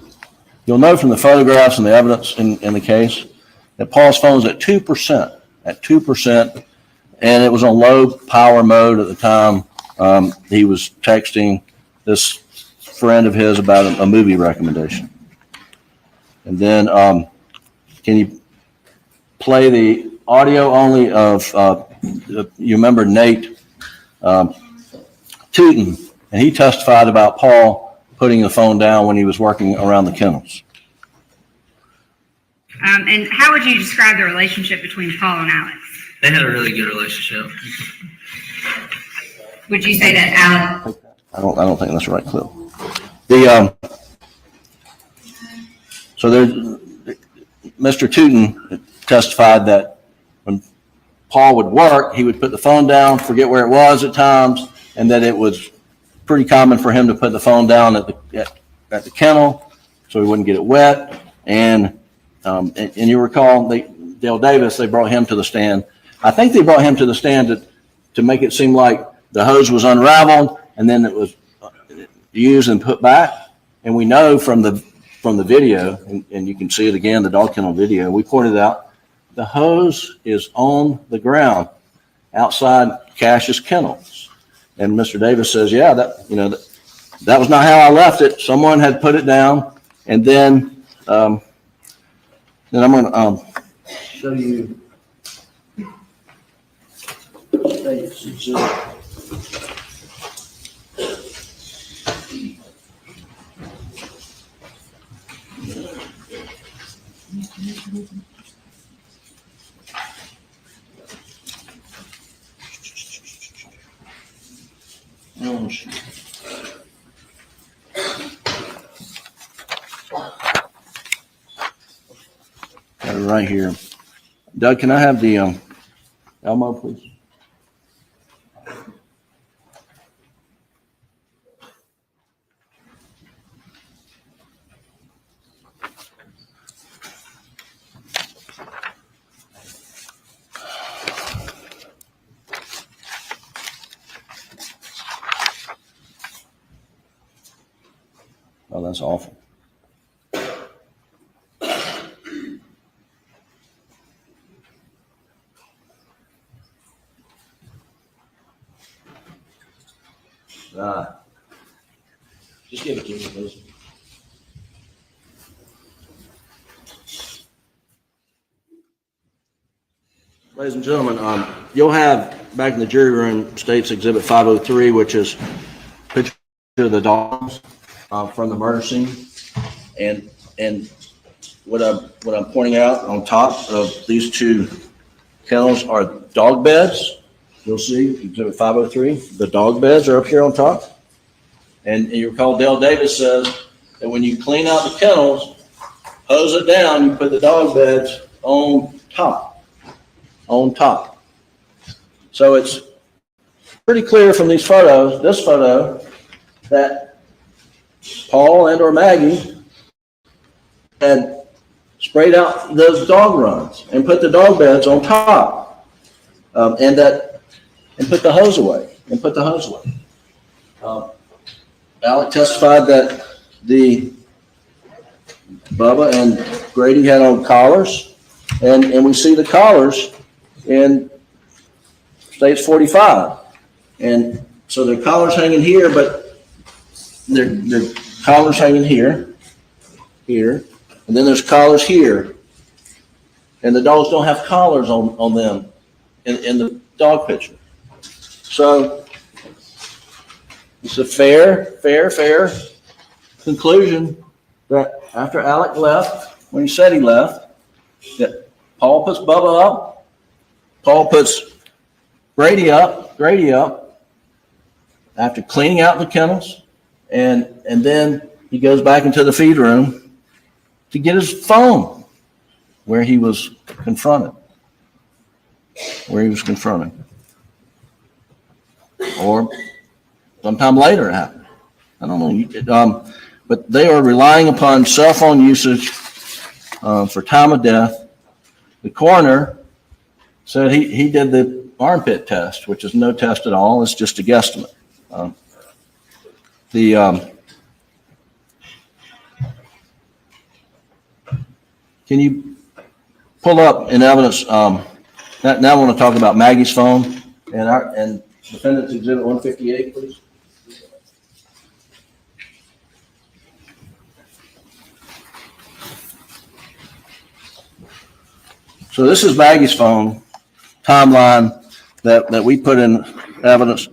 you'll know from the photographs and the evidence in the case that Paul's phone was at 2%, and it was on low power mode at the time. He was texting this friend of his about a movie recommendation. And then can you play the audio only of, you remember Nate Tootin, and he testified about Paul putting the phone down when he was working around the kennels. And how would you describe the relationship between Paul and Alex? They had a really good relationship. Would you say that Alex? I don't think that's the right clip. So Mr. Tootin testified that when Paul would work, he would put the phone down, forget where it was at times, and that it was pretty common for him to put the phone down at the kennel so he wouldn't get it wet. And you recall Dale Davis, they brought him to the stand. I think they brought him to the stand to make it seem like the hose was unraveled and then it was used and put back. And we know from the video, and you can see it again, the dog kennel video, we pointed out the hose is on the ground outside Cash's kennels. And Mr. Davis says, yeah, that was not how I left it. Someone had put it down. And then I'm going to show you. Oh, shit. Got it right here. Doug, can I have the Elmo, please? Oh, that's awful. Just give it to me, please. Ladies and gentlemen, you'll have back in the jury room State's Exhibit 503, which is a picture of the dogs from the murder scene, and what I'm pointing out on top of these two kennels are dog beds. You'll see Exhibit 503. The dog beds are up here on top. And you recall Dale Davis says that when you clean out the kennels, hose it down, you put the dog beds on top. So it's pretty clear from these photos, this photo, that Paul and or Maggie had sprayed out those dog runs and put the dog beds on top, and put the hose away. Alec testified that Bubba and Grady had on collars, and we see the collars in States 45. And so their collars hanging here, but their collars hanging here, and then there's collars here. And the dogs don't have collars on them in the dog picture. So it's a fair conclusion that after Alec left, when he said he left, that Paul puts Bubba up. Paul puts Grady up after cleaning out the kennels. And then he goes back into the feed room to get his phone where he was confronted. Or sometime later it happened. I don't know. But they are relying upon cell phone usage for time of death. The coroner said he did the armpit test, which is no test at all. It's just a guesstimate. Can you pull up in evidence? Now I want to talk about Maggie's phone and Defendant's Exhibit 158, please. So this is Maggie's phone timeline that we put in evidence,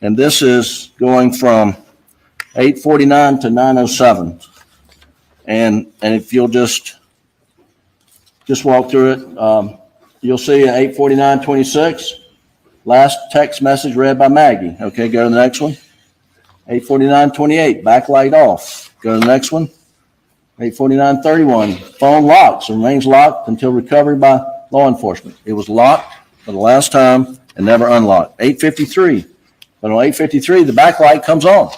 and this is going from 8:49 to 9:07. And if you'll just walk through it, you'll see at 8:49:26, last text message read by Maggie. Okay, go to the next one. 8:49:28, backlight off. Go to the next one. 8:49:31, phone locks and remains locked until recovery by law enforcement. It was locked for the last time and never unlocked. 8:53, but on 8:53, the backlight comes on.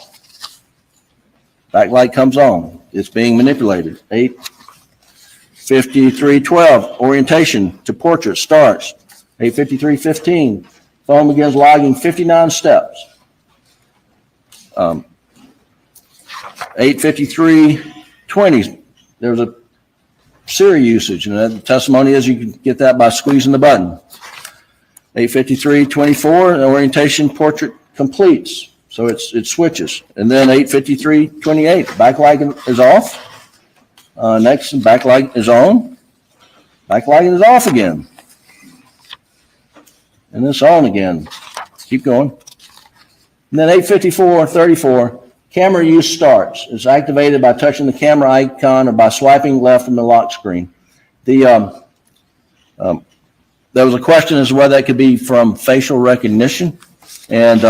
Backlight comes on. It's being manipulated. 8:53:12, orientation to portrait starts. 8:53:15, phone begins logging 59 steps. 8:53:20, there's a Siri usage, and the testimony is you can get that by squeezing the button. 8:53:24, the orientation portrait completes, so it switches. And then 8:53:28, backlight is off. Next, backlight is on. Backlight is off again. And it's on again. Keep going. And then 8:54:34, camera use starts. It's activated by touching the camera icon or by swiping left from the lock screen. There was a question as to whether that could be from facial recognition, and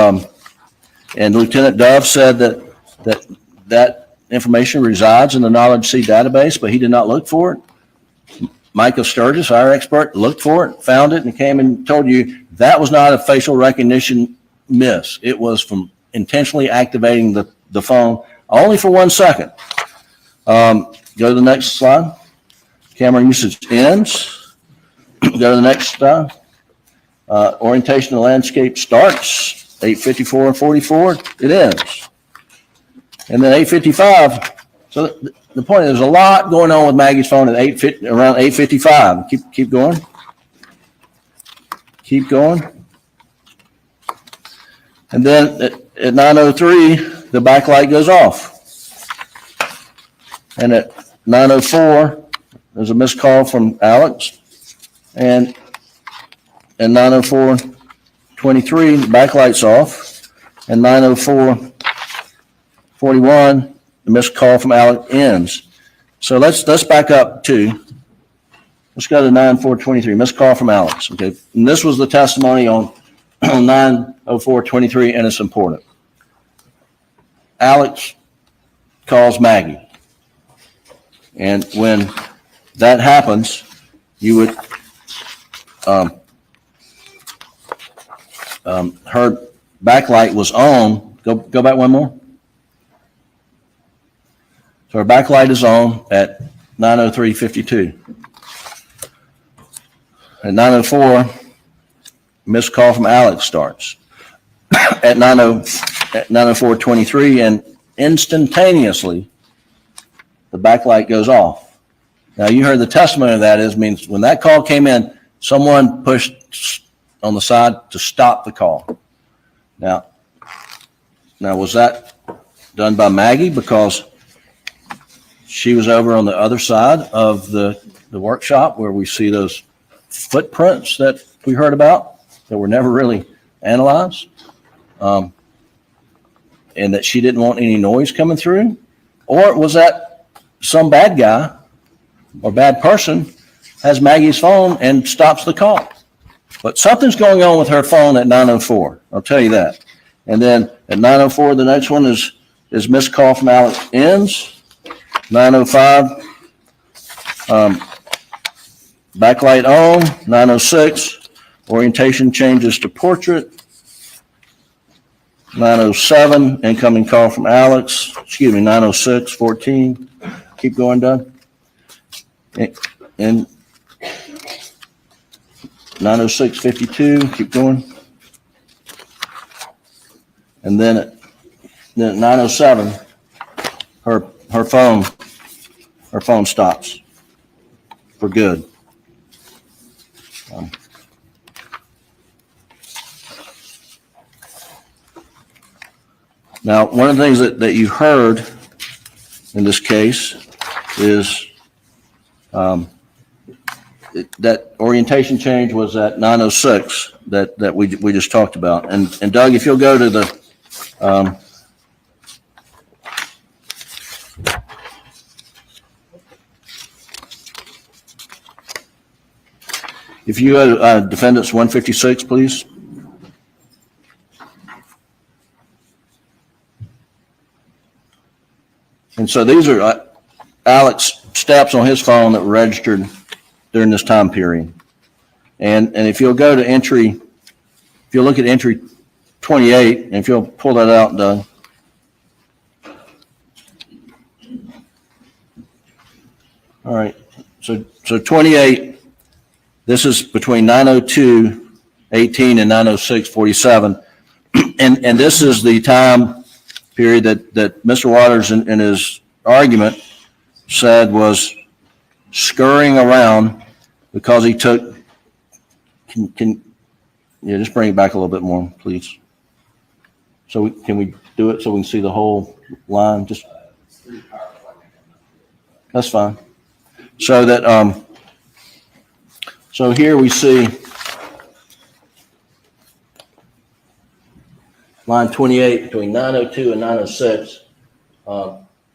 Lieutenant Dove said that information resides in the Knowledge C database, but he did not look for it. Micah Sturgis, our expert, looked for it, found it, and came and told you that was not a facial recognition miss. It was from intentionally activating the phone only for 1 second. Go to the next slide. Camera usage ends. Go to the next slide. Orientation of landscape starts. 8:54:44, it ends. And then 8:55. So the point is, there's a lot going on with Maggie's phone at around 8:55. Keep going. Keep going. And then at 9:03, the backlight goes off. And at 9:04, there's a missed call from Alex. And 9:04:23, the backlight's off. And 9:04:41, the missed call from Alex ends. So let's back up to, let's go to 9:04:23, missed call from Alex. Okay, and this was the testimony on 9:04:23, and it's important. Alex calls Maggie, and when that happens, you would her backlight was on. Go back one more. So her backlight is on at 9:03:52. At 9:04, missed call from Alex starts. At 9:04:23, and instantaneously, the backlight goes off. Now, you heard the testimony of that means when that call came in, someone pushed on the side to stop the call. Now was that done by Maggie because she was over on the other side of the workshop where we see those footprints that we heard about that were never really analyzed, and that she didn't want any noise coming through? Or was that some bad guy or bad person has Maggie's phone and stops the call. But something's going on with her phone at 9:04. I'll tell you that. And then at 9:04, the next one is missed call from Alex ends. 9:05, backlight on. 9:06, orientation changes to portrait. 9:07, incoming call from Alex. 9:06, 14. Keep going, Doug. And 9:06, 52. Keep going. And then at 9:07, her phone stops for good. Now, one of the things that you heard in this case is that orientation change was at 9:06 that we just talked about. And Doug, if you'll go to the if you go to defendants 156, please. And so these are Alex steps on his phone that were registered during this time period. And if you'll go to entry, if you'll look at entry 28, and if you'll pull that out, Doug. All right, so 28, this is between 9:02:18 and 9:06:47. And this is the time period that Mr. Waters in his argument said was scurrying around because he took, can just bring it back a little bit more, please. So can we do it so we can see the whole line? Just, that's fine. So that, so here we see line 28 between 9:02 and 9:06.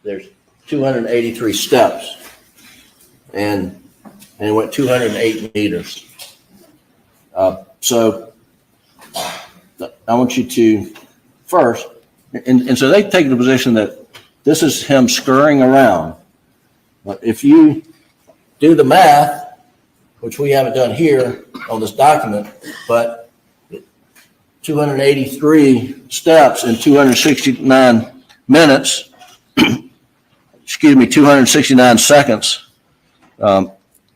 There's 283 steps, and it went 208 meters. So I want you to first, and so they've taken the position that this is him scurrying around. But if you do the math, which we haven't done here on this document, but 283 steps in 269 minutes, 269 seconds,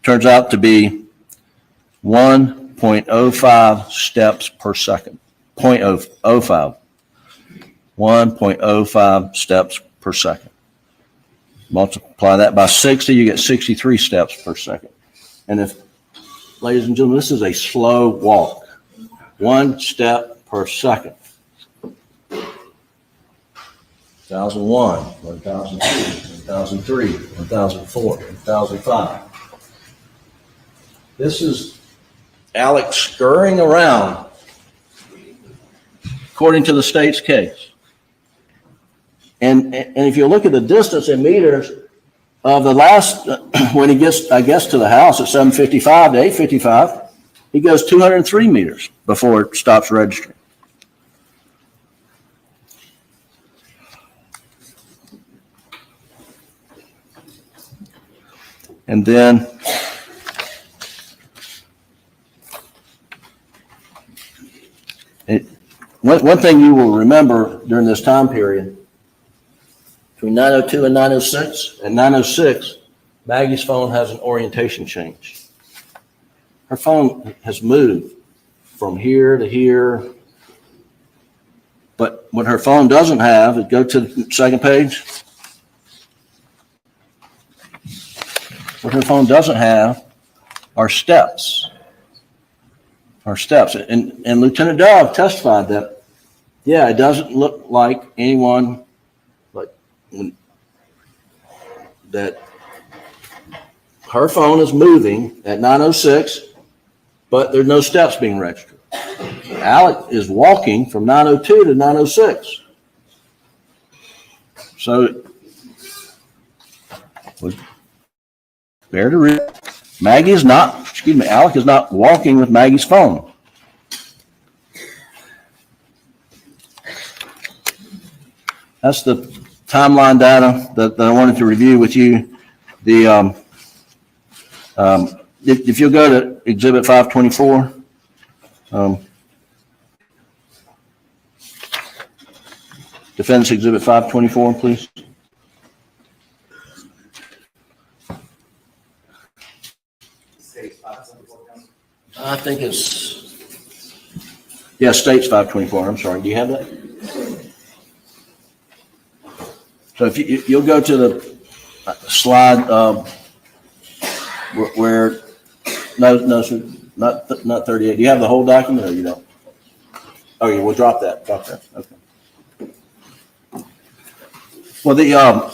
turns out to be 1.05 steps per second. 0.05. 1.05 steps per second. Multiply that by 60, you get 63 steps per second. And if, ladies and gentlemen, this is a slow walk. 1 step per second. 1001, 1002, 1003, 1004, 1005. This is Alex scurrying around according to the state's case. And if you look at the distance in meters of the last, when he gets, I guess, to the house at 7:55 to 8:55, he goes 203 meters before it stops registering. And then one thing you will remember during this time period, between 9:02 and 9:06, at 9:06, Maggie's phone has an orientation change. Her phone has moved from here to here. But what her phone doesn't have, go to the second page. What her phone doesn't have are steps. And Lieutenant Dove testified that, yeah, it doesn't look like anyone that her phone is moving at 9:06, but there's no steps being registered. Alec is walking from 9:02 to 9:06. So, bear to read. Alec is not walking with Maggie's phone. That's the timeline data that I wanted to review with you. If you'll go to Exhibit 524, Defense Exhibit 524, please. I think it's, yeah, State's 524. I'm sorry. Do you have that? So if you'll go to the slide where no, sir, not 38. Do you have the whole document or you don't? Oh, yeah, we'll drop that. Okay. Well,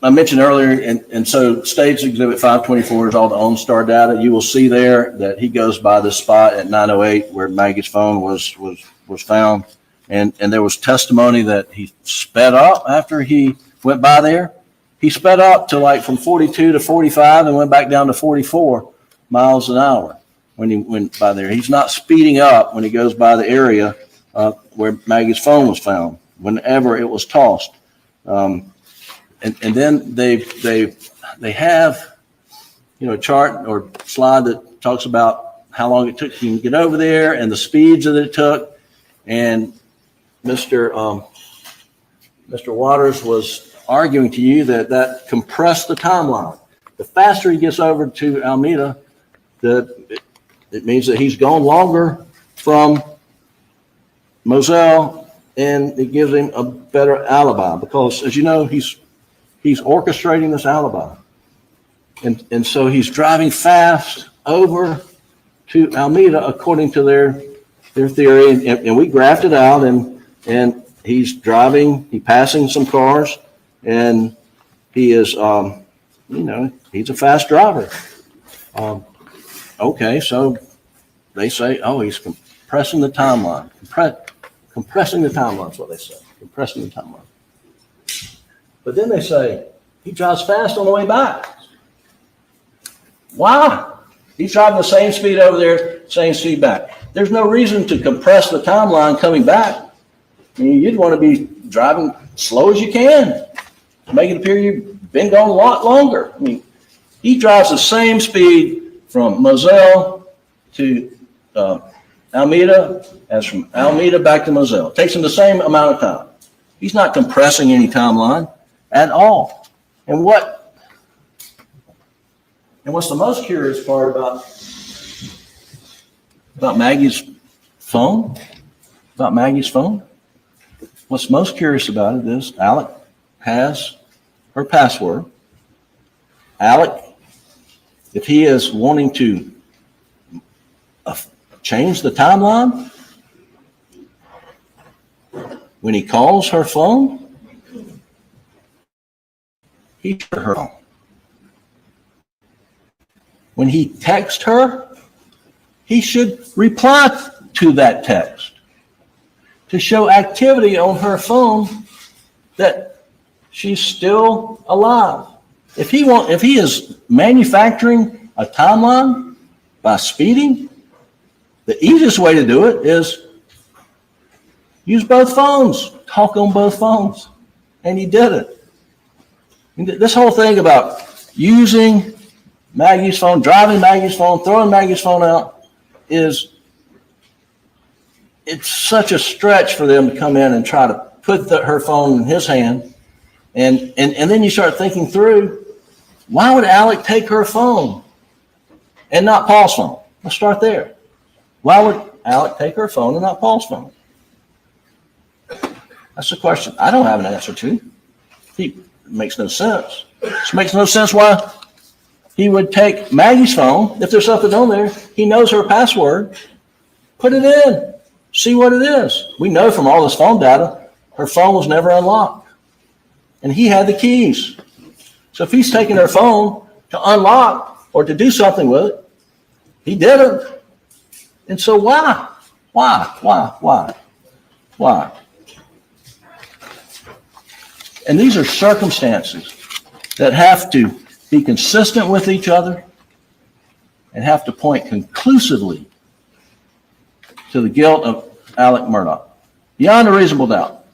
I mentioned earlier, and so State's Exhibit 524 is all the OnStar data. You will see there that he goes by the spot at 9:08 where Maggie's phone was found, and there was testimony that he sped up after he went by there. He sped up to like from 42 to 45 and went back down to 44 miles an hour when he went by there. He's not speeding up when he goes by the area where Maggie's phone was found whenever it was tossed. And then they have, a chart or slide that talks about how long it took him to get over there and the speeds that it took. And Mr. Waters was arguing to you that compressed the timeline. The faster he gets over to Alameda, it means that he's gone longer from Moselle, and it gives him a better alibi because, as you know, he's orchestrating this alibi. And so he's driving fast over to Alameda according to their theory. And we graphed it out, and he's passing some cars, and he is, he's a fast driver. Okay, so they say, he's compressing the timeline. Compressing the timeline is what they say. Compressing the timeline. But then they say, he drives fast on the way back. Why? He's driving the same speed over there, same speed back. There's no reason to compress the timeline coming back. I mean, you'd want to be driving slow as you can to make it appear you've been gone a lot longer. I mean, he drives the same speed from Moselle to Alameda as from Alameda back to Moselle. It takes him the same amount of time. He's not compressing any timeline at all. And what's the most curious part about Maggie's phone? What's most curious about it is Alec has her password. Alec, if he is wanting to change the timeline, when he calls her phone, he should her phone. When he texts her, he should reply to that text to show activity on her phone that she's still alive. If he is manufacturing a timeline by speeding, the easiest way to do it is use both phones, talk on both phones, and he did it. And this whole thing about using Maggie's phone, driving Maggie's phone, throwing Maggie's phone out it's such a stretch for them to come in and try to put her phone in his hand. And then you start thinking through, why would Alec take her phone and not Paul's phone? Let's start there. Why would Alec take her phone and not Paul's phone? That's a question I don't have an answer to. It makes no sense. It makes no sense why he would take Maggie's phone. If there's something on there, he knows her password. Put it in. See what it is. We know from all this phone data, her phone was never unlocked. And he had the keys. So if he's taking her phone to unlock or to do something with it, he didn't. And so why? And these are circumstances that have to be consistent with each other and have to point conclusively to the guilt of Alec Murdaugh, beyond a reasonable doubt.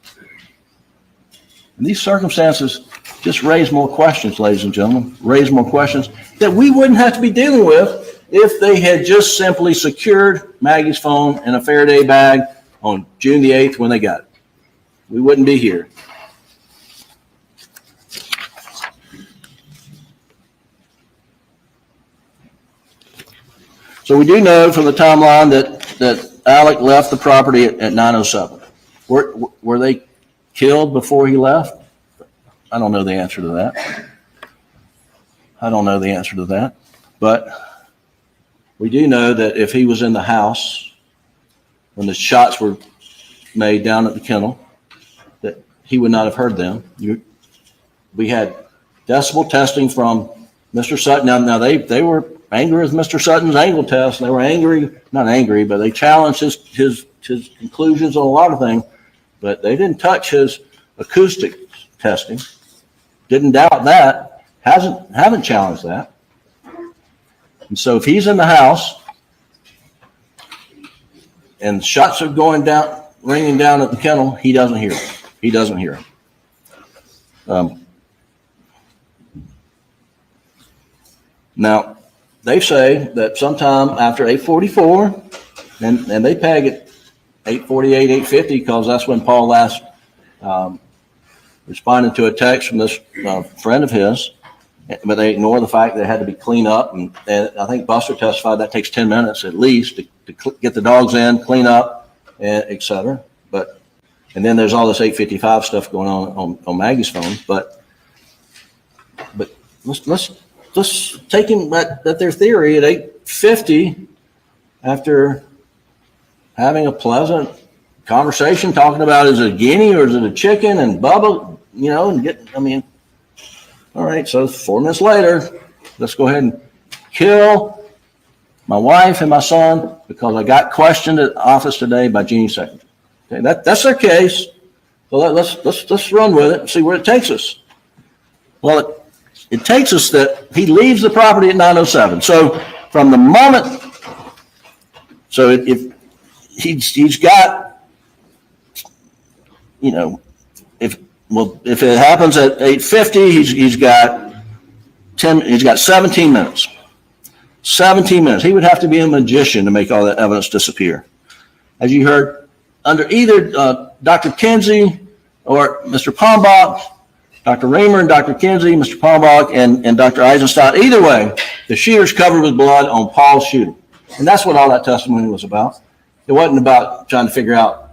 And these circumstances just raise more questions, ladies and gentlemen, raise more questions that we wouldn't have to be dealing with if they had just simply secured Maggie's phone in a Faraday bag on June the 8th when they got it. We wouldn't be here. So we do know from the timeline that Alec left the property at 9:07. Were they killed before he left? I don't know the answer to that. But we do know that if he was in the house when the shots were made down at the kennel, that he would not have heard them. We had decibel testing from Mr. Sutton. Now they were angry with Mr. Sutton's angle test. They were not angry, but they challenged his conclusions on a lot of things. But they didn't touch his acoustic testing. Didn't doubt that. Haven't challenged that. And so if he's in the house and shots are going down, ringing down at the kennel, he doesn't hear it. He doesn't hear it. Now, they say that sometime after 8:44, and they peg it 8:48, 8:50, because that's when Paul last responded to a text from this friend of his, but they ignore the fact that it had to be cleaned up. And I think Buster testified that takes 10 minutes at least to get the dogs in, clean up, and et cetera. And then there's all this 8:55 stuff going on Maggie's phone. But let's take him at their theory at 8:50, after having a pleasant conversation, talking about, is it a guinea or is it a chicken, and Bubba, all right, so 4 minutes later, let's go ahead and kill my wife and my son because I got questioned at the office today by Jeannie Second. Okay, that's their case. So let's run with it and see where it takes us. Well, it takes us that he leaves the property at 9:07. So from the moment, if he's got, if it happens at 8:50, he's got 17 minutes. 17 minutes. He would have to be a magician to make all that evidence disappear. As you heard, under either Dr. Kinsey or Mr. Palmbach, Dr. Reamer and Dr. Kinsey, Mr. Palmbach, and Dr. Eisenstadt, either way, the shooter's covered with blood on Paul's shooting. And that's what all that testimony was about. It wasn't about trying to figure out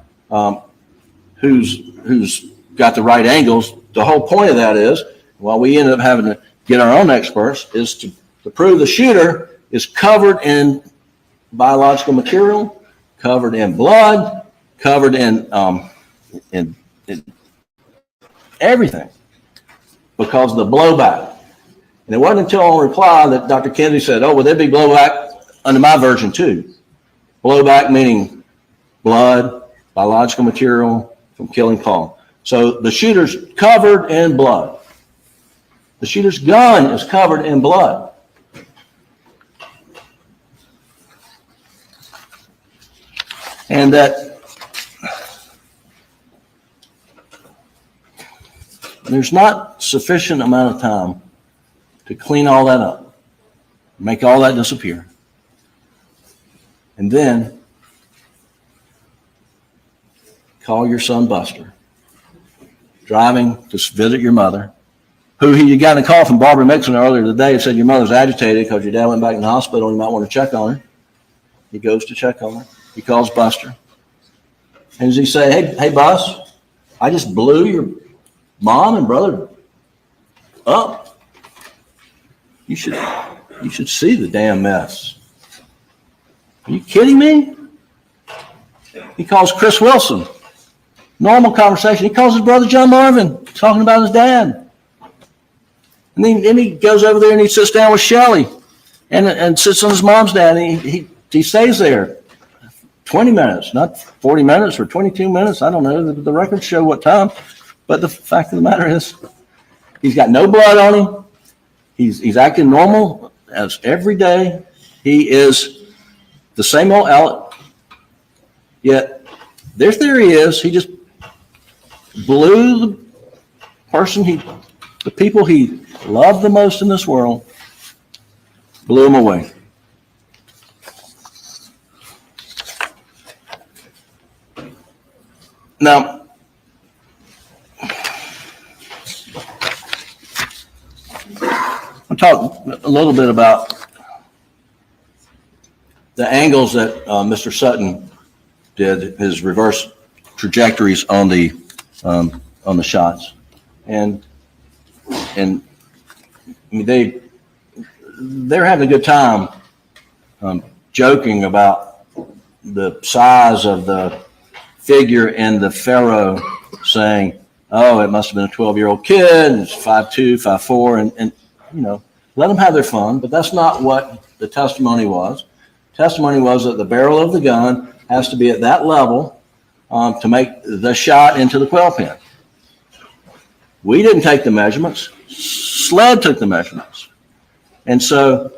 who's got the right angles. The whole point of that is, while we ended up having to get our own experts, is to prove the shooter is covered in biological material, covered in blood, covered in everything because of the blowback. And it wasn't until on reply that Dr. Kinsey said, oh, well, there'd be blowback under my version too. Blowback meaning blood, biological material from killing Paul. So the shooter's covered in blood. The shooter's gun is covered in blood. And that there's not sufficient amount of time to clean all that up, make all that disappear. And then call your son Buster, driving to visit your mother, who he got a call from Barbara Mixon earlier today and said your mother's agitated because your dad went back in the hospital and you might want to check on her. He goes to check on her. He calls Buster. And does he say, hey, Bus, I just blew your mom and brother up. You should see the damn mess. Are you kidding me? He calls Chris Wilson. Normal conversation. He calls his brother John Marvin, talking about his dad. And then he goes over there and he sits down with Shelley and sits on his mom's dad. And he stays there 20 minutes, not 40 minutes or 22 minutes. I don't know. The records show what time. But the fact of the matter is, he's got no blood on him. He's acting normal as every day. He is the same old Alec. Yet there he is. He just blew the person the people he loved the most in this world, blew him away. Now, I'll talk a little bit about the angles that Mr. Sutton did, his reverse trajectories on the shots, and I mean they're having a good time joking about the size of the figure in the pharaoh, saying, "Oh, it must have been a 12-year-old kid. And it's 5'2", 5'4", and you know, let them have their fun." But that's not what the testimony was. Testimony was that the barrel of the gun has to be at that level to make the shot into the quill pen. We didn't take the measurements. SLED took the measurements. And so,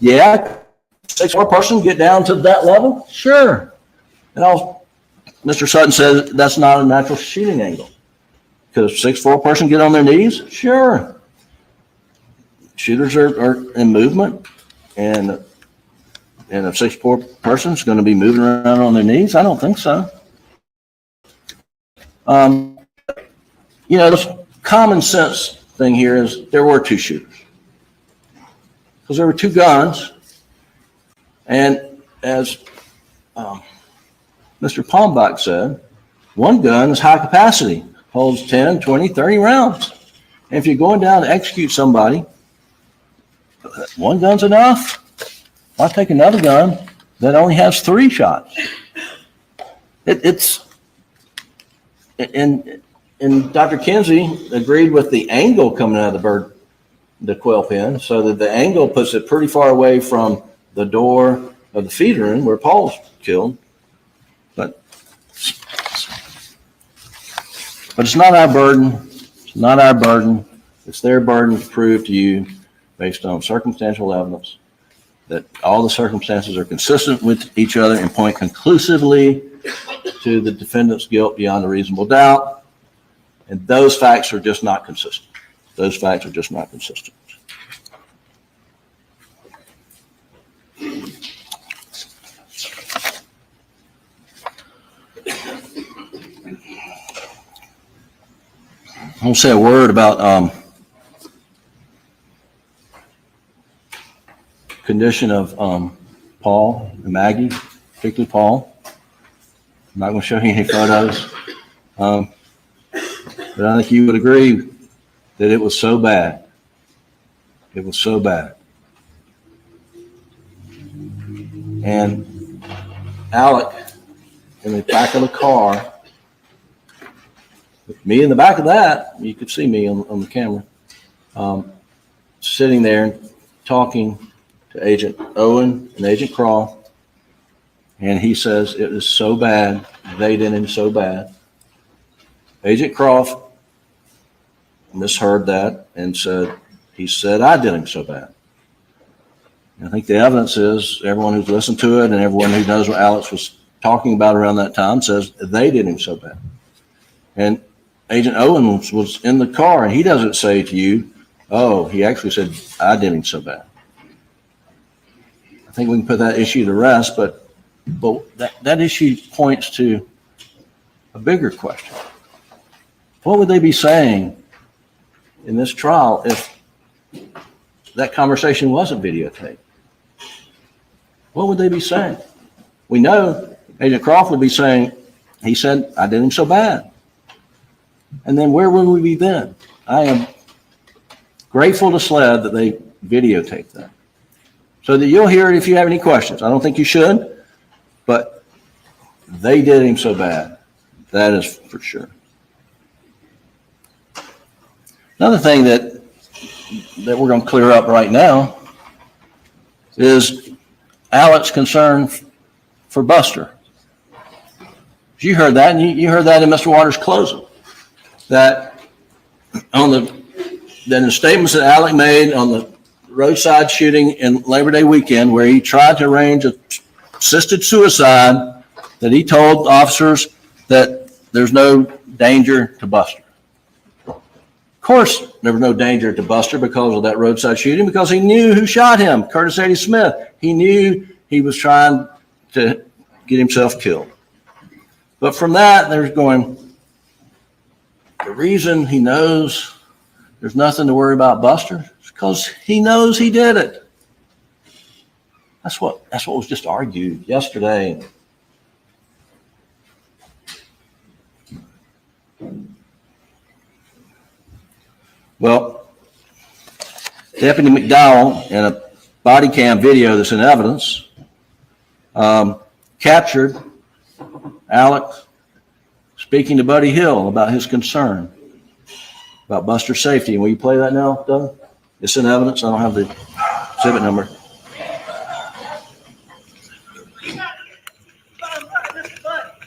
yeah, 6'4" person get down to that level? Sure. And Mr. Sutton says that's not a natural shooting angle. Could a 6'4" person get on their knees? Sure. Shooters are in movement, and a 6'4" person is going to be moving around on their knees? I don't think so. You know, the common sense thing here is there were two shooters. Because there were two guns, and as Mr. Palmbach said, one gun is high capacity, holds 10, 20, 30 rounds. And if you're going down to execute somebody, one gun's enough. Why take another gun that only has 3 shots? And Dr. Kinsey agreed with the angle coming out of the quill pen, so that the angle puts it pretty far away from the door of the feed room where Paul's killed. But it's not our burden. It's not our burden. It's their burden to prove to you, based on circumstantial evidence, that all the circumstances are consistent with each other and point conclusively to the defendant's guilt beyond a reasonable doubt. And those facts are just not consistent. Those facts are just not consistent. I'll say a word about condition of Paul and Maggie, particularly Paul. I'm not going to show you any photos, but I think you would agree that it was so bad. It was so bad. And Alec in the back of the car, with me in the back of that, you could see me on the camera, sitting there talking to Agent Owen and Agent Croft, and he says it was so bad, they did him so bad. Agent Croft misheard that and said, he said I did him so bad. And I think the evidence is, everyone who's listened to it and everyone who knows what Alex was talking about around that time says they did him so bad. And Agent Owen was in the car, and he doesn't say to you, oh, he actually said, I did him so bad. I think we can put that issue to rest, but that issue points to a bigger question. What would they be saying in this trial if that conversation wasn't videotaped? What would they be saying? We know Agent Croft would be saying, he said, I did him so bad. And then where would we be then? I am grateful to SLED that they videotaped that, so that you'll hear it if you have any questions. I don't think you should, but they did him so bad. That is for sure. Another thing that we're going to clear up right now is Alec's concern for Buster. You heard that, and you heard that in Mr. Waters' closing, that on the then the statements that Alec made on the roadside shooting in Labor Day weekend, where he tried to arrange a assisted suicide, that he told officers that there's no danger to Buster. Of course, there was no danger to Buster because of that roadside shooting, because he knew who shot him, Curtis Eddie Smith. He knew he was trying to get himself killed. But from that, there's going, the reason he knows there's nothing to worry about Buster is because he knows he did it. That's what was just argued yesterday. Well, Deputy McDowell, in a body cam video that's in evidence, captured Alec speaking to Buddy Hill about his concern about Buster's safety. Will you play that now, Doug? It's in evidence. I don't have the exhibit number.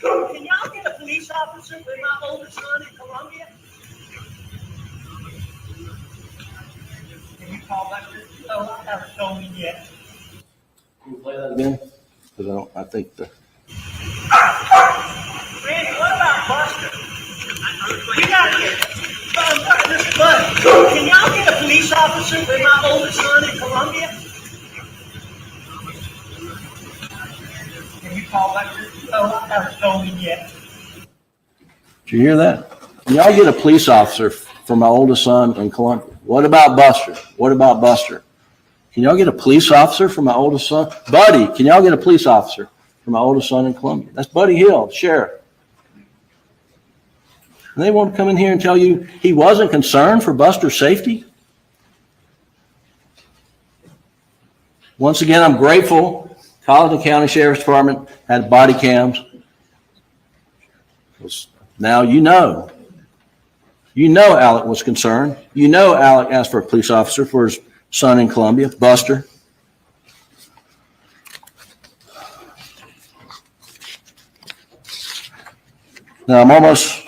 Can y'all get a police officer with my oldest son in Columbia? Can you call back? No, I haven't told me yet. Can you play that again? Because I think the. Randy, what about Buster? You gotta get. Bud, can y'all get a police officer with my oldest son in Columbia? Can you call back? No, I haven't told me yet. Did you hear that? Can y'all get a police officer for my oldest son in Columbia? What about Buster? What about Buster? Can y'all get a police officer for my oldest son? Buddy, can y'all get a police officer for my oldest son in Columbia? That's Buddy Hill, sheriff. And they want to come in here and tell you he wasn't concerned for Buster's safety? Once again, I'm grateful Colleton County Sheriff's Department had body cams. Now you know. You know Alec was concerned. You know Alec asked for a police officer for his son in Columbia, Buster. Now I'm almost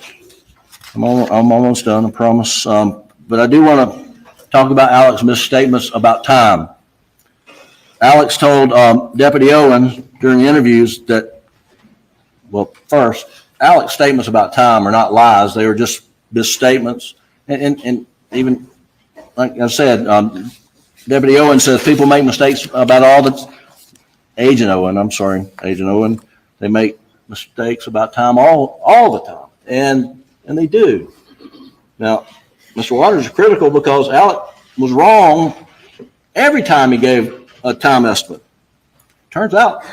done, I promise. But I do want to talk about Alec's misstatements about time. Alex told Deputy Owen during interviews that, well, first, Alec's statements about time are not lies. They were just misstatements. And even, like I said, Deputy Owen says people make mistakes about all the, Agent Owen, they make mistakes about time all the time. And they do. Now, Mr. Waters is critical because Alec was wrong every time he gave a time estimate. Turns out,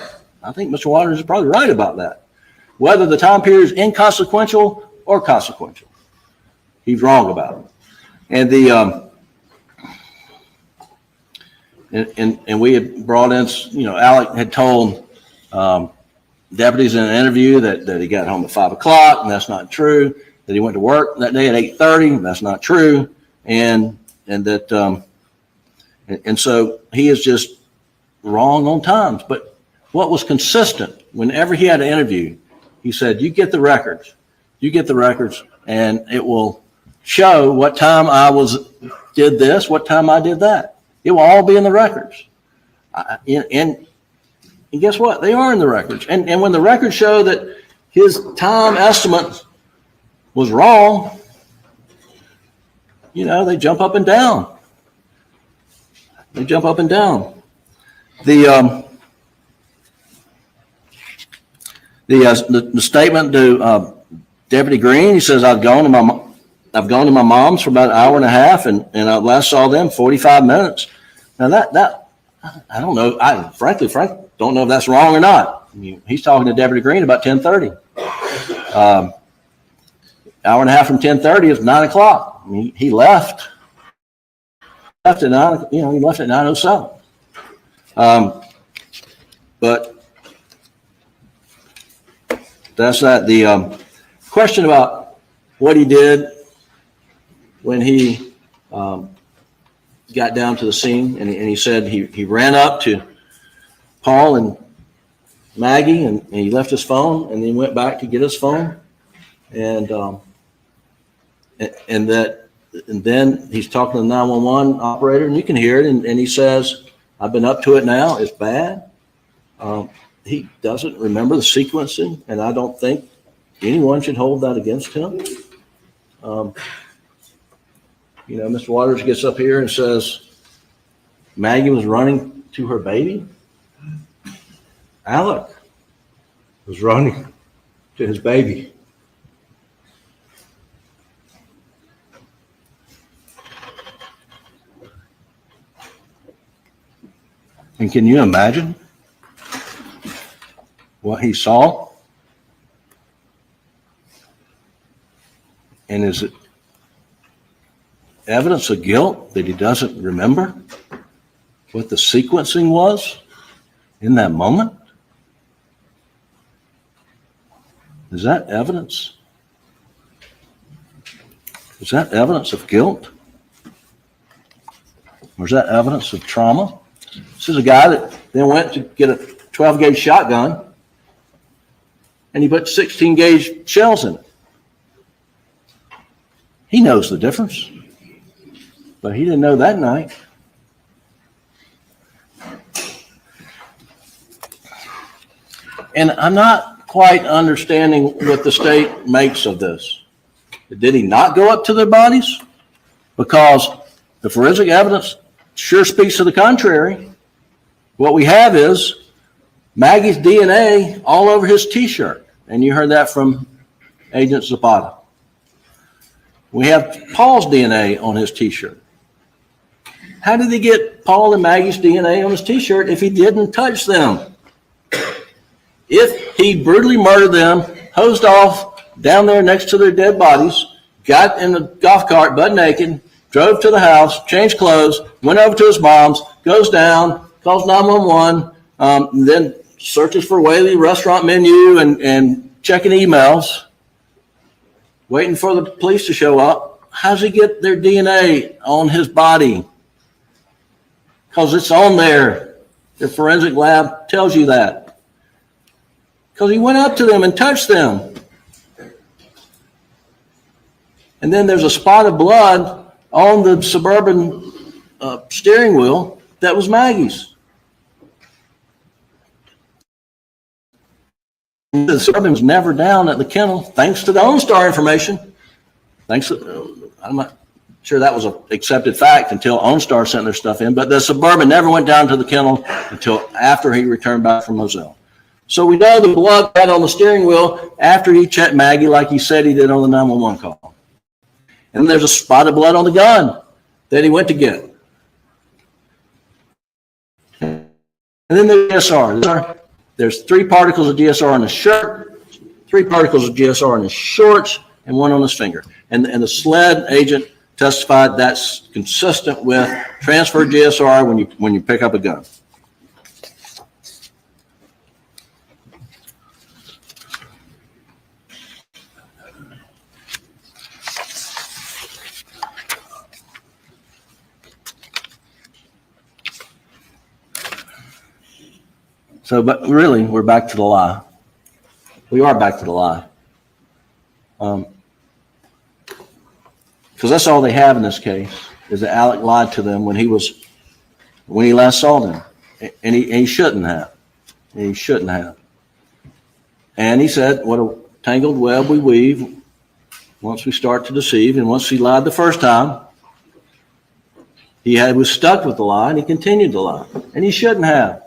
I think Mr. Waters is probably right about that. Whether the time period is inconsequential or consequential, he's wrong about it. And the and we had brought in, Alec had told deputies in an interview that he got home at 5 o'clock, and that's not true. That he went to work that day at 8:30, that's not true. And that and so he is just wrong on times. But what was consistent whenever he had an interview, he said, you get the records, and it will show what time did this, what time I did that. It will all be in the records. And guess what? They are in the records. And when the records show that his time estimate was wrong, they jump up and down. The statement to Deputy Green, he says, I've gone to my mom's for about an hour and a half, and I last saw them 45 minutes. Now that I don't know. I frankly don't know if that's wrong or not. I mean, he's talking to Deputy Green about 10:30. Hour and a half from 10:30 is 9 o'clock. I mean, he left at 9. He left at 9:07. But that's not the question about what he did when he got down to the scene, and he said he ran up to Paul and Maggie, and he left his phone, and then went back to get his phone, and that And then he's talking to the 911 operator, and you can hear it, and he says, I've been up to it now, it's bad. He doesn't remember the sequencing, and I don't think anyone should hold that against him. Mr. Waters gets up here and says, Maggie was running to her baby. Alec was running to his baby. And can you imagine what he saw? And is it evidence of guilt that he doesn't remember what the sequencing was in that moment? Is that evidence? Is that evidence of guilt? Or is that evidence of trauma? This is a guy that then went to get a 12-gauge shotgun, and he put 16-gauge shells in it. He knows the difference, but he didn't know that night. And I'm not quite understanding what the state makes of this. Did he not go up to their bodies? Because the forensic evidence sure speaks to the contrary. What we have is Maggie's DNA all over his T-shirt. And you heard that from Agent Zapata. We have Paul's DNA on his T-shirt. How did he get Paul and Maggie's DNA on his T-shirt if he didn't touch them? If he brutally murdered them, hosed off down there next to their dead bodies, got in the golf cart butt naked, drove to the house, changed clothes, went over to his mom's, goes down, calls 911, then searches for Whaley restaurant menu and checking emails, waiting for the police to show up. How does he get their DNA on his body? Because it's on there. The forensic lab tells you that. Because he went up to them and touched them. And then there's a spot of blood on the Suburban steering wheel that was Maggie's. The Suburban was never down at the kennel, thanks to the OnStar information. I'm not sure that was an accepted fact until OnStar sent their stuff in, but the Suburban never went down to the kennel until after he returned back from Moselle. So we know the blood got on the steering wheel after he checked Maggie like he said he did on the 911 call. And there's a spot of blood on the gun that he went to get. And then the DSR. There's 3 particles of DSR on his shirt, 3 particles of DSR on his shorts, and 1 on his finger. And the SLED agent testified that's consistent with transferred DSR when you pick up a gun. So, but really, we're back to the lie. We are back to the lie. Because that's all they have in this case, is that Alec lied to them when he last saw them. And he shouldn't have. He shouldn't have. And he said, what a tangled web we weave once we start to deceive. And once he lied the first time, he was stuck with the lie, and he continued to lie. And he shouldn't have.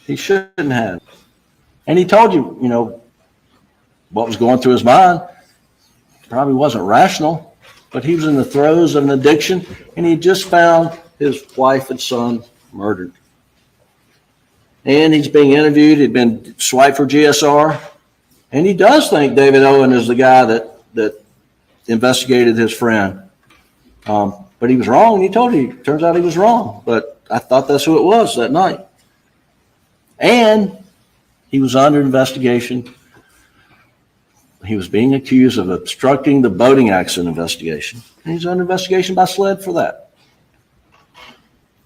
He shouldn't have. And he told you, what was going through his mind. Probably wasn't rational, but he was in the throes of an addiction, and he just found his wife and son murdered. And he's being interviewed. He'd been swiped for GSR. And he does think David Owen is the guy that investigated his friend. But he was wrong. He told you, turns out he was wrong. But I thought that's who it was that night. And he was under investigation. He was being accused of obstructing the boating accident investigation. And he's under investigation by SLED for that.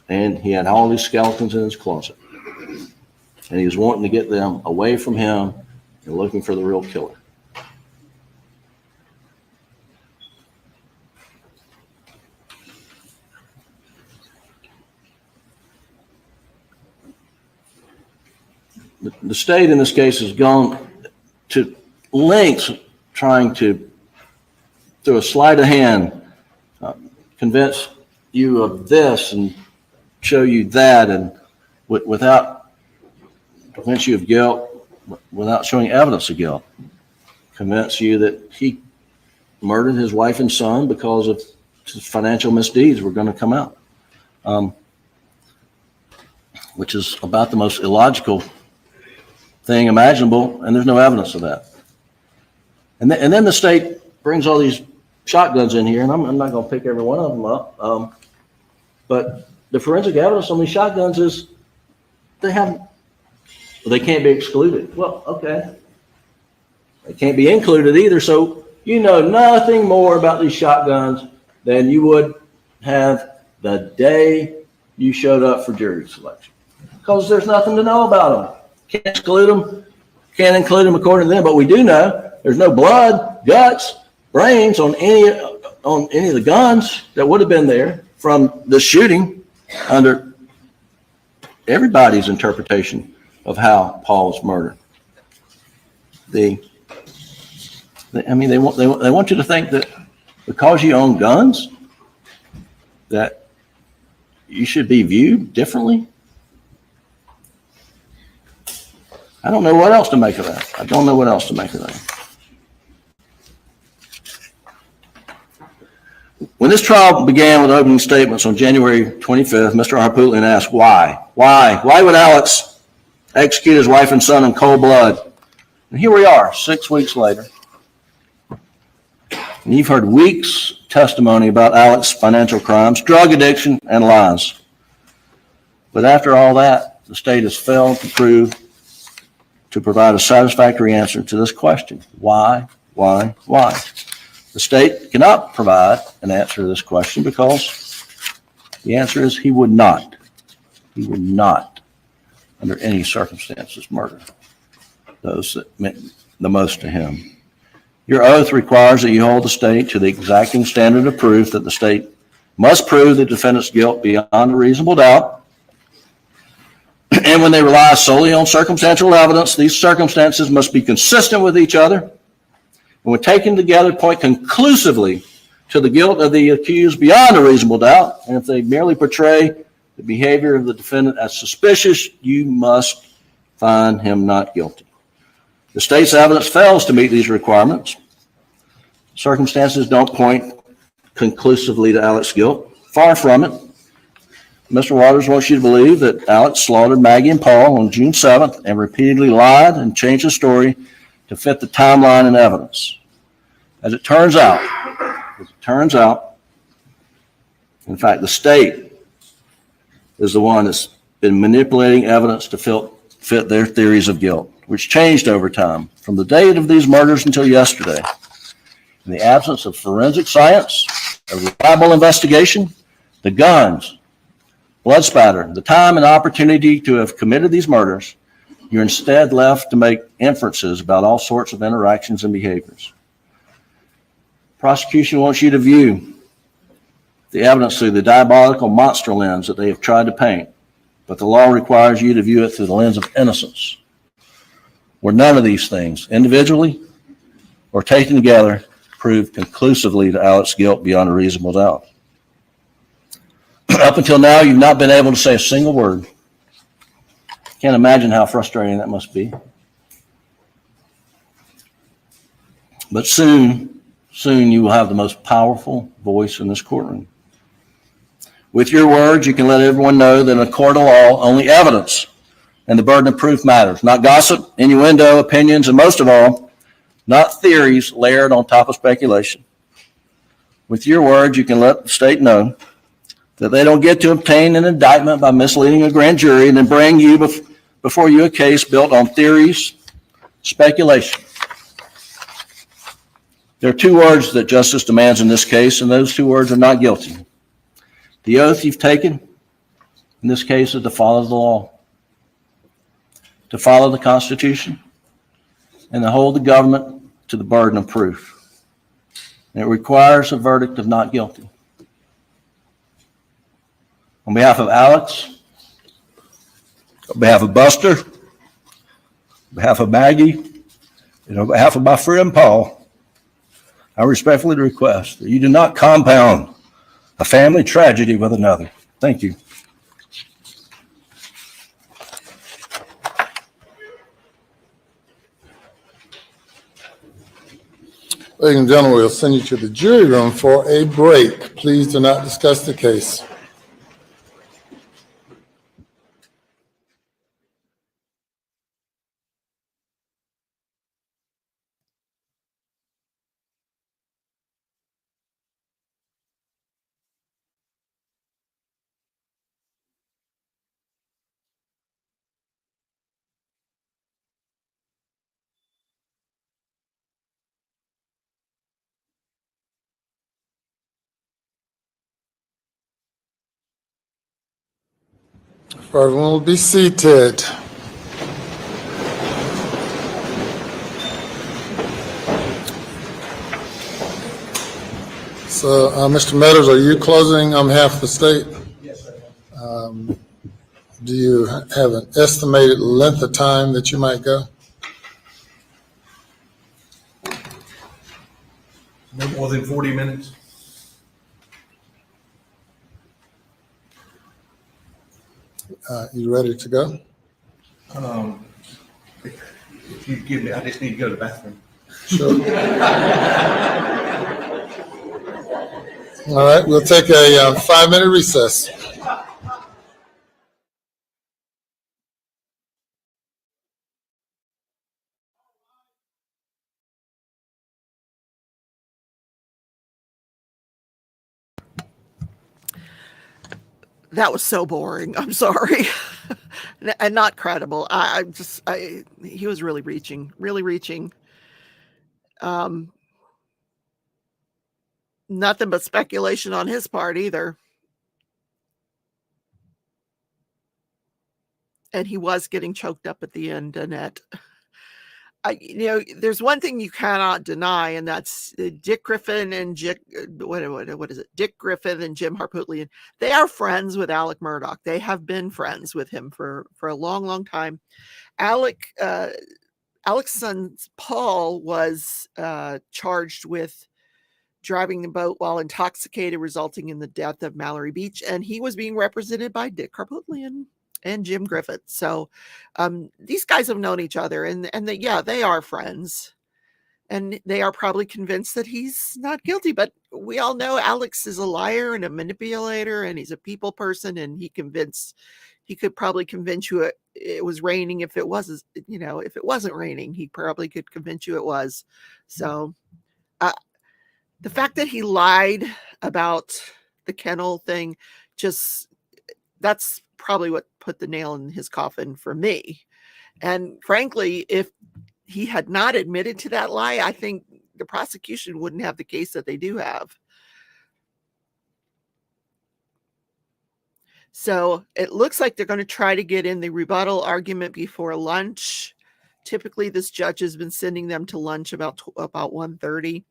And he had all these skeletons in his closet. And he was wanting to get them away from him and looking for the real killer. the state in this case has gone to lengths trying to, through a sleight of hand, convince you of this and show you that, and without convince you of guilt, without showing evidence of guilt, convince you that he murdered his wife and son because of his financial misdeeds were going to come out, which is about the most illogical thing imaginable, and there's no evidence of that. And then the state brings all these shotguns in here, and I'm not going to pick every one of them up, but the forensic evidence on these shotguns is they can't be excluded. Well, okay. They can't be included either, so you know nothing more about these shotguns than you would have the day you showed up for jury selection, because there's nothing to know about them. Can't exclude them, can't include them according to them, but we do know there's no blood, guts, brains on any of the guns that would have been there from the shooting under everybody's interpretation of how Paul was murdered. They want you to think that because you own guns, that you should be viewed differently. I don't know what else to make of that. I don't know what else to make of that. When this trial began with opening statements on January 25th, Mr. Harpootlian asked why. Why would Alex execute his wife and son in cold blood? And here we are, 6 weeks later. And you've heard weeks' testimony about Alex's financial crimes, drug addiction, and lies. But after all that, the state has failed to provide a satisfactory answer to this question. Why? The state cannot provide an answer to this question because the answer is he would not, under any circumstances, murder those that meant the most to him. Your oath requires that you hold the state to the exacting standard of proof that the state must prove the defendant's guilt beyond a reasonable doubt. And when they rely solely on circumstantial evidence, these circumstances must be consistent with each other, and when taken together, point conclusively to the guilt of the accused beyond a reasonable doubt. And if they merely portray the behavior of the defendant as suspicious, you must find him not guilty. The state's evidence fails to meet these requirements. Circumstances don't point conclusively to Alex's guilt. Far from it. Mr. Waters wants you to believe that Alex slaughtered Maggie and Paul on June 7th and repeatedly lied and changed the story to fit the timeline and evidence. As it turns out, in fact, the state is the one that's been manipulating evidence to fit their theories of guilt, which changed over time from the date of these murders until yesterday. In the absence of forensic science, a reliable investigation, the guns, blood spatter, the time and opportunity to have committed these murders, you're instead left to make inferences about all sorts of interactions and behaviors. Prosecution wants you to view the evidence through the diabolical monster lens that they have tried to paint, but the law requires you to view it through the lens of innocence, where none of these things, individually or taken together, prove conclusively to Alex's guilt beyond a reasonable doubt. Up until now, you've not been able to say a single word. Can't imagine how frustrating that must be. But soon you will have the most powerful voice in this courtroom. With your words, you can let everyone know that in a court of law, only evidence and the burden of proof matters, not gossip, innuendo, opinions, and most of all, not theories layered on top of speculation. With your words, you can let the state know that they don't get to obtain an indictment by misleading a grand jury and then bring you before you a case built on theories, speculation. There are 2 words that justice demands in this case, and those 2 words are not guilty. The oath you've taken in this case is to follow the law, to follow the Constitution, and to hold the government to the burden of proof. And it requires a verdict of not guilty. On behalf of Alex, on behalf of Buster, On behalf of Maggie and on behalf of my friend Paul, I respectfully request that you do not compound a family tragedy with another. Thank you. Ladies and gentlemen, we'll send you to the jury room for a break. Please do not discuss the case. Everyone will be seated. So, Mr. Meadows, are you closing on behalf of the state? Yes, sir. Do you have an estimated length of time that you might go? No more than 40 minutes. You ready to go? If you give me, I just need to go to the bathroom. Sure. All right, we'll take a 5-minute recess. That was so boring. I'm sorry. And not credible. He was really reaching. Nothing but speculation on his part either. And he was getting choked up at the end, Annette. There's one thing you cannot deny, and that's Dick Griffin and what is it? Dick Griffin and Jim Harpootlian. They are friends with Alec Murdaugh. They have been friends with him for a long, long time. Alec's son Paul was charged with driving the boat while intoxicated, resulting in the death of Mallory Beach, and he was being represented by Dick Harpootlian and Jim Griffith. So these guys have known each other, and they are friends, and they are probably convinced that he's not guilty. But we all know Alex is a liar and a manipulator, and he's a people person, and he could probably convince you it was raining if it was, if it wasn't raining, he probably could convince you it was. So the fact that he lied about the kennel thing, that's probably what put the nail in his coffin for me. And frankly, if he had not admitted to that lie, I think the prosecution wouldn't have the case that they do have. So it looks like they're going to try to get in the rebuttal argument before lunch. Typically, this judge has been sending them to lunch about 1:30.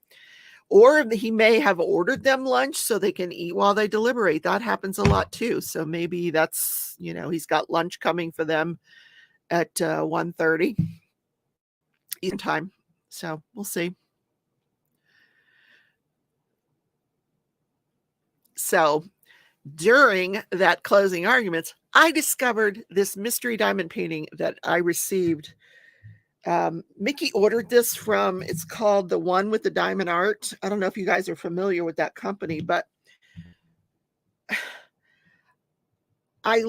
Or he may have ordered them lunch so they can eat while they deliberate. That happens a lot too. So maybe that's, he's got lunch coming for them at 1:30 Eastern time. So we'll see. So during that closing arguments, I discovered this mystery diamond painting that I received. Mickey ordered this from, it's called The One with the Diamond Art. I don't know if you guys are familiar with that company, but I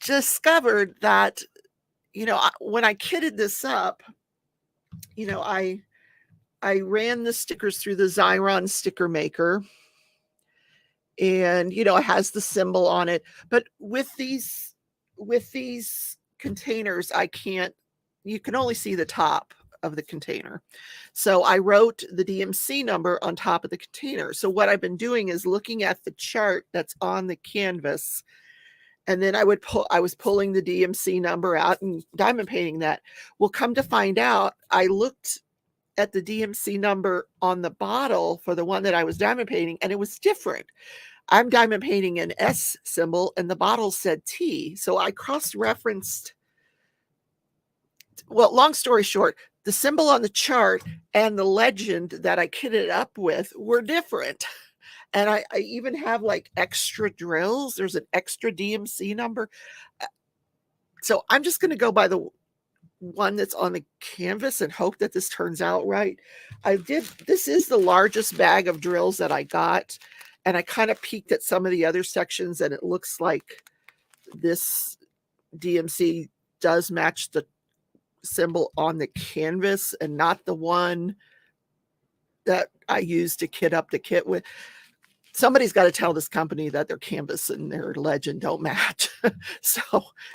discovered that, when I kitted this up, I ran the stickers through the Xyron sticker maker, and, it has the symbol on it, but with these containers, you can only see the top of the container. So I wrote the DMC number on top of the container. So what I've been doing is looking at the chart that's on the canvas, and then I was pulling the DMC number out and diamond painting that. Well, come to find out, I looked at the DMC number on the bottle for the one that I was diamond painting, and it was different. I'm diamond painting an S symbol, and the bottle said T. So I cross-referenced well, long story short, the symbol on the chart and the legend that I kitted up with were different. And I even have like extra drills. There's an extra DMC number. So I'm just going to go by the one that's on the canvas and hope that this turns out right. This is the largest bag of drills that I got. And I kind of peeked at some of the other sections, and it looks like this DMC does match the symbol on the canvas and not the one that I used to kit up the kit with. Somebody's got to tell this company that their canvas and their legend don't match. So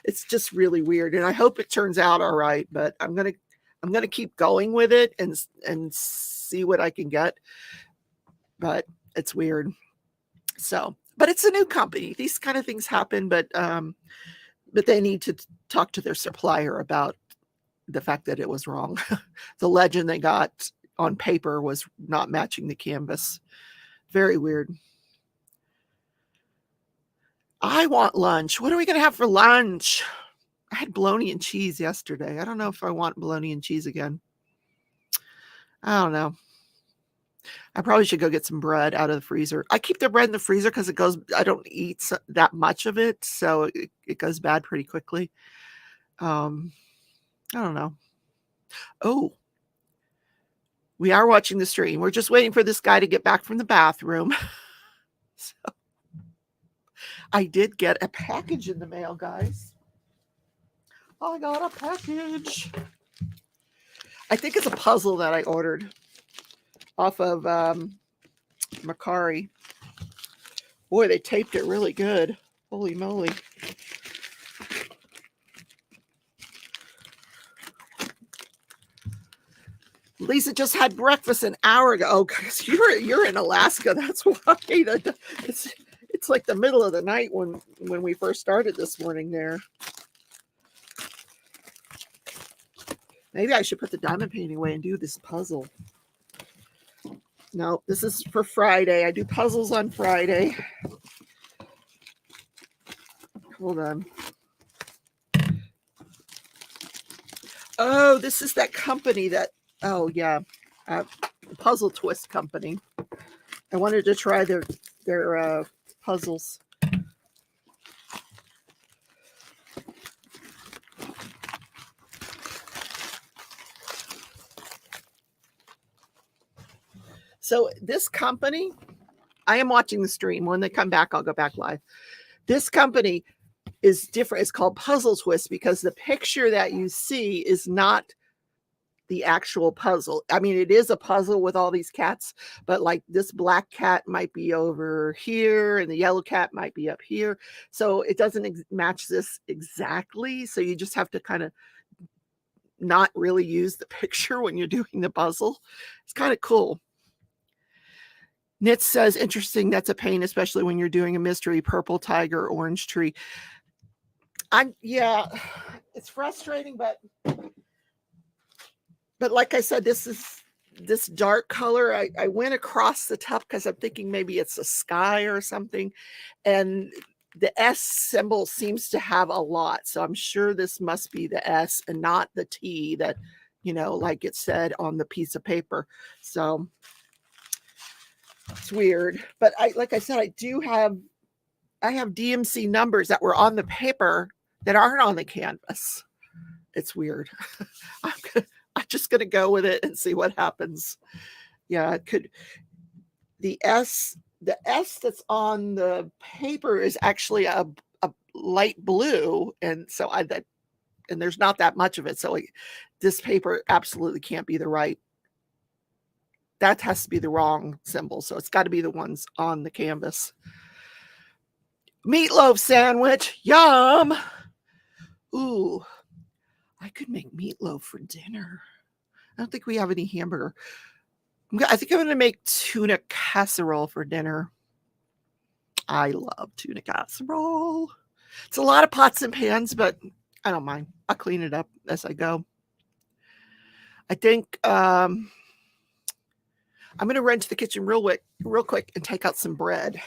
it's just really weird. And I hope it turns out all right, but I'm going to keep going with it and see what I can get. But it's weird. So, but it's a new company. These kind of things happen, but they need to talk to their supplier about the fact that it was wrong. The legend they got on paper was not matching the canvas. Very weird. I want lunch. What are we going to have for lunch? I had bologna and cheese yesterday. I don't know if I want bologna and cheese again. I don't know. I probably should go get some bread out of the freezer. I keep the bread in the freezer because I don't eat that much of it. So it goes bad pretty quickly. I don't know. Oh, we are watching the stream. We're just waiting for this guy to get back from the bathroom. So I did get a package in the mail, guys. I got a package. I think it's a puzzle that I ordered off of Macari. Boy, they taped it really good. Holy moly. Lisa just had breakfast an hour ago. Oh, because you're in Alaska. That's why it's like the middle of the night when we first started this morning there. Maybe I should put the diamond painting away and do this puzzle. No, this is for Friday. I do puzzles on Friday. Hold on. Oh, this is that company that, oh yeah, Puzzle Twist company. I wanted to try their puzzles. So this company, I am watching the stream. When they come back, I'll go back live. This company is different. It's called Puzzle Twist because the picture that you see is not the actual puzzle. I mean, it is a puzzle with all these cats, but like this black cat might be over here and the yellow cat might be up here. So it doesn't match this exactly. So you just have to kind of not really use the picture when you're doing the puzzle. It's kind of cool. Knit says, interesting. That's a pain, especially when you're doing a mystery, purple tiger, orange tree. Yeah, it's frustrating, but like I said, this dark color. I went across the top because I'm thinking maybe it's a sky or something. And the S symbol seems to have a lot. So I'm sure this must be the S and not the T that, like it said on the piece of paper. So it's weird. But like I said, I have DMC numbers that were on the paper that aren't on the canvas. It's weird. I'm just going to go with it and see what happens. Yeah, it could. The S that's on the paper is actually a light blue. And so and there's not that much of it. So this paper absolutely can't be the right. That has to be the wrong symbol. So it's got to be the ones on the canvas. Meatloaf sandwich. Yum. Ooh, I could make meatloaf for dinner. I don't think we have any hamburger. I think I'm going to make tuna casserole for dinner. I love tuna casserole. It's a lot of pots and pans, but I don't mind. I'll clean it up as I go. I think I'm going to run to the kitchen real quick and take out some bread.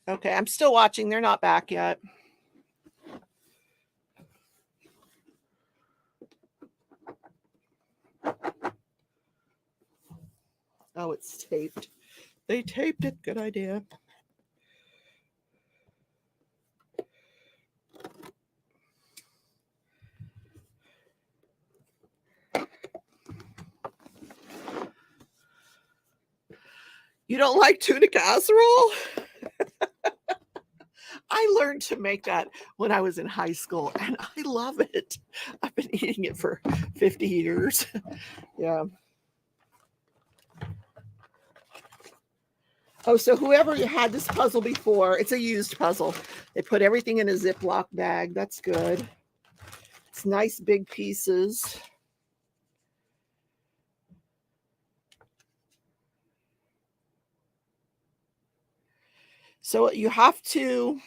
Okay, I'm still watching. They're not back yet. Oh, it's taped. They taped it. Good idea. You don't like tuna casserole? I learned to make that when I was in high school, and I love it. I've been eating it for 50 years. Yeah. Oh, so whoever had this puzzle before, it's a used puzzle. They put everything in a Ziploc bag. That's good. It's nice big pieces. So you have to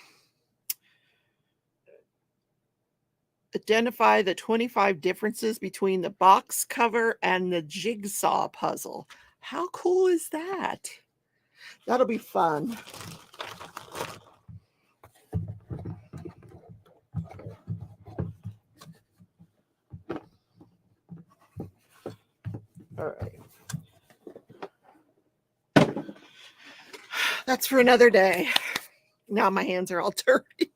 identify the 25 differences between the box cover and the jigsaw puzzle. How cool is that? That'll be fun. All right. That's for another day. Now my hands are all dirty.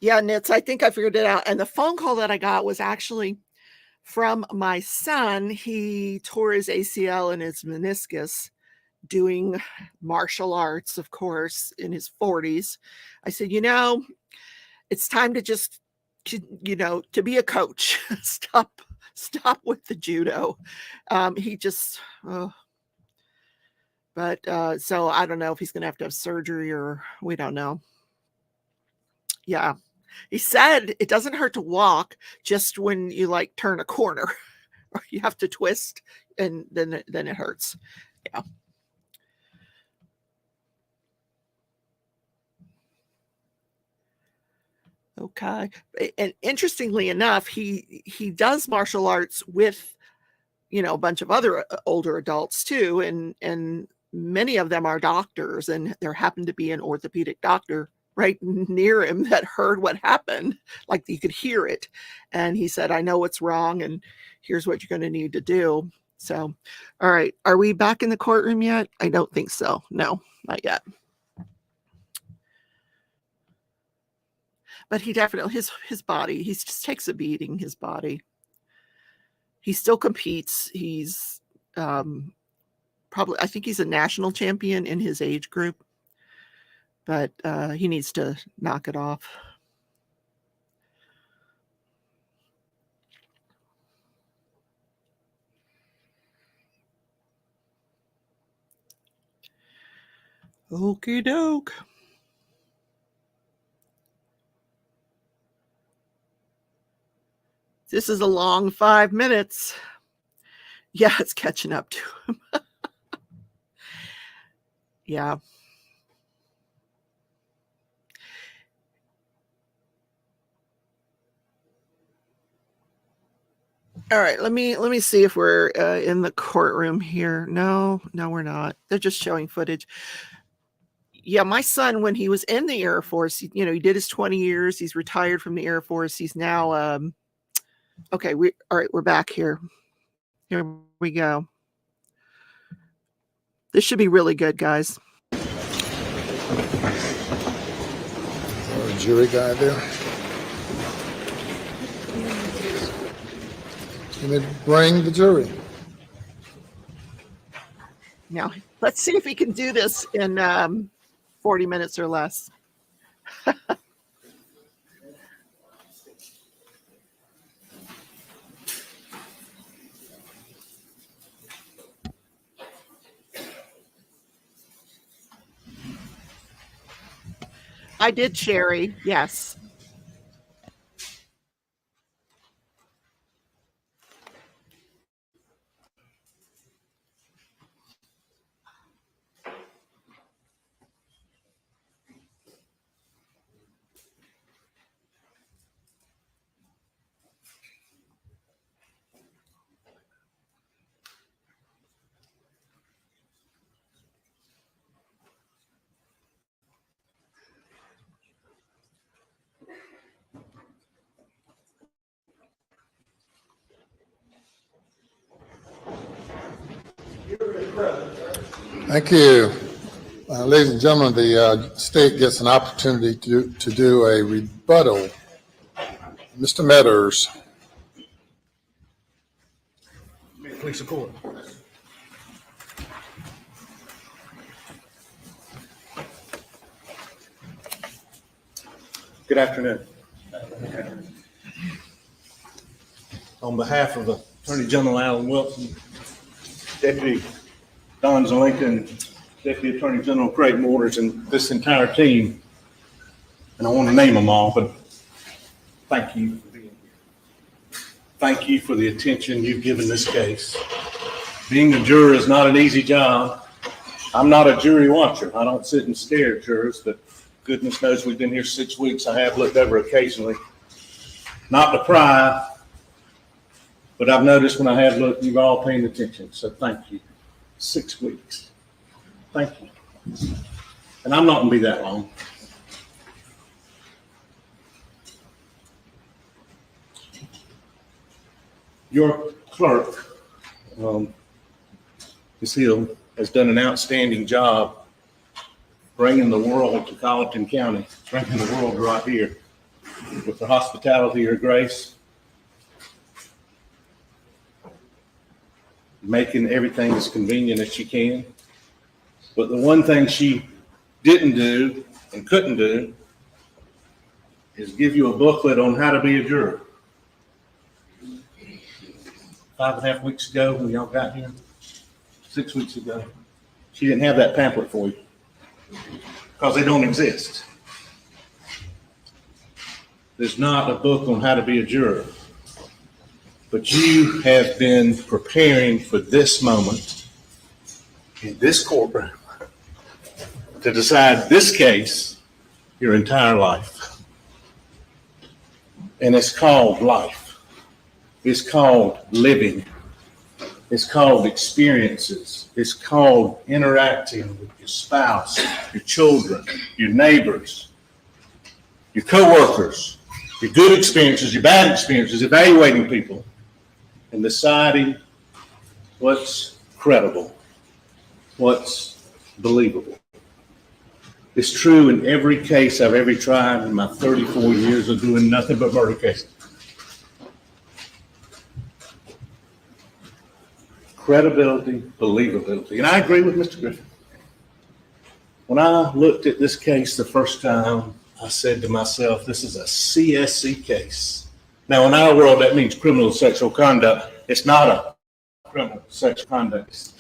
Yeah, Nits, I think I figured it out. And the phone call that I got was actually from my son. He tore his ACL and his meniscus doing martial arts, of course, in his 40s. I said, it's time to just, to be a coach. Stop with the judo. He just, so I don't know if he's going to have surgery or we don't know. Yeah. He said it doesn't hurt to walk, just when you like turn a corner, you have to twist and then it hurts. Yeah. Okay. And interestingly enough, he does martial arts with, a bunch of other older adults too. And many of them are doctors, and there happened to be an orthopedic doctor right near him that heard what happened. Like, you could hear it. And he said, I know what's wrong, and here's what you're going to need to do. So, all right. Are we back in the courtroom yet? I don't think so. No, not yet. But he definitely, his body, he just takes a beating, his body. He still competes. He's probably, I think he's a national champion in his age group, but he needs to knock it off. Okie doke. This is a long 5 minutes. Yeah, it's catching up to him. Yeah. All right, let me see if we're in the courtroom here. No, we're not. They're just showing footage. Yeah, my son, when he was in the Air Force, he did his 20 years. He's retired from the Air Force. He's now okay. All right, we're back here. Here we go. This should be really good, guys. Jury guy there. Can they bring the jury? Now, let's see if he can do this in 40 minutes or less. I did, Sherry. Yes. Thank you. Ladies and gentlemen, the state gets an opportunity to do a rebuttal. Mr. Metters. Please support. Good afternoon. On behalf of Attorney General Alan Wilson, Deputy Don Lincoln, Deputy Attorney General Craig Waters, and this entire team, and I want to name them all, but thank you for being here. Thank you for the attention you've given this case. Being a juror is not an easy job. I'm not a jury watcher. I don't sit and stare at jurors, but goodness knows we've been here 6 weeks. I have looked over occasionally, not to pry, but I've noticed when I have looked, you've all paying attention. So thank you. 6 weeks. Thank you. And I'm not going to be that long. Your clerk, Ms. Hill, has done an outstanding job bringing the world to Colleton County, bringing the world right here with the hospitality, her grace, making everything as convenient as she can. But the one thing she didn't do and couldn't do is give you a booklet on how to be a juror. 5.5 weeks ago when y'all got here, 6 weeks ago, she didn't have that pamphlet for you because they don't exist. There's not a book on how to be a juror, but you have been preparing for this moment in this courtroom to decide this case your entire life. And it's called life. It's called living. It's called experiences. It's called interacting with your spouse, your children, your neighbors, your coworkers, your good experiences, your bad experiences, evaluating people and deciding what's credible, what's believable. It's true in every case I've ever tried in my 34 years of doing nothing but murder cases. Credibility, believability. And I agree with Mr. Griffin. When I looked at this case the first time, I said to myself, this is a CSC case. Now, in our world, that means criminal sexual conduct. It's not a criminal sexual conduct.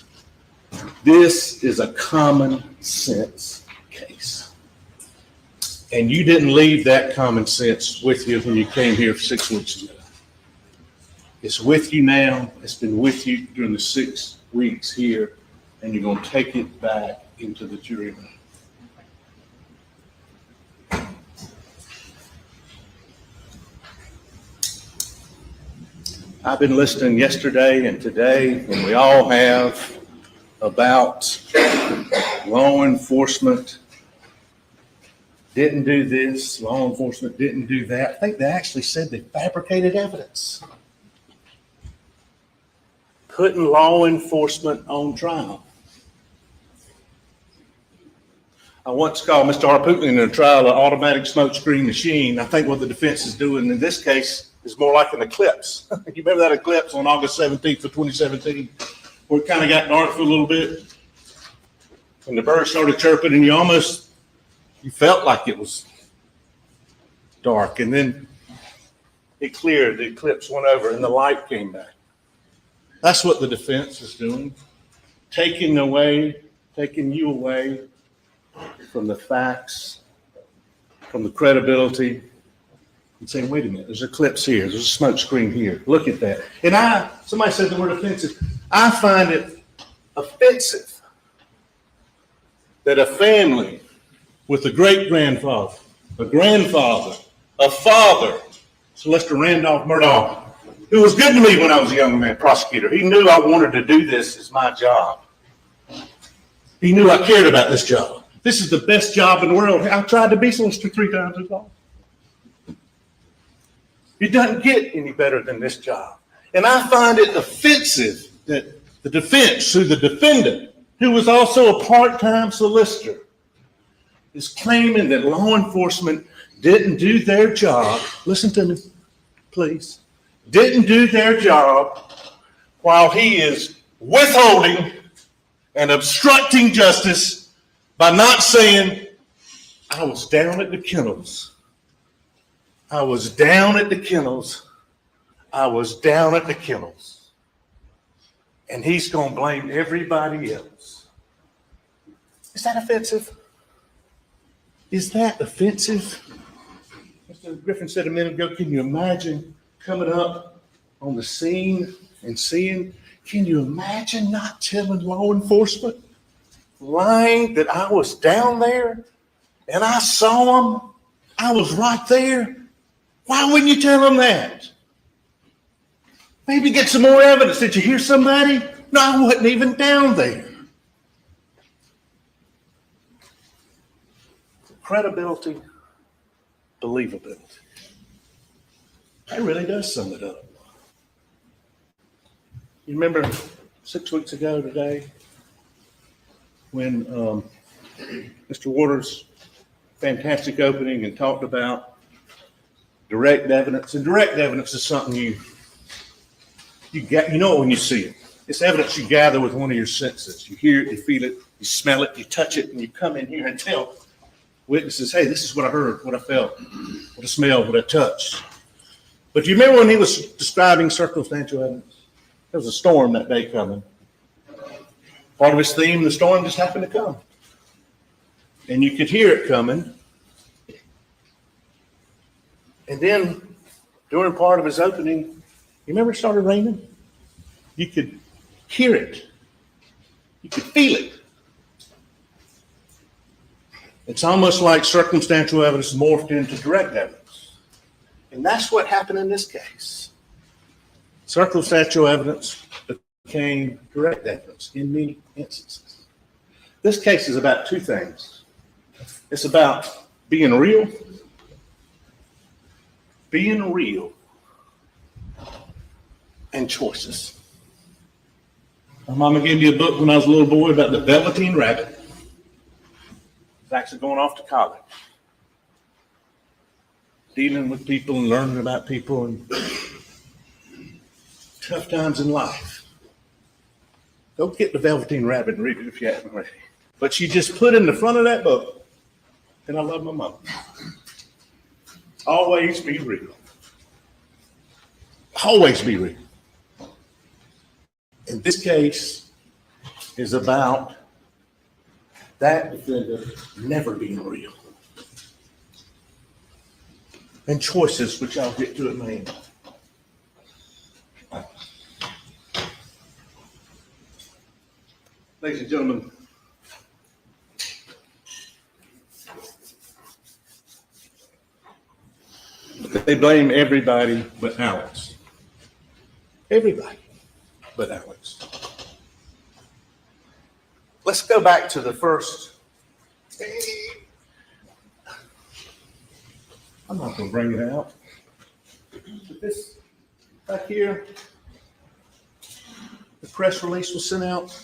This is a common sense case. And you didn't leave that common sense with you when you came here 6 weeks ago. It's with you now. It's been with you during the 6 weeks here, and you're going to take it back into the jury room. I've been listening yesterday and today, and we all have, about law enforcement didn't do this, law enforcement didn't do that. I think they actually said they fabricated evidence, putting law enforcement on trial. I once called Mr. Harpootlian in a trial an automatic smoke screen machine. I think what the defense is doing in this case is more like an eclipse. You remember that eclipse on August 17th of 2017, where it kind of got dark for a little bit, and the birds started chirping, and you felt like it was dark, and then it cleared, the eclipse went over, and the light came back. That's what the defense is doing, taking you away from the facts, from the credibility, and saying, wait a minute, there's an eclipse here, there's a smoke screen here, look at that. And somebody said the word offensive. I find it offensive that a family with a great-grandfather, a grandfather, a father, Sylvester Randolph Murdaugh, who was good to me when I was a young man, prosecutor. He knew I wanted to do this as my job. He knew I cared about this job. This is the best job in the world. I tried to be solicitor 3 times as long. It doesn't get any better than this job. And I find it offensive that the defense, through the defendant, who was also a part-time solicitor, is claiming that law enforcement didn't do their job. Listen to me, please. Didn't do their job while he is withholding and obstructing justice by not saying, I was down at the kennels. I was down at the kennels. I was down at the kennels. And he's going to blame everybody else. Is that offensive? Is that offensive? Mr. Griffin said a minute ago, can you imagine coming up on the scene and seeing, can you imagine not telling law enforcement, lying that I was down there and I saw him, I was right there? Why wouldn't you tell them that? Maybe get some more evidence. Did you hear somebody? No, I wasn't even down there. Credibility, believability. That really does sum it up. You remember 6 weeks ago today when Mr. Waters' fantastic opening and talked about direct evidence. And direct evidence is something you know it when you see it. It's evidence you gather with one of your senses. You hear it, you feel it, you smell it, you touch it, and you come in here and tell witnesses, hey, this is what I heard, what I felt, what I smelled, what I touched. But do you remember when he was describing circumstantial evidence? There was a storm that day coming. Part of his theme, the storm just happened to come. And you could hear it coming. And then during part of his opening, you remember it started raining? You could hear it. You could feel it. It's almost like circumstantial evidence morphed into direct evidence. And that's what happened in this case. Circumstantial evidence became direct evidence in many instances. This case is about two things. It's about being real, and choices. My mama gave me a book when I was a little boy about the Velveteen Rabbit. He's actually going off to college, dealing with people and learning about people and tough times in life. Go get the Velveteen Rabbit and read it if you haven't already. But she just put in the front of that book, and I love my mama. Always be real. Always be real. And this case is about that defendant never being real. And choices, which I'll get to in a minute. Ladies and gentlemen, they blame everybody but Alex. Everybody but Alex. Let's go back to the first. I'm not going to bring it out. But this back here, the press release was sent out.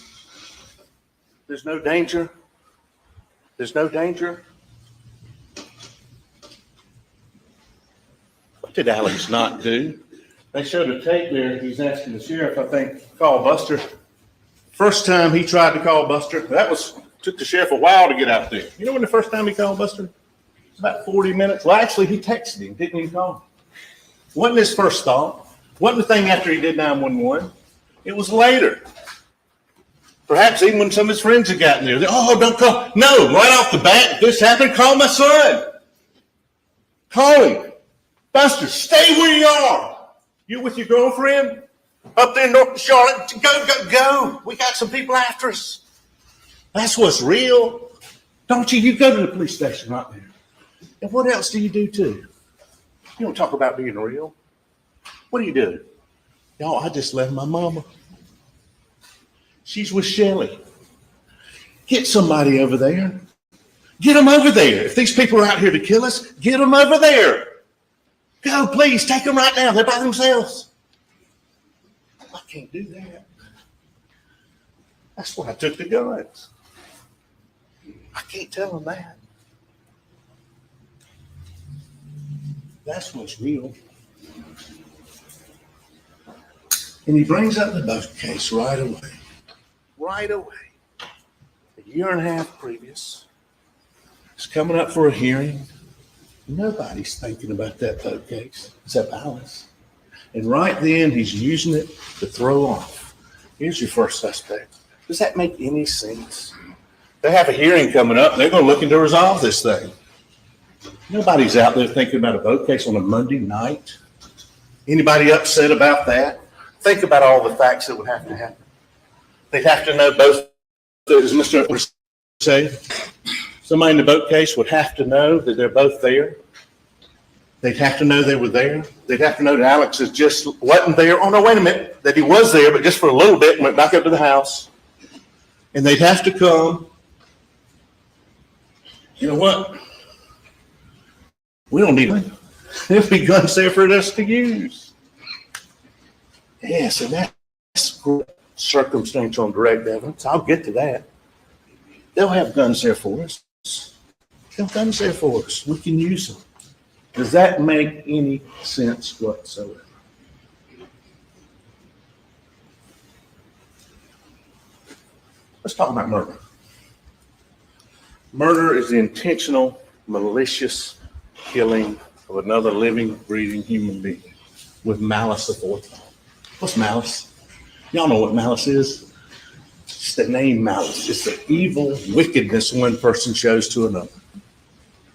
There's no danger. There's no danger. What did Alex not do? They showed a tape there. He's asking the sheriff, I think, call Buster. First time he tried to call Buster, took the sheriff a while to get out there. You know when the first time he called Buster? It's about 40 minutes. Well, actually, he texted him, didn't even call him. Wasn't his first thought. Wasn't the thing after he did 911. It was later. Perhaps even when some of his friends had gotten there. Oh, don't call. No, right off the bat, if this happened, call my son. Call him. Buster, stay where you are. You with your girlfriend up there in North Charlotte? Go. We got some people after us. That's what's real. Don't you? You go to the police station right there. And what else do you do too? You don't talk about being real. What do you do? Y'all, I just left my mama. She's with Shelly. Get somebody over there. Get them over there. If these people are out here to kill us, get them over there. Go, please, take them right now. They're by themselves. I can't do that. That's why I took the guns. I can't tell them that. That's what's real. And he brings up the boat case right away. Right away. A year and a half previous. It's coming up for a hearing. Nobody's thinking about that boat case except Alice. And right then, he's using it to throw off. Here's your first suspect. Does that make any sense? They have a hearing coming up. They're going to look into resolve this thing. Nobody's out there thinking about a boat case on a Monday night. Anybody upset about that? Think about all the facts that would have to happen. They'd have to know both, as Mr. say, somebody in the boat case would have to know that they're both there. They'd have to know they were there. They'd have to know that Alex is just wasn't there. Oh, no, wait a minute. That he was there, but just for a little bit and went back up to the house. And they'd have to come. You know what? We don't need them. There'll be guns there for us to use. Yes, and that's circumstantial and direct evidence. I'll get to that. They'll have guns there for us. They'll have guns there for us. We can use them. Does that make any sense whatsoever? Let's talk about murder. Murder is the intentional, malicious killing of another living, breathing human being with malice aforethought. What's malice? Y'all know what malice is? It's the name malice. It's the evil wickedness one person shows to another.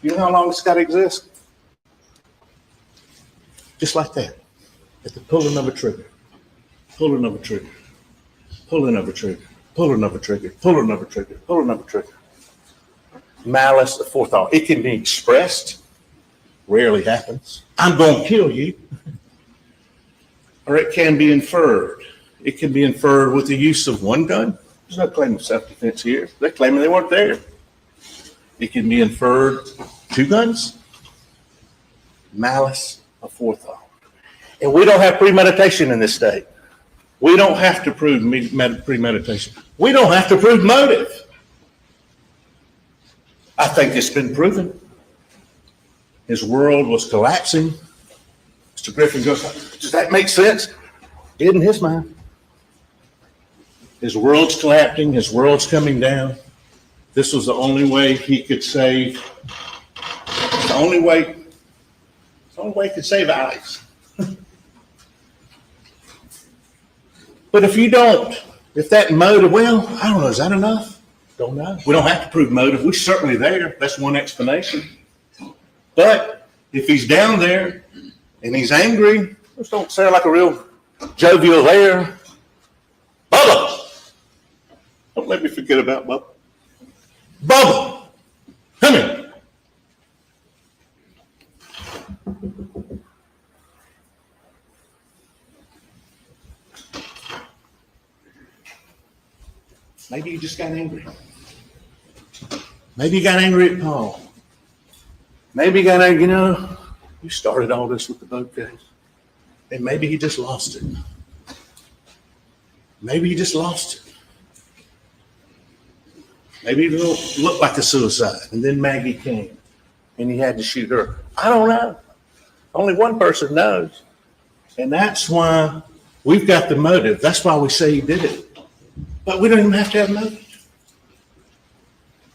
You know how long it's got to exist? Just like that. At the pulling of a trigger. Pulling of a trigger. Pulling of a trigger. Pulling of a trigger. Pulling of a trigger. Pulling of a trigger. Malice aforethought. It can be expressed. Rarely happens. I'm going to kill you. Or it can be inferred. It can be inferred with the use of one gun. There's no claim of self-defense here. They're claiming they weren't there. It can be inferred 2 guns. Malice aforethought. And we don't have premeditation in this state. We don't have to prove premeditation. We don't have to prove motive. I think it's been proven. His world was collapsing. Mr. Griffin goes, does that make sense? Did in his mind. His world's collapsing. His world's coming down. This was the only way he could save. The only way he could save Alex. But if you don't, if that motive, well, I don't know, is that enough? Don't know. We don't have to prove motive. We're certainly there. That's one explanation. But if he's down there and he's angry, just don't sound like a real jovial there. Bubba! Don't let me forget about Bubba. Bubba! Come here. Maybe you just got angry. Maybe you got angry at Paul. Maybe you got angry, you started all this with the boat case. And maybe he just lost it. Maybe he just lost it. Maybe it looked like a suicide. And then Maggie came and he had to shoot her. I don't know. Only one person knows. And that's why we've got the motive. That's why we say he did it. But we don't even have to have motive.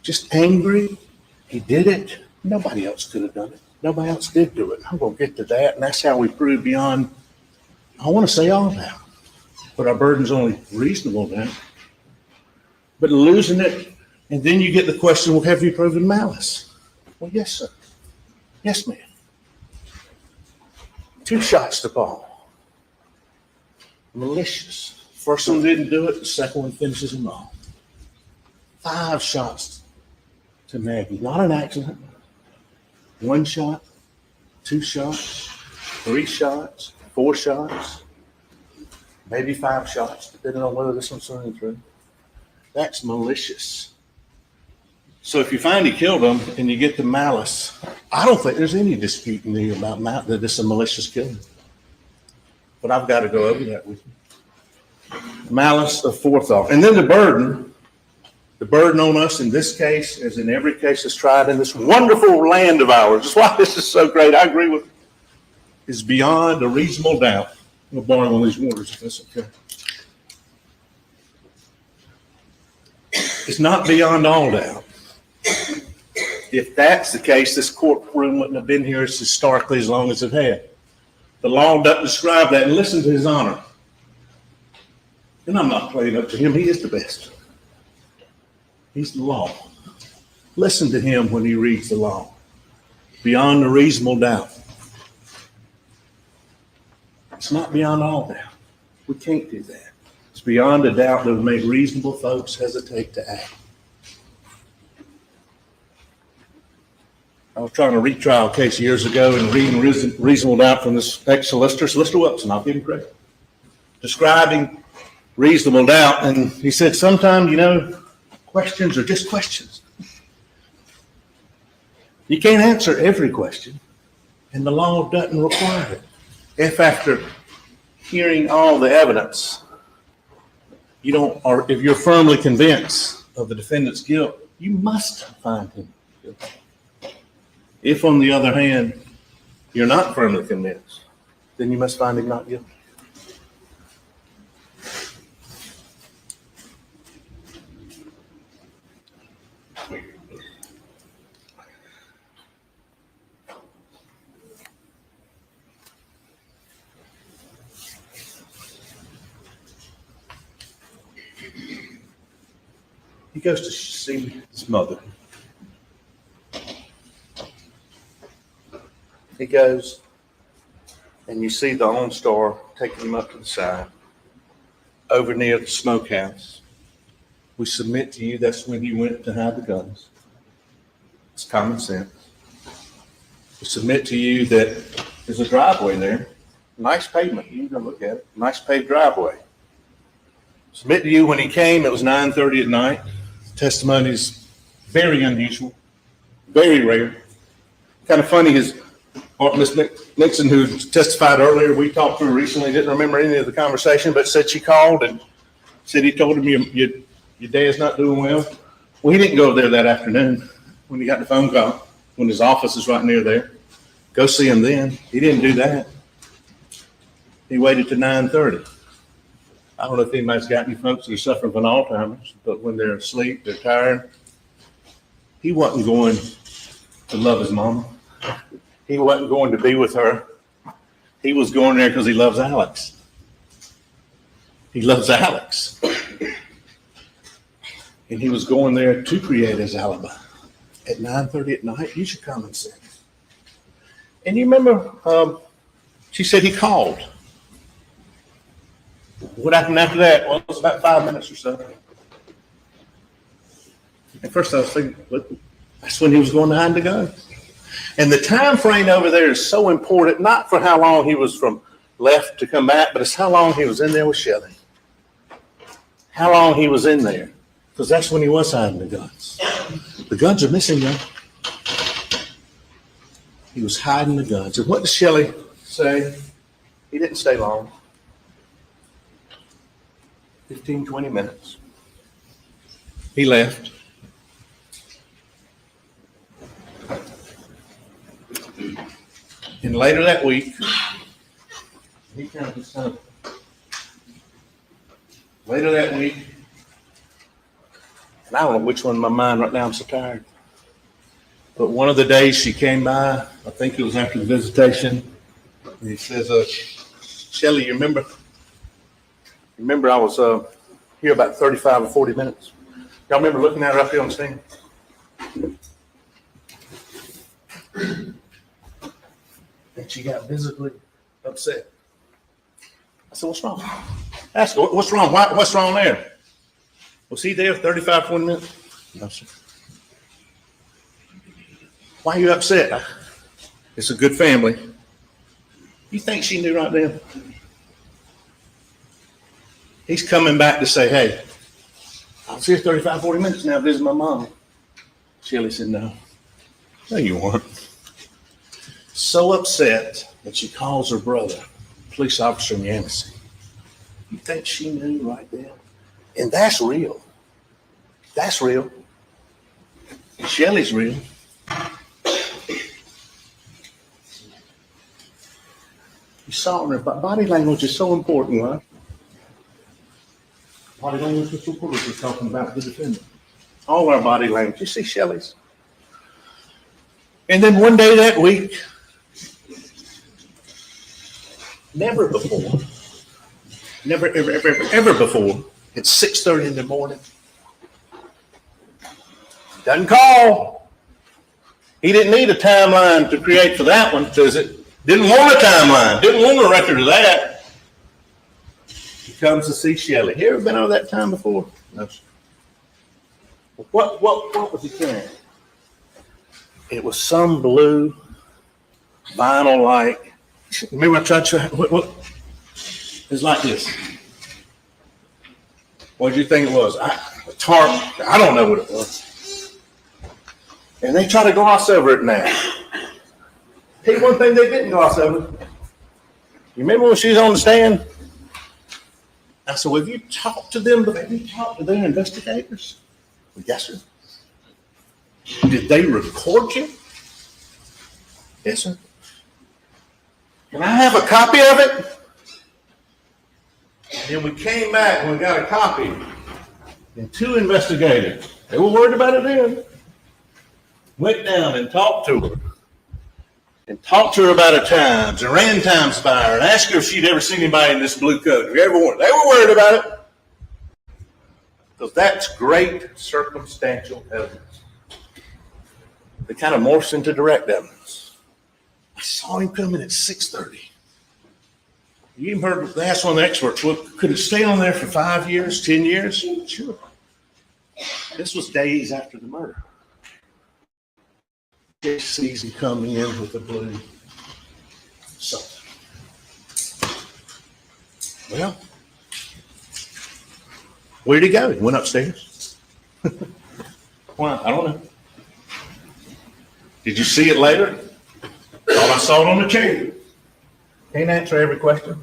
Just angry. He did it. Nobody else could have done it. Nobody else did do it. I'm going to get to that. And that's how we prove beyond, I want to say all that. But our burden's only reasonable now. But losing it, and then you get the question, well, have you proven malice? Well, yes, sir. Yes, ma'am. 2 shots to Paul. Malicious. First one didn't do it. The second one finishes them off. 5 shots to Maggie. Not an accident. 1 shot, 2 shots, 3 shots, 4 shots, maybe 5 shots, depending on whether this one's running through. That's malicious. So if you find he killed him and you get the malice, I don't think there's any dispute in here about that it's a malicious killing. But I've got to go over that with you. malice aforethought. And then the burden on us in this case, as in every case that's tried in this wonderful land of ours, that's why this is so great, I agree with, is beyond a reasonable doubt. I'm going to borrow one of these waters if that's okay. It's not beyond all doubt. If that's the case, this courtroom wouldn't have been here as historically as long as it had. The law doesn't describe that, and listen to his honor. And I'm not playing up to him, he is the best. He's the law. Listen to him when he reads the law. Beyond a reasonable doubt. It's not beyond all doubt. We can't do that. It's beyond a doubt that would make reasonable folks hesitate to act. I was trying to retrial a case years ago and reading reasonable doubt from this ex-solicitor, Solicitor Wilson, I'll give him credit, describing reasonable doubt. And he said, sometimes, questions are just questions. You can't answer every question, and the law doesn't require it. If after hearing all the evidence, or if you're firmly convinced of the defendant's guilt, you must find him guilty. If, on the other hand, you're not firmly convinced, then you must find him not guilty. He goes to see his mother. He goes, and you see the OnStar taking him up to the side, over near the smokehouse. We submit to you that's when he went to hide the guns. It's common sense. We submit to you that there's a driveway there, nice pavement. You can go look at it. Nice paved driveway. Submit to you when he came, it was 9:30 at night. Testimony is very unusual, very rare. Kind of funny is Ms. Nixon, who testified earlier, we talked to her recently, didn't remember any of the conversation, but said she called and said he told him your dad's not doing well. Well, he didn't go there that afternoon when he got the phone call, when his office is right near there. Go see him then. He didn't do that. He waited to 9:30. I don't know if anybody's got any folks that are suffering from Alzheimer's, but when they're asleep, they're tired. He wasn't going to love his mama. He wasn't going to be with her. He was going there because he loves Alex. He loves Alex. And he was going there to create his alibi. At 9:30 at night, use your common sense. And you remember, she said he called. What happened after that? Well, it was about 5 minutes or so. At first I was thinking, that's when he was going to hide the gun. And the time frame over there is so important, not for how long he was from left to come back, but it's how long he was in there with Shelley. How long he was in there. Because that's when he was hiding the guns. The guns are missing, though. He was hiding the guns. And what does Shelley say? He didn't stay long. 15, 20 minutes. He left. And later that week, later that week, and I don't know which one in my mind right now, I'm so tired. But one of the days she came by, I think it was after the visitation, and he says, Shelley, you remember I was here about 35 or 40 minutes. Y'all remember looking at her up here on the stand? And she got visibly upset. I said, what's wrong? Ask her, what's wrong? What's wrong there? Was he there 35, 40 minutes? No, sir. Why are you upset? It's a good family. You think she knew right then? He's coming back to say, hey, I was here 35, 40 minutes now visiting my mom. Shelley said, no. No, you weren't. So upset that she calls her brother, police officer in Yamasee. You think she knew right then? And that's real. That's real. Shelley's real. You saw her, but body language is so important, right? Body language is so important. We're talking about the defendant. All our body language. You see Shelley's. And then one day that week, never before, never, ever, ever, ever, ever before, it's 6:30 in the morning. Doesn't call. He didn't need a timeline to create for that one, does it? Didn't want a timeline. Didn't want a record of that. He comes to see Shelley. You ever been over that time before? No. What was he carrying? It was some blue vinyl like. Remember I tried to. What? It's like this. What did you think it was? A tarp. I don't know what it was. And they try to gloss over it now. Tell you one thing they didn't gloss over. You remember when she was on the stand? I said, well, have you talked to them? Have you talked to their investigators? Well, yes, sir. Did they record you? Yes, sir. Can I have a copy of it? And then we came back and we got a copy. And two investigators, they were worried about it then, went down and talked to her. And talked to her about her times and ran times by her and asked her if she'd ever seen anybody in this blue coat. Have you ever worn it? They were worried about it. Because that's great circumstantial evidence. It kind of morphs into direct evidence. I saw him coming at 6:30. You even heard, they asked one of the experts, well, could it stay on there for 5 years, 10 years? Sure. This was days after the murder. He sees him coming in with a blue something. Well, where'd he go? He went upstairs. Why? I don't know. Did you see it later? Thought I saw it on the chair. Can't answer every question.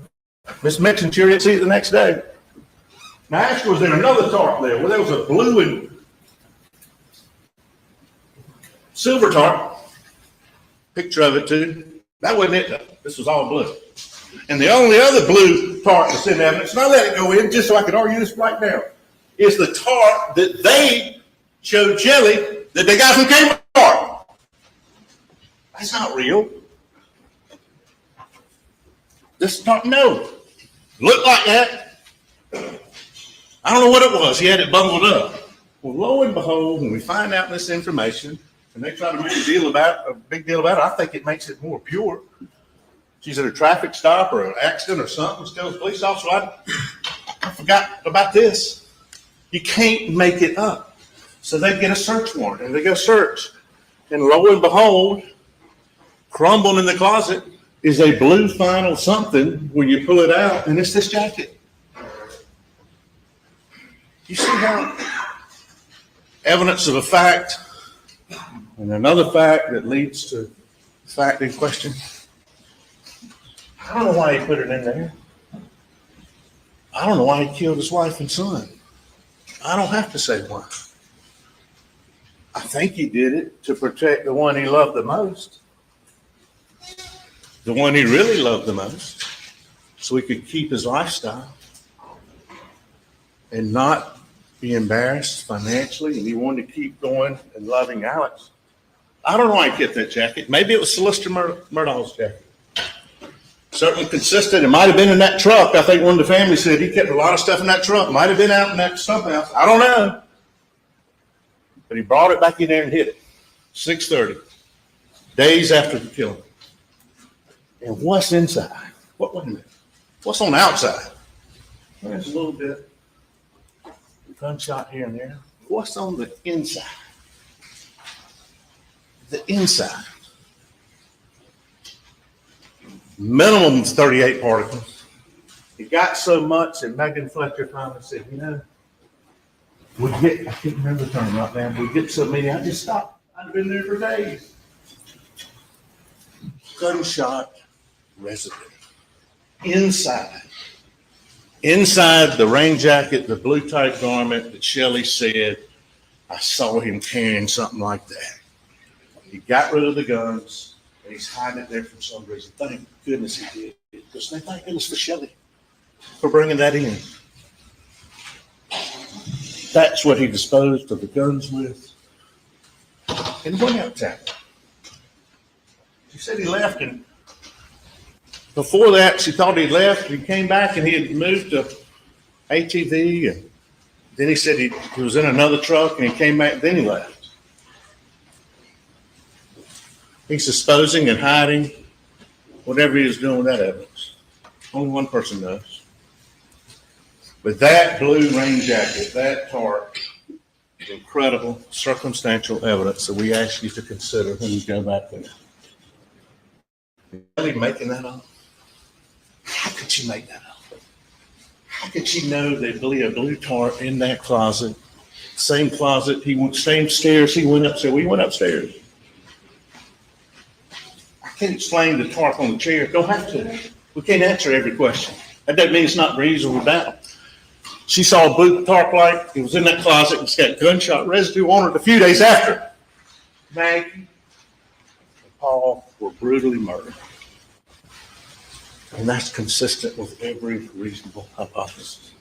Miss mentioned she didn't see it the next day. Now, I asked her, was there another tarp there? Well, there was a blue and silver tarp. Picture of it too. That wasn't it though. This was all blue. And the only other blue tarp that's in evidence, and I let it go in just so I could argue this right now, is the tarp that they showed Shelley that they got from Kmart. That's not real. This tarp, no. Looked like that. I don't know what it was. He had it bundled up. Well, lo and behold, when we find out this information, and they try to make a big deal about it, I think it makes it more pure. She's at a traffic stop or an accident or something, tells the police officer, I forgot about this. You can't make it up. So they get a search warrant and they go search. And lo and behold, crumbled in the closet is a blue vinyl something where you pull it out and it's this jacket. You see how evidence of a fact and another fact that leads to the fact in question. I don't know why he put it in there. I don't know why he killed his wife and son. I don't have to say why. I think he did it to protect the one he loved the most. The one he really loved the most. So he could keep his lifestyle and not be embarrassed financially. And he wanted to keep going and loving Alex. I don't know why he kept that jacket. Maybe it was Solicitor Murdoch's jacket. Certainly consistent. It might have been in that truck. I think one of the family said he kept a lot of stuff in that truck. Might have been out in that something else. I don't know. But he brought it back in there and hid it. 6:30. Days after the killing. And what's inside? Wait a minute. What's on the outside? There's a little bit. Gunshot here and there. What's on the inside? The inside. Minimum 38 particles. It got so much that Megan Fletcher finally said, we get, I can't remember the term right now, we get so many, I just stopped. I've been there for days. Gunshot residue. Inside. Inside the rain jacket, the blue tight garment that Shelley said, I saw him carrying something like that. He got rid of the guns, and he's hiding it there for some reason. Thank goodness he did. Because thank goodness for Shelley for bringing that in. That's what he disposed of the guns with. And went out town. She said he left, and before that, she thought he'd left. He came back, and he had moved to ATV, and then he said he was in another truck, and he came back, then he left. He's disposing and hiding whatever he was doing with that evidence. Only one person knows. But that blue rain jacket, that tarp, is incredible circumstantial evidence that we ask you to consider when you go back there. Are you really making that up? How could she make that up? How could she know there'd be a blue tarp in that closet? Same closet, same stairs, he went upstairs. We went upstairs. I can't explain the tarp on the chair. Don't have to. We can't answer every question. That doesn't mean it's not reasonable doubt. She saw a blue tarp light. It was in that closet. It's got gunshot residue on it a few days after. Maggie and Paul were brutally murdered. And that's consistent with every reasonable hypothesis.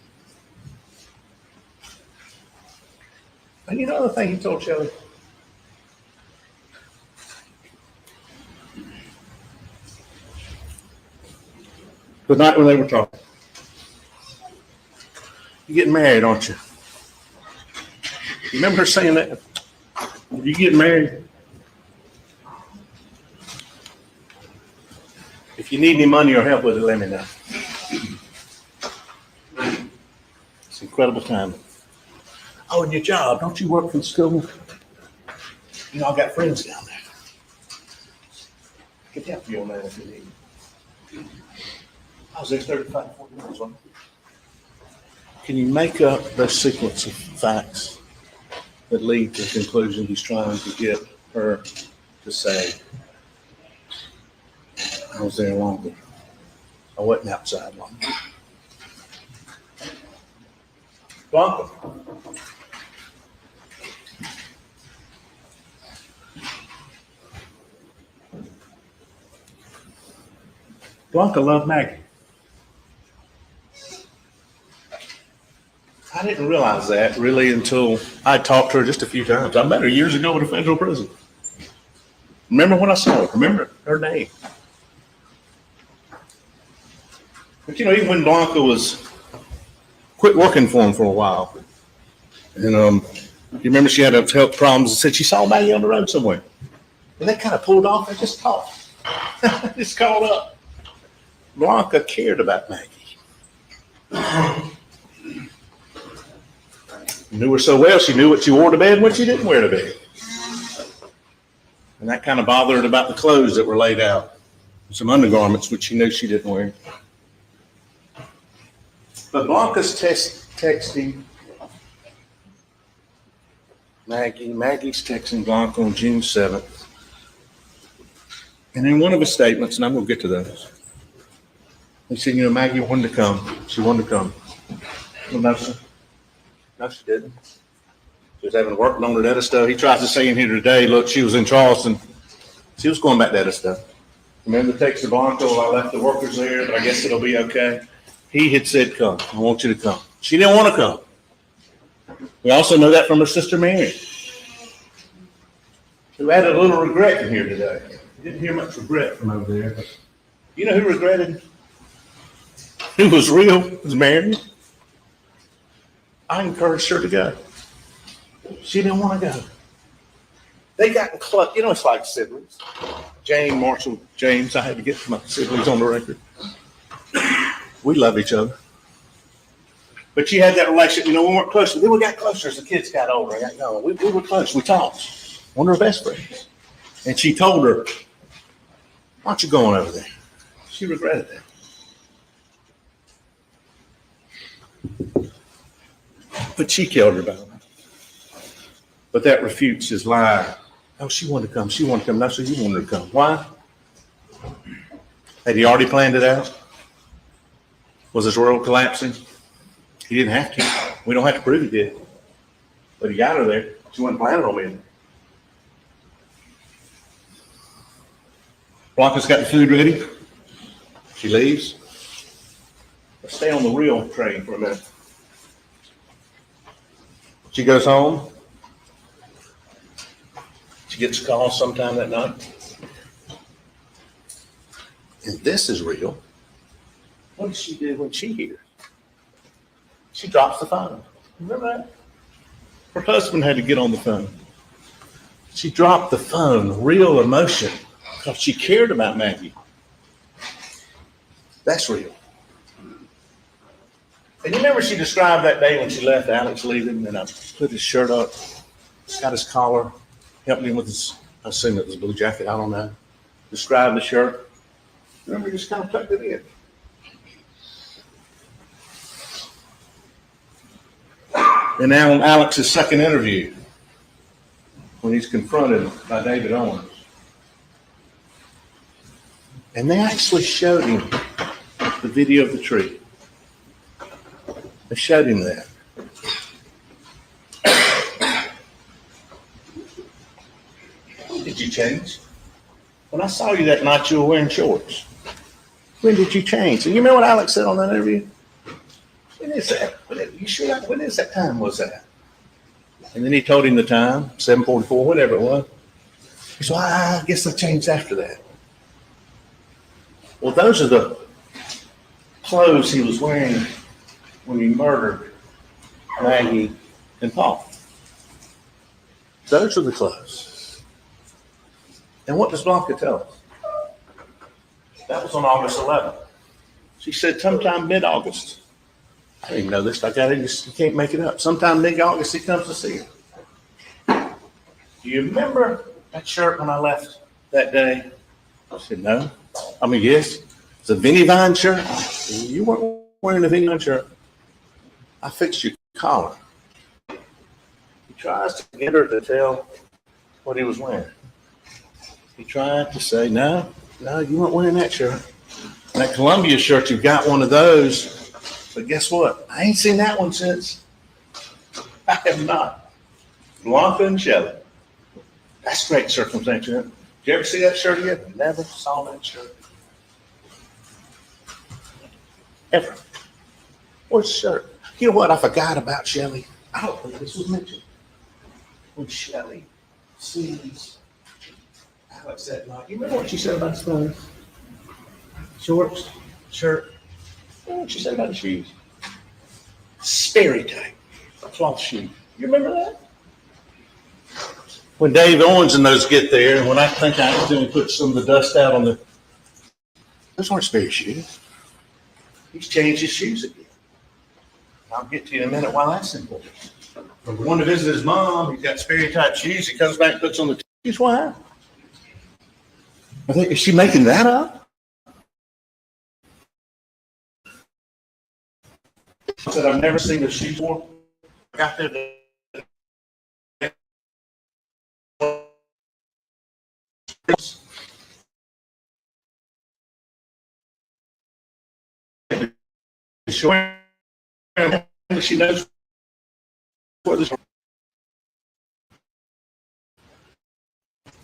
And you know the thing he told Shelley? The night when they were talking. You're getting married, aren't you? You remember her saying that? You getting married? If you need any money or help with it, let me know. It's incredible time. Oh, and your job, don't you work for the school? You know, I've got friends down there. I can help you on that if you need. I was there 35, 40 years, wasn't I? Can you make up the sequence of facts that lead to the conclusion he's trying to get her to say, I was there longer. I wasn't outside longer. Blanca. Blanca loved Maggie. I didn't realize that really until I talked to her just a few times. I met her years ago at a federal prison. Remember when I saw her? Remember her name? But you know, even when Blanca was quit working for him for a while, and you remember she had health problems and said she saw Maggie on the road somewhere, and they kind of pulled off and just talked, just called up. Blanca cared about Maggie. Knew her so well, she knew what she wore to bed and what she didn't wear to bed. And that kind of bothered her about the clothes that were laid out. Some undergarments, which she knew she didn't wear. But Blanca's texting Maggie. Maggie's texting Blanca on June 7th. And in one of his statements, and I'm going to get to those, he said, you know, Maggie wanted to come. She wanted to come. Well, no, sir. No, she didn't. She was having work on her other stuff. He tries to say in here today, look, she was in Charleston. She was going back to other stuff. Remember the text to Blanca, well, I left the workers there, but I guess it'll be okay. He had said, come. I want you to come. She didn't want to come. We also know that from her sister Mary, who had a little regret in here today. Didn't hear much regret from over there. But you know who regretted? Who was real? It was Mary. I encouraged her to go. She didn't want to go. They got close. You know, it's like siblings. Jane, Marshall, James. I had to get my siblings on the record. We love each other. But she had that relationship. You know, we weren't close. Then we got closer as the kids got older. We were close. We talked. One of her best friends. And she told her, why aren't you going over there? She regretted that. But she killed her about it. But that refutes his lie. Oh, she wanted to come. She wanted to come. No, so you wanted to come. Why? Had he already planned it out? Was his world collapsing? He didn't have to. We don't have to prove he did. But he got her there. She wasn't planning on being there. Blanca's got the food ready. She leaves. Let's stay on the real train for a minute. She goes home. She gets a call sometime that night. And this is real. What does she do when she hears? She drops the phone. Remember that? Her husband had to get on the phone. She dropped the phone, real emotion, because she cared about Maggie. That's real. And you remember she described that day when she left Alex leaving, and I put his shirt up, got his collar, helped him with his, I assume it was a blue jacket, I don't know. Described the shirt. Remember, just kind of tucked it in. And now on Alex's second interview, when he's confronted by David Owens. And they actually showed him the video of the tree. They showed him that. Did you change? When I saw you that night, you were wearing shorts. When did you change? And you remember what Alex said on that interview? When is that? You sure? When is that time? Was that? And then he told him the time, 7:44, whatever it was. He said, I guess I changed after that. Well, those are the clothes he was wearing when he murdered Maggie and Paul. Those are the clothes. And what does Blanca tell us? That was on August 11th. She said sometime mid-August. I didn't even know this. I got it. You can't make it up. Sometime mid-August, he comes to see her. Do you remember that shirt when I left that day? I said, no. I mean, yes. It's a Vinnie Vine shirt. You weren't wearing a Vinnie Vine shirt. I fixed your collar. He tries to get her to tell what he was wearing. He tried to say, no, you weren't wearing that shirt. That Columbia shirt, you've got one of those. But guess what? I ain't seen that one since. I have not. Blanca and Shelley. That's great circumstantial. Did you ever see that shirt again? Never saw that shirt. Ever. Where's the shirt? You know what? I forgot about Shelley. I don't think this was mentioned. When Shelley sees Alex that night, you remember what she said about his clothes? Shorts, shirt. You know what she said about the shoes? Sperry type, cloth shoe. You remember that? When Dave Owens and those get there, and when I think I accidentally put some of the dust out on the, those aren't Sperry shoes. He's changed his shoes again. I'll get to you in a minute why that's important. When we're going to visit his mom, he's got Sperry type shoes. He comes back and puts on the shoes. Why? I think, is she making that up? I said, I've never seen a shoe before. I got there. She knows where this.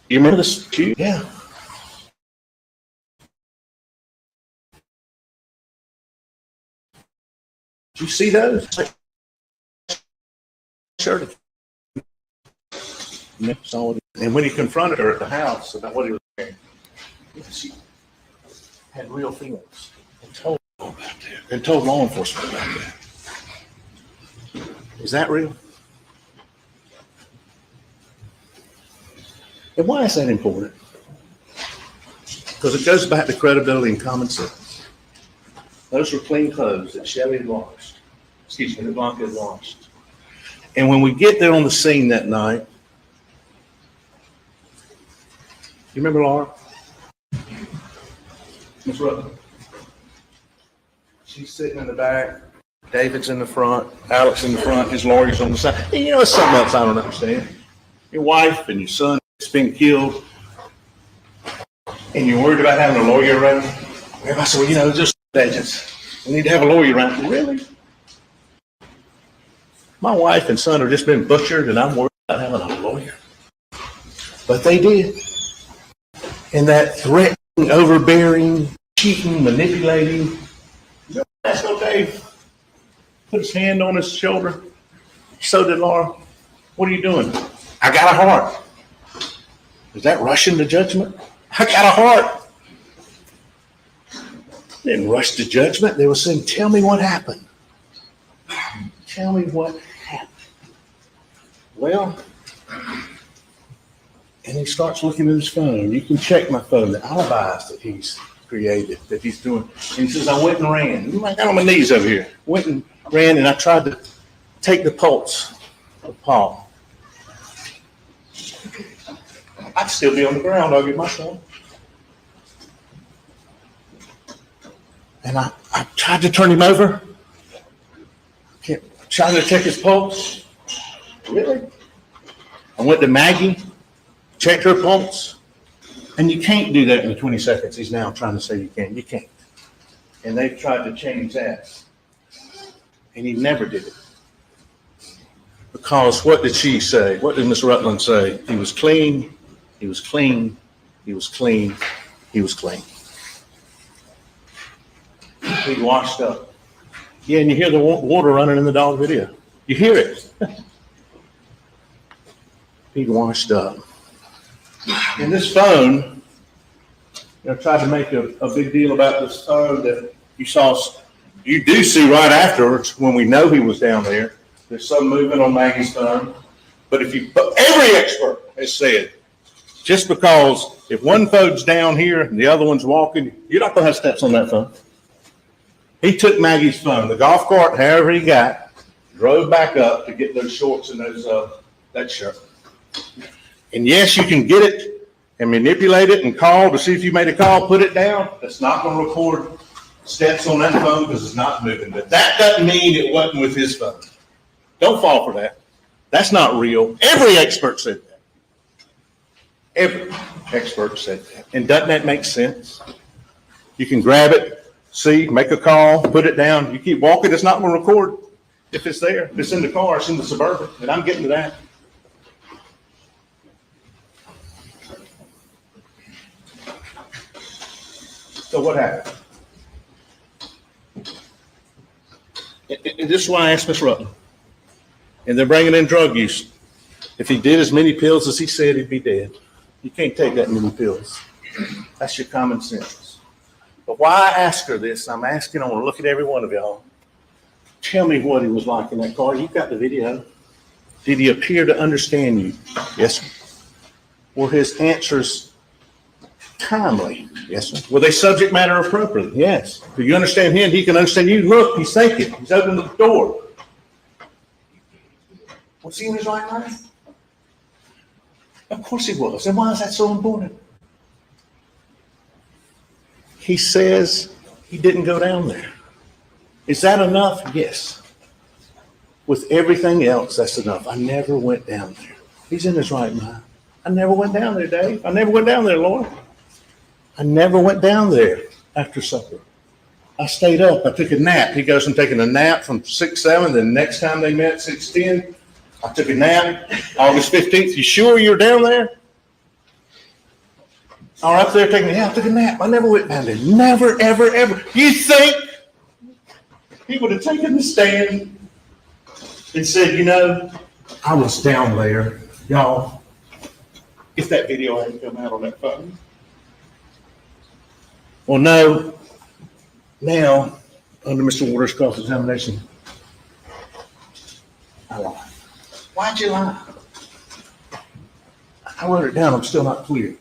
You remember this shoe? Yeah. Did you see those? Sure. And when he confronted her at the house about what he was wearing, she had real feelings and told about that and told law enforcement about that. Is that real? And why is that important? Because it goes back to credibility and common sense. Those were clean clothes that Shelley had washed. Excuse me, that Blanca had washed. And when we get there on the scene that night, you remember Laura? Miss Rutland. She's sitting in the back. David's in the front. Alex in the front. His lawyer's on the side. And you know, it's something else I don't understand. Your wife and your son has been killed, and you're worried about having a lawyer around. Everybody said, well, you know, just agents. We need to have a lawyer around. Really? My wife and son have just been butchered, and I'm worried about having a lawyer. But they did. And that threatening, overbearing, cheating, manipulating. That's no Dave. Put his hand on his shoulder. So did Laura. What are you doing? I got a heart. Is that rushing to judgment? I got a heart. They didn't rush to judgment. They were saying, tell me what happened. Tell me what happened. Well, and he starts looking at his phone. You can check my phone, the alibis that he's created, that he's doing. And he says, I went and ran. I got on my knees over here. Went and ran, and I tried to take the pulse of Paul. I'd still be on the ground arguing my son. And I tried to turn him over. Trying to check his pulse. Really? I went to Maggie, checked her pulse. And you can't do that in the 20 seconds. He's now trying to say you can. You can't. And they've tried to change that. And he never did it. Because what did she say? What did Miss Rutland say? He was clean. He was clean. He was clean. He was clean. He washed up. Yeah, and you hear the water running in the dog video. You hear it. He washed up. And this phone, tried to make a big deal about this phone that you do see right afterwards when we know he was down there. There's some movement on Maggie's phone. But every expert has said, just because if one phone's down here and the other one's walking, you're not going to have steps on that phone. He took Maggie's phone, the golf cart, however he got, drove back up to get those shorts and that shirt. And yes, you can get it and manipulate it and call to see if you made a call, put it down. That's not going to record steps on that phone because it's not moving. But that doesn't mean it wasn't with his phone. Don't fall for that. That's not real. Every expert said that. Every expert said that. And doesn't that make sense? You can grab it. See, make a call, put it down. You keep walking, it's not going to record if it's there. If it's in the car, it's in the Suburban, and I'm getting to that. So what happened? And this is why I asked Miss Rutland. And they're bringing in drug use. If he did as many pills as he said, he'd be dead. You can't take that many pills. That's your common sense. But why I ask her this, I'm asking, I want to look at every one of y'all. Tell me what he was like in that car. You've got the video. Did he appear to understand you? Yes, sir. Were his answers timely? Yes, sir. Were they subject matter appropriate? Yes. Do you understand him? He can understand you. Look, he's thinking. He's opening the door. Was he in his right mind? Of course he was. And why is that so important? He says he didn't go down there. Is that enough? Yes. With everything else, that's enough. I never went down there. He's in his right mind. I never went down there, Dave. I never went down there, Laura. I never went down there after supper. I stayed up. I took a nap. He goes from taking a nap from 6-7. The next time they met, 6-10. I took a nap. August 15th. You sure you're down there? All right, up there taking a nap. I took a nap. I never went down there. Never, ever, ever. You think he would have taken the stand and said, I was down there, y'all, if that video hadn't come out on that phone? Well, no. Now, under Mr. Waters' cross-examination, I lied. Why'd you lie? I wrote it down. I'm still not clear.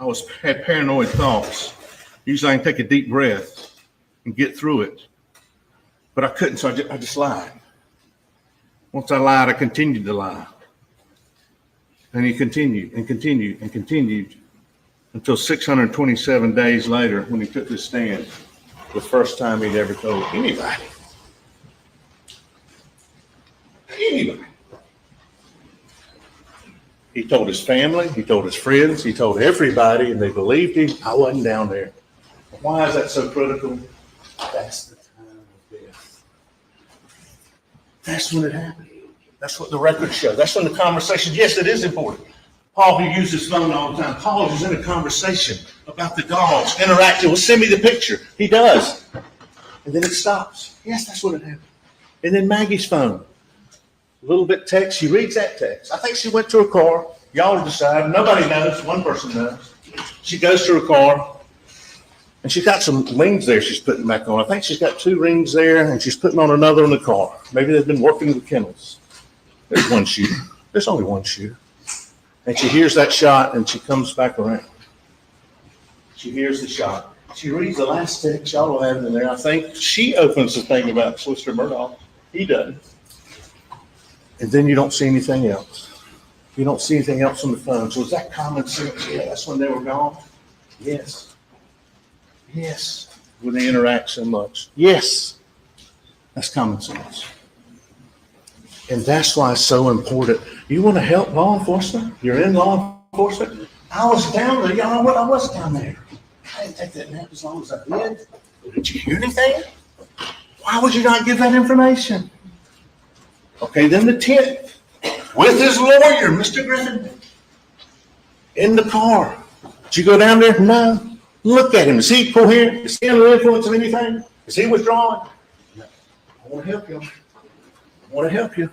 I had paranoid thoughts. Usually I can take a deep breath and get through it. But I couldn't, so I just lied. Once I lied, I continued to lie. And he continued and continued and continued until 627 days later when he took this stand, the first time he'd ever told anybody. Anybody. He told his family, he told his friends, he told everybody, and they believed him. I wasn't down there. Why is that so critical? That's the time of death. That's when it happened. That's what the records show. That's when the conversation, yes, it is important. Paul, who uses his phone all the time, Paul is in a conversation about the dogs, interacting. Well, send me the picture. He does. And then it stops. Yes, that's what it happened. And then Maggie's phone. A little bit text. She reads that text. I think she went to her car. Y'all decide. Nobody knows. One person knows. She goes to her car. And she's got some rings there she's putting back on. I think she's got 2 rings there, and she's putting on another in the car. Maybe they've been working the kennels. There's one shoe. There's only one shoe. And she hears that shot, and she comes back around. She hears the shot. She reads the last text y'all will have in there. I think she opens the thing about Solicitor Murdoch. He doesn't. And then you don't see anything else. You don't see anything else on the phone. So is that common sense? Yeah, that's when they were gone. Yes. Yes. When they interact so much. Yes. That's common sense. And that's why it's so important. You want to help law enforcement? You're in law enforcement? I was down there. Y'all know what? I was down there. I didn't take that nap as long as I did. Did you hear anything? Why would you not give that information? Okay, then the 10th, with his lawyer, Mr. Griffin, in the car. Did you go down there? No. Look at him. Is he coherent? Is he under the influence of anything? Is he withdrawing? No. I want to help you. I want to help you.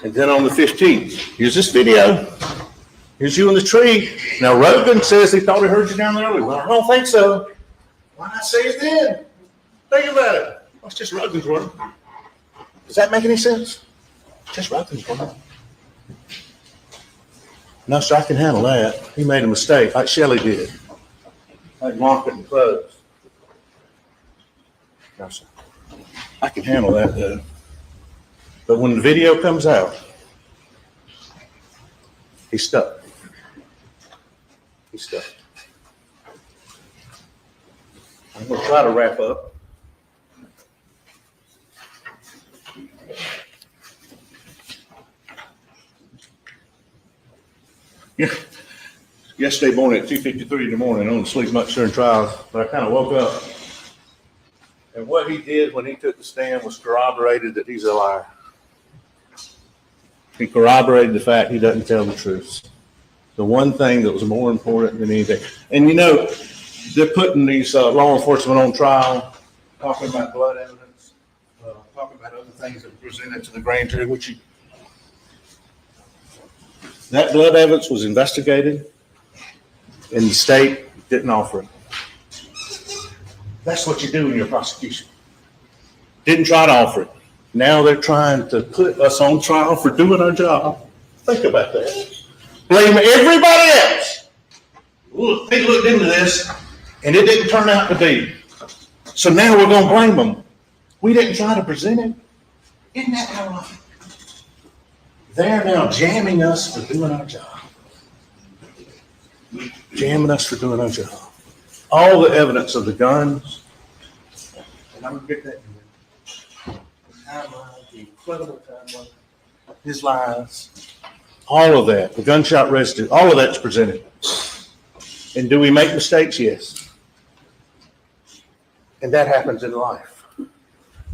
And then on the 15th, here's this video. Here's you in the tree. Now, Rogan says he thought he heard you down there earlier. Well, I don't think so. Why not say it then? Think about it. That's just Rogan's word. Does that make any sense? Just Rogan's word. No, sir, I can handle that. He made a mistake, like Shelley did. Like Mark and clothes. No, sir. I can handle that, though. But when the video comes out, he's stuck. He's stuck. I'm going to try to wrap up. Yeah. Yesterday morning at 2:53 in the morning, I don't sleep much during trials, but I kind of woke up. And what he did when he took the stand was corroborated that he's a liar. He corroborated the fact he doesn't tell the truth. The one thing that was more important than anything. And you know, they're putting these law enforcement on trial, talking about blood evidence, talking about other things that were presented to the grand jury, which that blood evidence was investigated and the state didn't offer it. That's what you do in your prosecution. Didn't try to offer it. Now they're trying to put us on trial for doing our job. Think about that. Blame everybody else. Look, they looked into this and it didn't turn out to be. So now we're going to blame them. We didn't try to present it. Isn't that ironic? They're now jamming us for doing our job. Jamming us for doing our job. All the evidence of the guns, and I'm going to get that in there. The timeline, the incredible timeline, his lies, all of that, the gunshot residue, all of that's presented. And do we make mistakes? Yes. And that happens in life.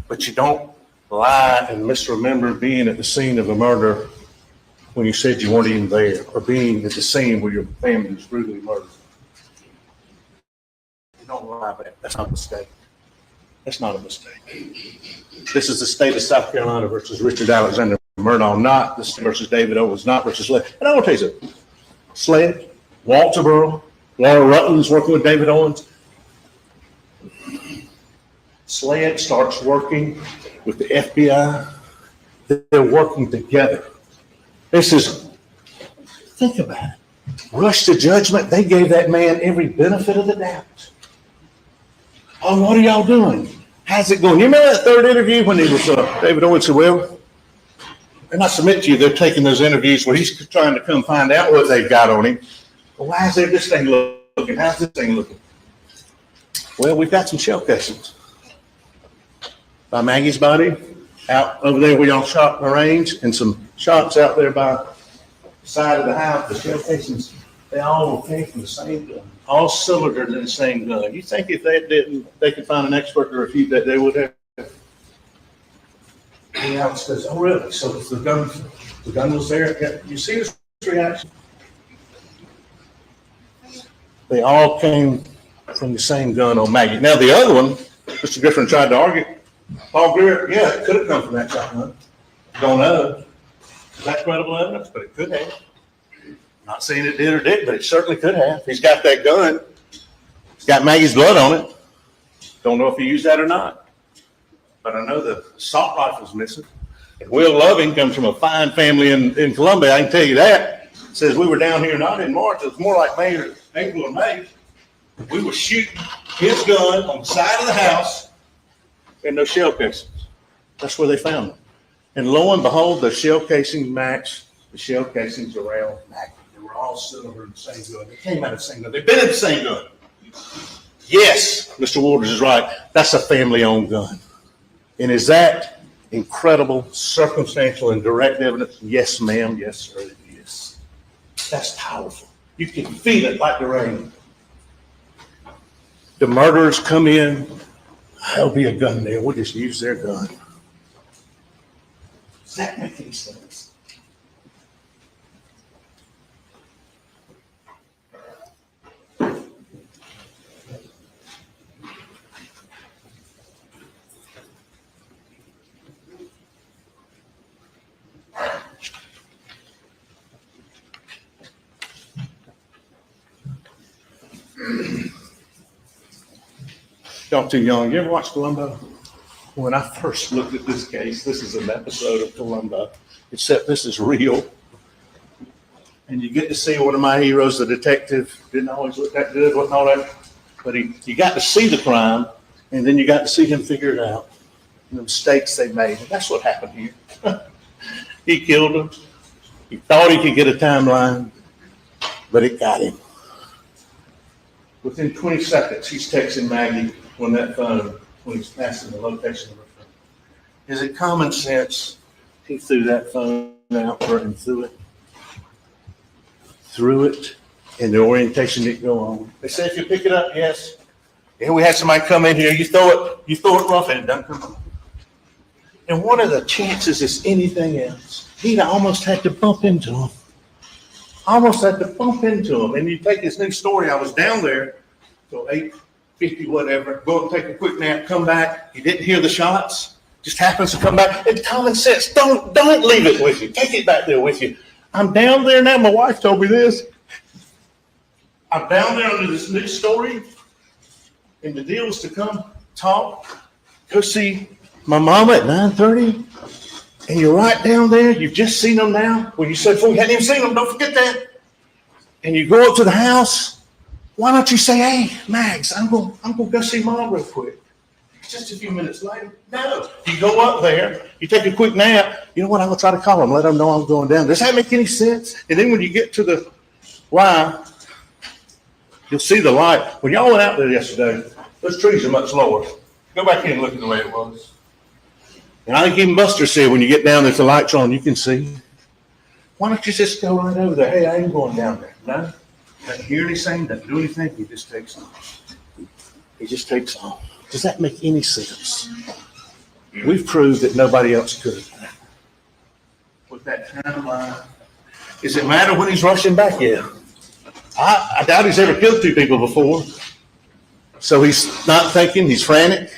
But you don't lie and misremember being at the scene of a murder when you said you weren't even there, or being at the scene where your family was brutally murdered. You don't lie about that. That's not a mistake. That's not a mistake. This is the state of South Carolina versus Richard Alexander Murdaugh, not the state versus David Owens, not versus Sled. And I want to tell you something. Sled, Walterboro, Laura Rutland's working with David Owens. Sled starts working with the FBI. They're working together. This is, think about it. Rush to judgment. They gave that man every benefit of the doubt. Oh, what are y'all doing? How's it going? You remember that third interview when he was David Owens said, well, and I submit to you, they're taking those interviews where he's trying to come find out what they've got on him. Well, why is this thing looking? How's this thing looking? Well, we've got some shell casings by Maggie's body out over there where y'all shot in the range, and some shots out there by the side of the house, the shell casings. They all came from the same gun, all cylindered in the same gun. You think if they didn't, they could find an expert to refute that, they would have. And Alex says, oh, really? So the gun was there? You see his reaction? They all came from the same gun on Maggie. Now, the other one, Mr. Griffin tried to argue, Paul Greer, yeah, it could have come from that shotgun. Don't know. Is that credible evidence? But it could have. Not saying it did or didn't, but it certainly could have. He's got that gun. It's got Maggie's blood on it. Don't know if he used that or not. But I know the assault rifle's missing. And Will Loving comes from a fine family in Columbia. I can tell you that. Says we were down here not in March. It was more like May or April or May. We were shooting his gun on the side of the house and those shell casings. That's where they found them. And lo and behold, the shell casings match the shell casings around Maggie. They were all cylinder in the same gun. They came out of the same gun. They've been in the same gun. Yes, Mr. Waters is right. That's a family-owned gun. And is that incredible, circumstantial, and direct evidence? Yes, ma'am. Yes, sir, it is. That's powerful. You can feel it like the rain. The murderers come in. There'll be a gun there. We'll just use their gun. Does that make any sense? Y'all too young. You ever watch Columbo? When I first looked at this case, this is an episode of Columbo, except this is real. And you get to see one of my heroes, the detective, didn't always look that good, wasn't all that, but you got to see the crime, and then you got to see him figure it out, and the mistakes they made. And that's what happened here. He killed him. He thought he could get a timeline, but it got him. Within 20 seconds, he's texting Maggie on that phone when he's passing the location of her phone. Is it common sense? He threw that phone out for it and threw it, and the orientation didn't go on. They said if you pick it up, yes. And we had somebody come in here, you throw it rough and it doesn't come on. And what are the chances it's anything else? He'd almost had to bump into him. And you take this new story, I was down there till 8:50, whatever, go and take a quick nap, come back, he didn't hear the shots, just happens to come back. It's common sense, don't leave it with you, take it back there with you. I'm down there now, my wife told me this. I'm down there under this new story, and the deal was to come talk, go see my mama at 9:30. And you're right down there. You've just seen them now. Well, you said before you hadn't even seen them. Don't forget that. And you go up to the house. Why don't you say, "Hey, Mags, I'm going to go see Mom real quick." Just a few minutes later. No. You go up there. You take a quick nap. You know what? I'm going to try to call them. Let them know I'm going down. Does that make any sense? And then when you get to the line, you'll see the light. When y'all went out there yesterday, those trees are much lower. Go back in and look at the way it was. And I think even Buster said when you get down there, if the light's on, you can see. Why don't you just go right over there? Hey, I ain't going down there. No? Doesn't hear anything, doesn't do anything. He just takes off. Does that make any sense? We've proved that nobody else could. With that timeline. Does it matter when he's rushing back? Yeah. I doubt he's ever killed two people before. So he's not thinking, he's frantic.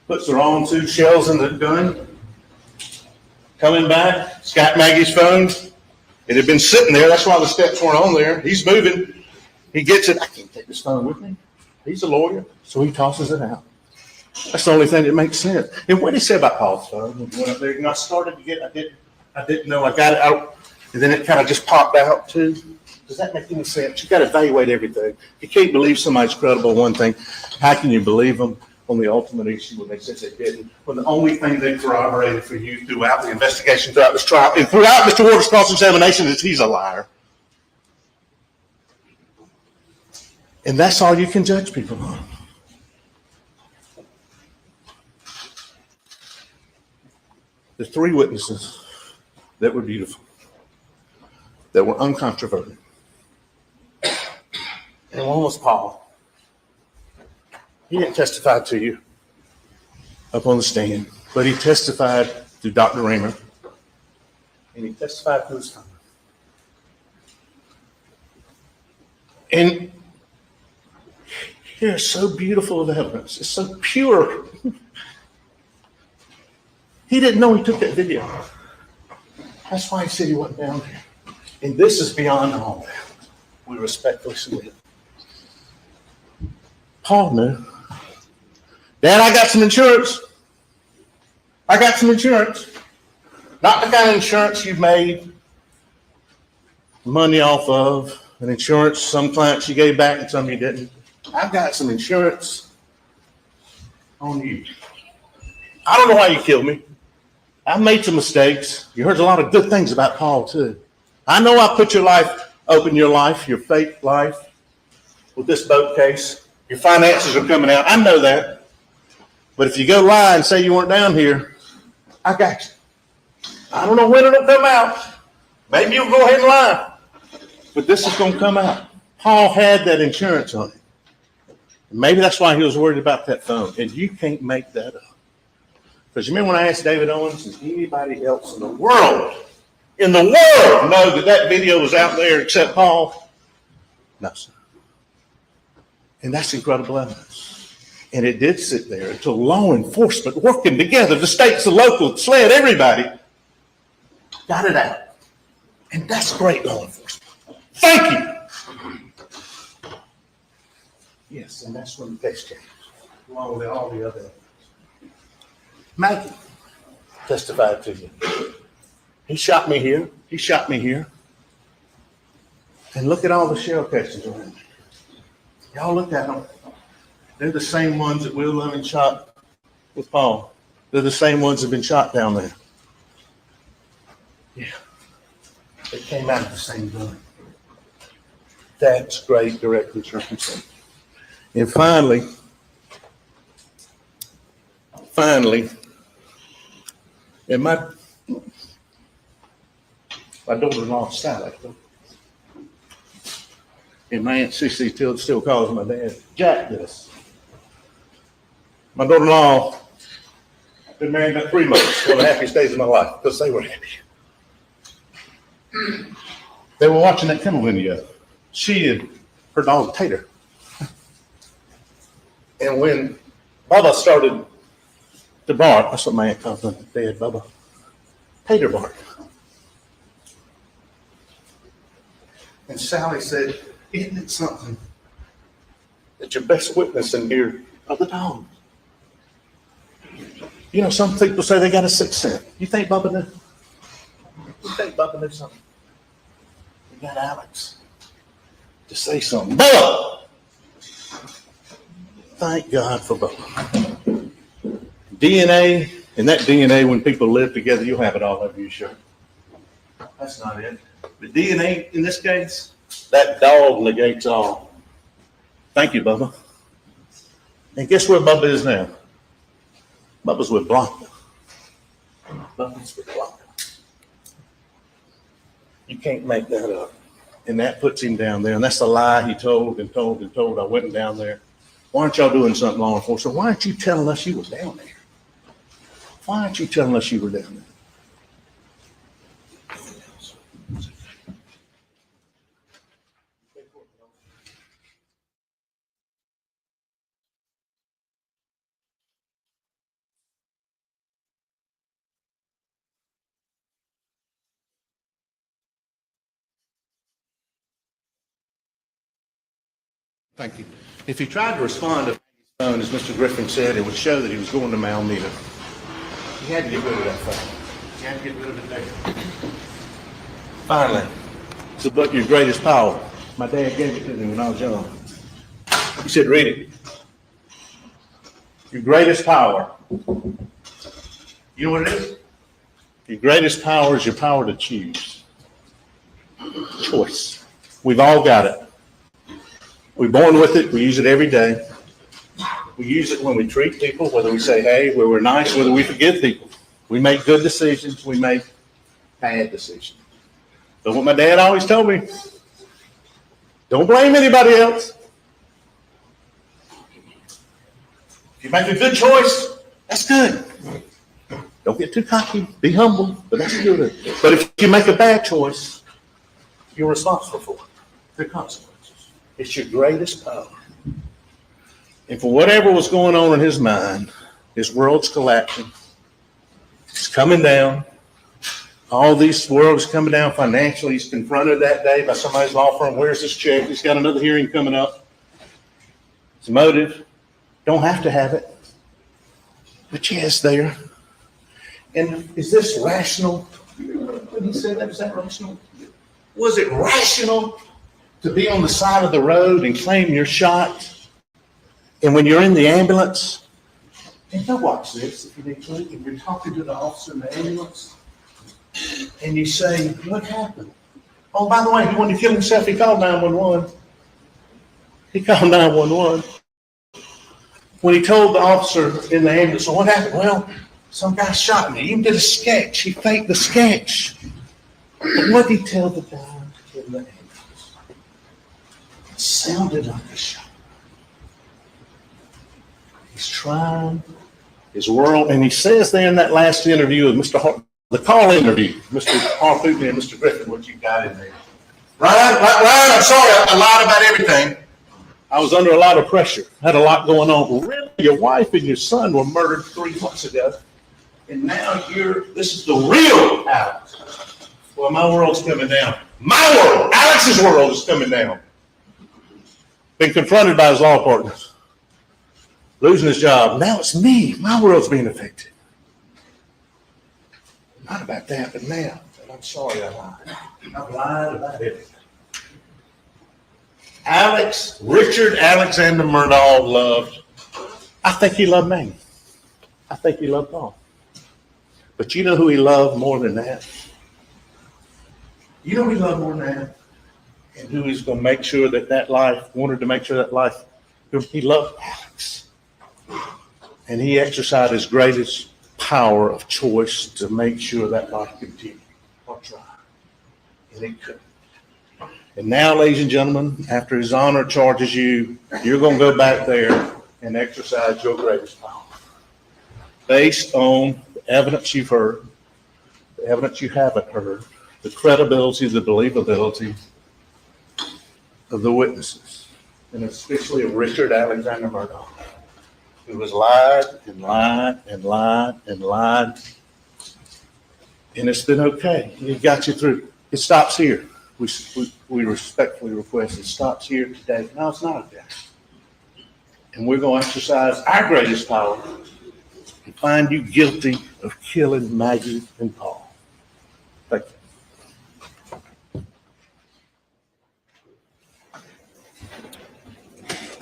Puts the wrong two shells in the gun. Coming back, it's got Maggie's phone. It had been sitting there. That's why the steps weren't on there. He's moving. He gets it. I can't take this phone with me. He's a lawyer, so he tosses it out. That's the only thing that makes sense. And what did he say about Paul's phone? When he went up there, and I started to get, I didn't know. I got it out, and then it kind of just popped out too. Does that make any sense? You got to evaluate everything. You can't believe somebody's credible one thing. How can you believe them on the ultimate issue when they said they didn't? When the only thing they corroborated for you throughout the investigation, throughout this trial, and throughout Mr. Waters' cross-examination is he's a liar. And that's all you can judge people on. The three witnesses that were beautiful, that were uncontroverted, and one was Paul. He didn't testify to you up on the stand, but he testified to Dr. Raymer, and he testified to his family. And here's so beautiful of evidence. It's so pure. He didn't know he took that video. That's why he said he wasn't down there. And this is beyond all that. We respectfully submit. Paul knew. Dad, I got some insurance. I got some insurance. Not the kind of insurance you've made money off of, an insurance some clients you gave back and some you didn't. I've got some insurance on you. I don't know why you killed me. I've made some mistakes. You heard a lot of good things about Paul too. I know I put your life, open your life, your faith life with this boat case. Your finances are coming out. I know that. But if you go lie and say you weren't down here, I got you. I don't know when it'll come out. Maybe you'll go ahead and lie. But this is going to come out. Paul had that insurance on it. Maybe that's why he was worried about that phone. And you can't make that up. Because you remember when I asked David Owens, does anybody else in the world know that video was out there except Paul? No, sir. And that's incredible evidence. And it did sit there until law enforcement working together, the states, the local, SLED, everybody, got it out. And that's great law enforcement. Thank you. Yes, and that's when the case changed, along with all the other evidence. Maggie testified to you. He shot me here. He shot me here. And look at all the shell casings around there. Y'all look at them. They're the same ones that Will Loving shot with Paul. They're the same ones that have been shot down there. Yeah. They came out of the same gun. That's great direct return. And finally, and my daughter-in-law, Sally, and my Aunt Cece still calls my dad Jack this. My daughter-in-law been married about 3 months, one of the happiest days of my life, because they were happy. They were watching that kennel video. She and her dog Tater. And when Bubba started to bark, that's what my aunt calls him, Dad, Bubba. Tater bark. And Sally said, isn't it something that your best witness in here are the dogs? You know, some people say they got a sixth sense. You think Bubba knew? You think Bubba knew something? We got Alex to say something. Bubba! Thank God for Bubba. DNA, and that DNA, when people live together, you'll have it all over your shirt. That's not it. The DNA in this case, that dog negates all. Thank you, Bubba. And guess where Bubba is now? Bubba's with Blanca. Bubba's with Blanca. You can't make that up. And that puts him down there. And that's the lie he told and told and told. I went down there. Why aren't y'all doing something, law enforcement? Why aren't you telling us you were down there? Why aren't you telling us you were down there? Thank you. If he tried to respond to his phone, as Mr. Griffin said, it would show that he was going to Malamita. He had to get rid of that phone. He had to get rid of it there. Finally, it's the book, Your Greatest Power. My dad gave it to me when I was young. He said, read it. Your greatest power. You know what it is? Your greatest power is your power to choose. Choice. We've all got it. We're born with it. We use it every day. We use it when we treat people, whether we say, hey, where we're nice, whether we forgive people. We make good decisions. We make bad decisions. But what my dad always told me, don't blame anybody else. If you make a good choice, that's good. Don't get too cocky. Be humble, but that's good. But if you make a bad choice, you're responsible for it. The consequences. It's your greatest power. And for whatever was going on in his mind, his world's collapsing. It's coming down. All these worlds coming down financially. He's confronted that day by somebody's law firm. Where's this check? He's got another hearing coming up. His motive, don't have to have it. But yes, there. And is this rational? When he said that, is that rational? Was it rational to be on the side of the road and claim you're shot? And when you're in the ambulance, and don't watch this if you need to, and you're talking to the officer in the ambulance, and you say, what happened? Oh, by the way, he wanted to kill himself. He called 911. He called 911. When he told the officer in the ambulance, so what happened? Well, some guy shot me. He even did a sketch. He faked the sketch. But what did he tell the guy in the ambulance? It sounded like a shot. He's trying his world, and he says there in that last interview with Mr. Hart, the call interview, Mr. Harpootney and Mr. Griffin, what you got in there. Right, I'm sorry, I lied about everything. I was under a lot of pressure, had a lot going on. Really, your wife and your son were murdered 3 months ago, and now this is the real Alex. Well, my world's coming down. My world, Alex's world is coming down. Been confronted by his law partners. Losing his job. Now it's me. My world's being affected. Not about that, but now. And I'm sorry I lied. I've lied about everything. Richard Alexander Murdaugh loved, I think he loved me. I think he loved Paul. But you know who he loved more than that? You know who he loved more than that? And who he's going to make sure that life, wanted to make sure that life, he loved Alex. And he exercised his greatest power of choice to make sure that life continued. Or try. And he couldn't. And now, ladies and gentlemen, after his honor charges you, you're going to go back there and exercise your greatest power. Based on the evidence you've heard, the evidence you haven't heard, the credibility, the believability of the witnesses, and especially of Richard Alexander Murdaugh, who was lied and lied and lied and lied. And it's been okay. He got you through. It stops here. We respectfully request it stops here today. No, it's not okay. And we're going to exercise our greatest power and find you guilty of killing Maggie and Paul. Thank you.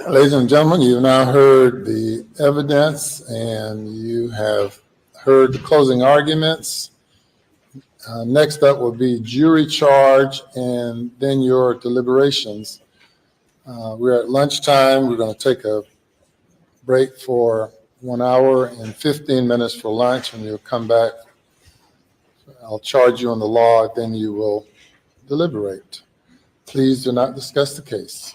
Ladies and gentlemen, you've now heard the evidence and you have heard the closing arguments. Next up will be jury charge and then your deliberations. We're at lunchtime. We're going to take a break for 1 hour and 15 minutes for lunch, and you'll come back. I'll charge you on the law, then you will deliberate. Please do not discuss the case.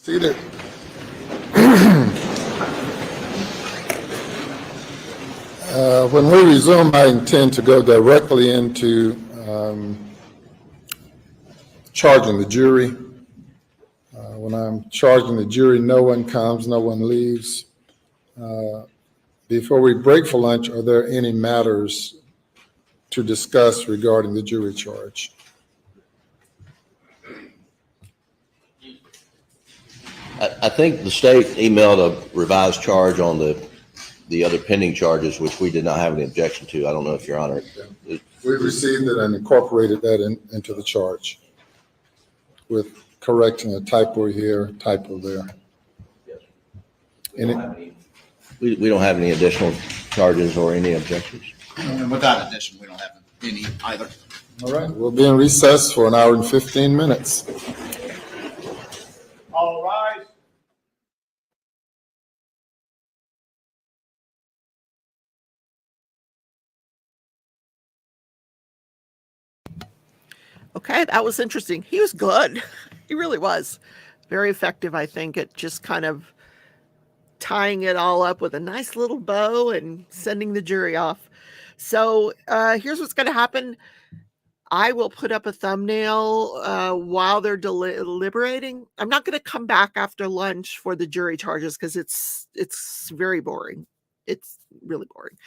Seated. When we resume, I intend to go directly into charging the jury. When I'm charging the jury, no one comes, no one leaves. Before we break for lunch, are there any matters to discuss regarding the jury charge? I think the state emailed a revised charge on the other pending charges, which we did not have any objection to. I don't know if Your Honor. We received it and incorporated that into the charge with correcting a typo here, typo there. Yes. We don't have any We don't have any additional charges or any objections. And without addition, we don't have any either. All right, we'll be in recess for an hour and 15 minutes. All rise. Okay, that was interesting. He was good. He really was. Very effective, I think, at just kind of tying it all up with a nice little bow and sending the jury off. So here's what's going to happen. I will put up a thumbnail while they're deliberating. I'm not going to come back after lunch for the jury charges because it's very boring. It's really boring.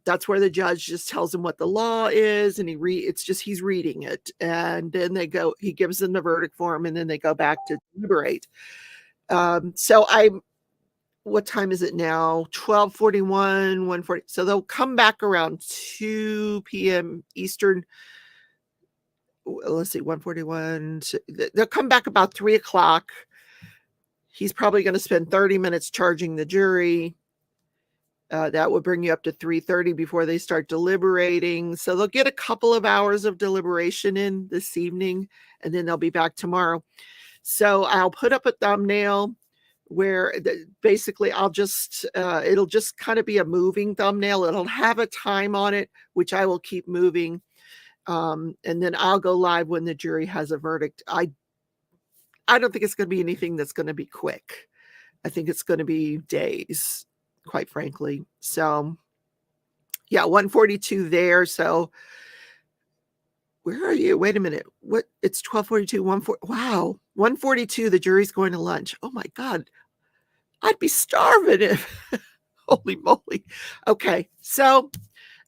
That's where the judge just tells them what the law is, and he's reading it, and then he gives them the verdict form, and then they go back to deliberate. What time is it now? 12:41, 1:40. So they'll come back around 2 p.m. Eastern. Let's see, 1:41. They'll come back about 3 o'clock. He's probably going to spend 30 minutes charging the jury. That would bring you up to 3:30 before they start deliberating. So they'll get a couple of hours of deliberation in this evening, and then they'll be back tomorrow. So I'll put up a thumbnail where basically it'll just kind of be a moving thumbnail. It'll have a time on it, which I will keep moving. And then I'll go live when the jury has a verdict. I don't think it's going to be anything that's going to be quick. I think it's going to be days, quite frankly. So yeah, 142 there. So where are you? Wait a minute. What? It's 12:42, 140. Wow. 142, the jury's going to lunch. Oh my God. I'd be starving if, holy moly. Okay. So,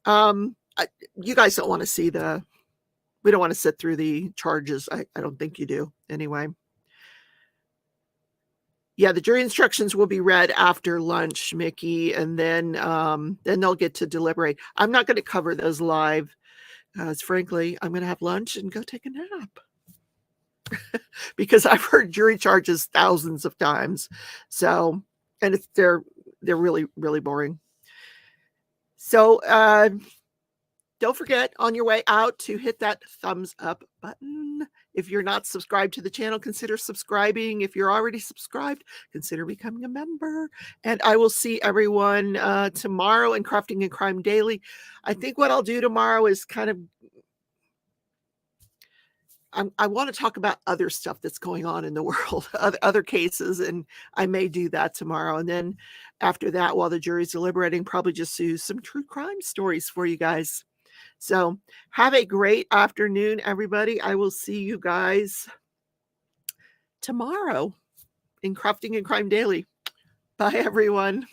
you guys don't want to see we don't want to sit through the charges. I don't think you do anyway. Yeah, the jury instructions will be read after lunch, Mickey, and then they'll get to deliberate. I'm not going to cover those live, because frankly, I'm going to have lunch and go take a nap. Because I've heard jury charges thousands of times. So, and they're really, really boring. So, don't forget on your way out to hit that thumbs up button. If you're not subscribed to the channel, consider subscribing. If you're already subscribed, consider becoming a member. And I will see everyone tomorrow in Crafting and Crime Daily. I think what I'll do tomorrow is kind of, I want to talk about other stuff that's going on in the world, other cases, and I may do that tomorrow. And then after that, while the jury's deliberating, probably just do some true crime stories for you guys. So have a great afternoon, everybody. I will see you guys tomorrow in Crafting and Crime Daily. Bye, everyone.